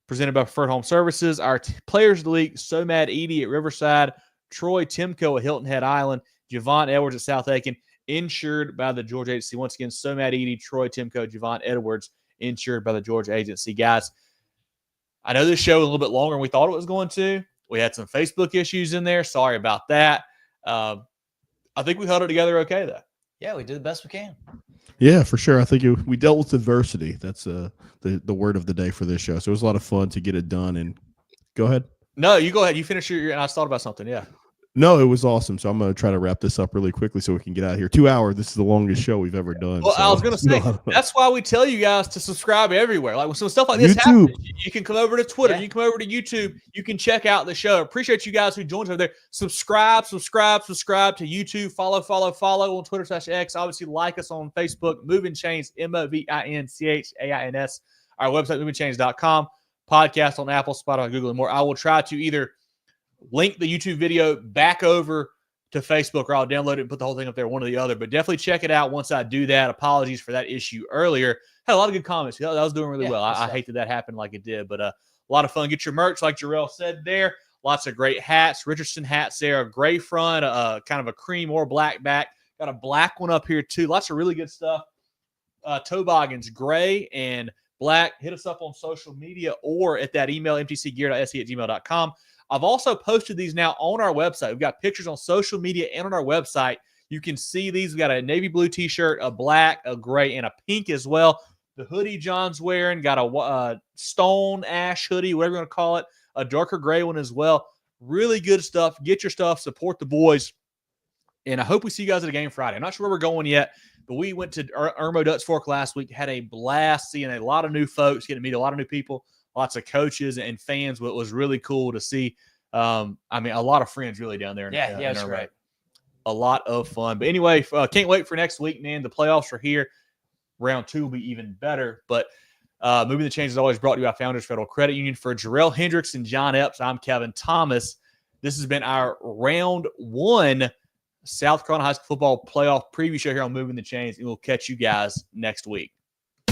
presented by Preferred Home Services. Our players of the week: So Mad Edie at Riverside, Troy Timko at Hilton Head Island, Javon Edwards at South Aiken, insured by the Georgia Agency. Once again, Somad Edie, Troy Timko, Javon Edwards, insured by the Georgia Agency. Guys, I know this show was a little bit longer than we thought it was going to. We had some Facebook issues in there. Sorry about that. I think we held it together okay, though. Yeah, we did the best we can. Yeah, for sure. I think we dealt with adversity. That's the word of the day for this show. So it was a lot of fun to get it done. And go ahead. No, you go ahead. You finish your and I thought about something. Yeah. No, it was awesome. So I'm going to try to wrap this up really quickly so we can get out of here. 2 hours. This is the longest show we've ever done. Well, so. I was going to say, that's why we tell you guys to subscribe everywhere. Like when some stuff like this happens, you can come over to Twitter. You can come over to YouTube. You can check out the show. Appreciate you guys who joined over there. Subscribe to YouTube. Follow on Twitter/X. Obviously, like us on Facebook. Movin Chains, MOVINCHAINS. Our website, movinchains.com. Podcast on Apple, Spotify, Google, and more. I will try to either link the YouTube video back over to Facebook, or I'll download it and put the whole thing up there, one or the other. But definitely check it out once I do that. Apologies for that issue earlier. Had a lot of good comments. That was doing really well. I hate that happened like it did, but a lot of fun. Get your merch, like Jerel said there. Lots of great hats. Richardson hats there. A gray front, kind of a cream or black back. Got a black one up here too. Lots of really good stuff. Toboggans, gray and black. Hit us up on social media or at that email, mtcgear.sc@gmail.com. I've also posted these now on our website. We've got pictures on social media and on our website. You can see these. We've got a navy blue t-shirt, a black, a gray, and a pink as well. The hoodie John's wearing, got a stone ash hoodie, whatever you want to call it, a darker gray one as well. Really good stuff. Get your stuff. Support the boys. And I hope we see you guys at a game Friday. I'm not sure where we're going yet, but we went to Irmo Dutch Fork last week, had a blast seeing a lot of new folks, getting to meet a lot of new people. Lots of coaches and fans. What was really cool to see. A lot of friends really down there. Yeah, it's great. A lot of fun. But anyway, can't wait for next week, man. The playoffs are here. Round 2 will be even better. But Moving the Chains is always brought to you by Founders Federal Credit Union. For Jerel, Hendricks, and John Epps, I'm Kevin Thomas. This has been our Round 1 South Carolina High School Football Playoff preview show here on Moving the Chains, and we'll catch you guys next week.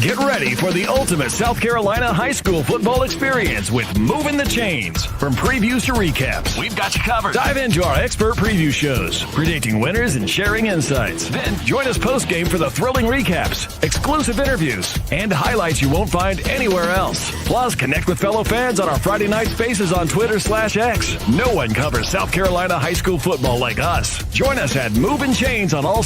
Get ready for the ultimate South Carolina high school football experience with Movin The Chains. From previews to recaps, we've got you covered. Dive into our expert preview shows, predicting winners and sharing insights. Then join us post-game for the thrilling recaps, exclusive interviews, and highlights you won't find anywhere else. Plus, connect with fellow fans on our Friday night spaces on Twitter/X. No one covers South Carolina high school football like us. Join us at Movin Chains on all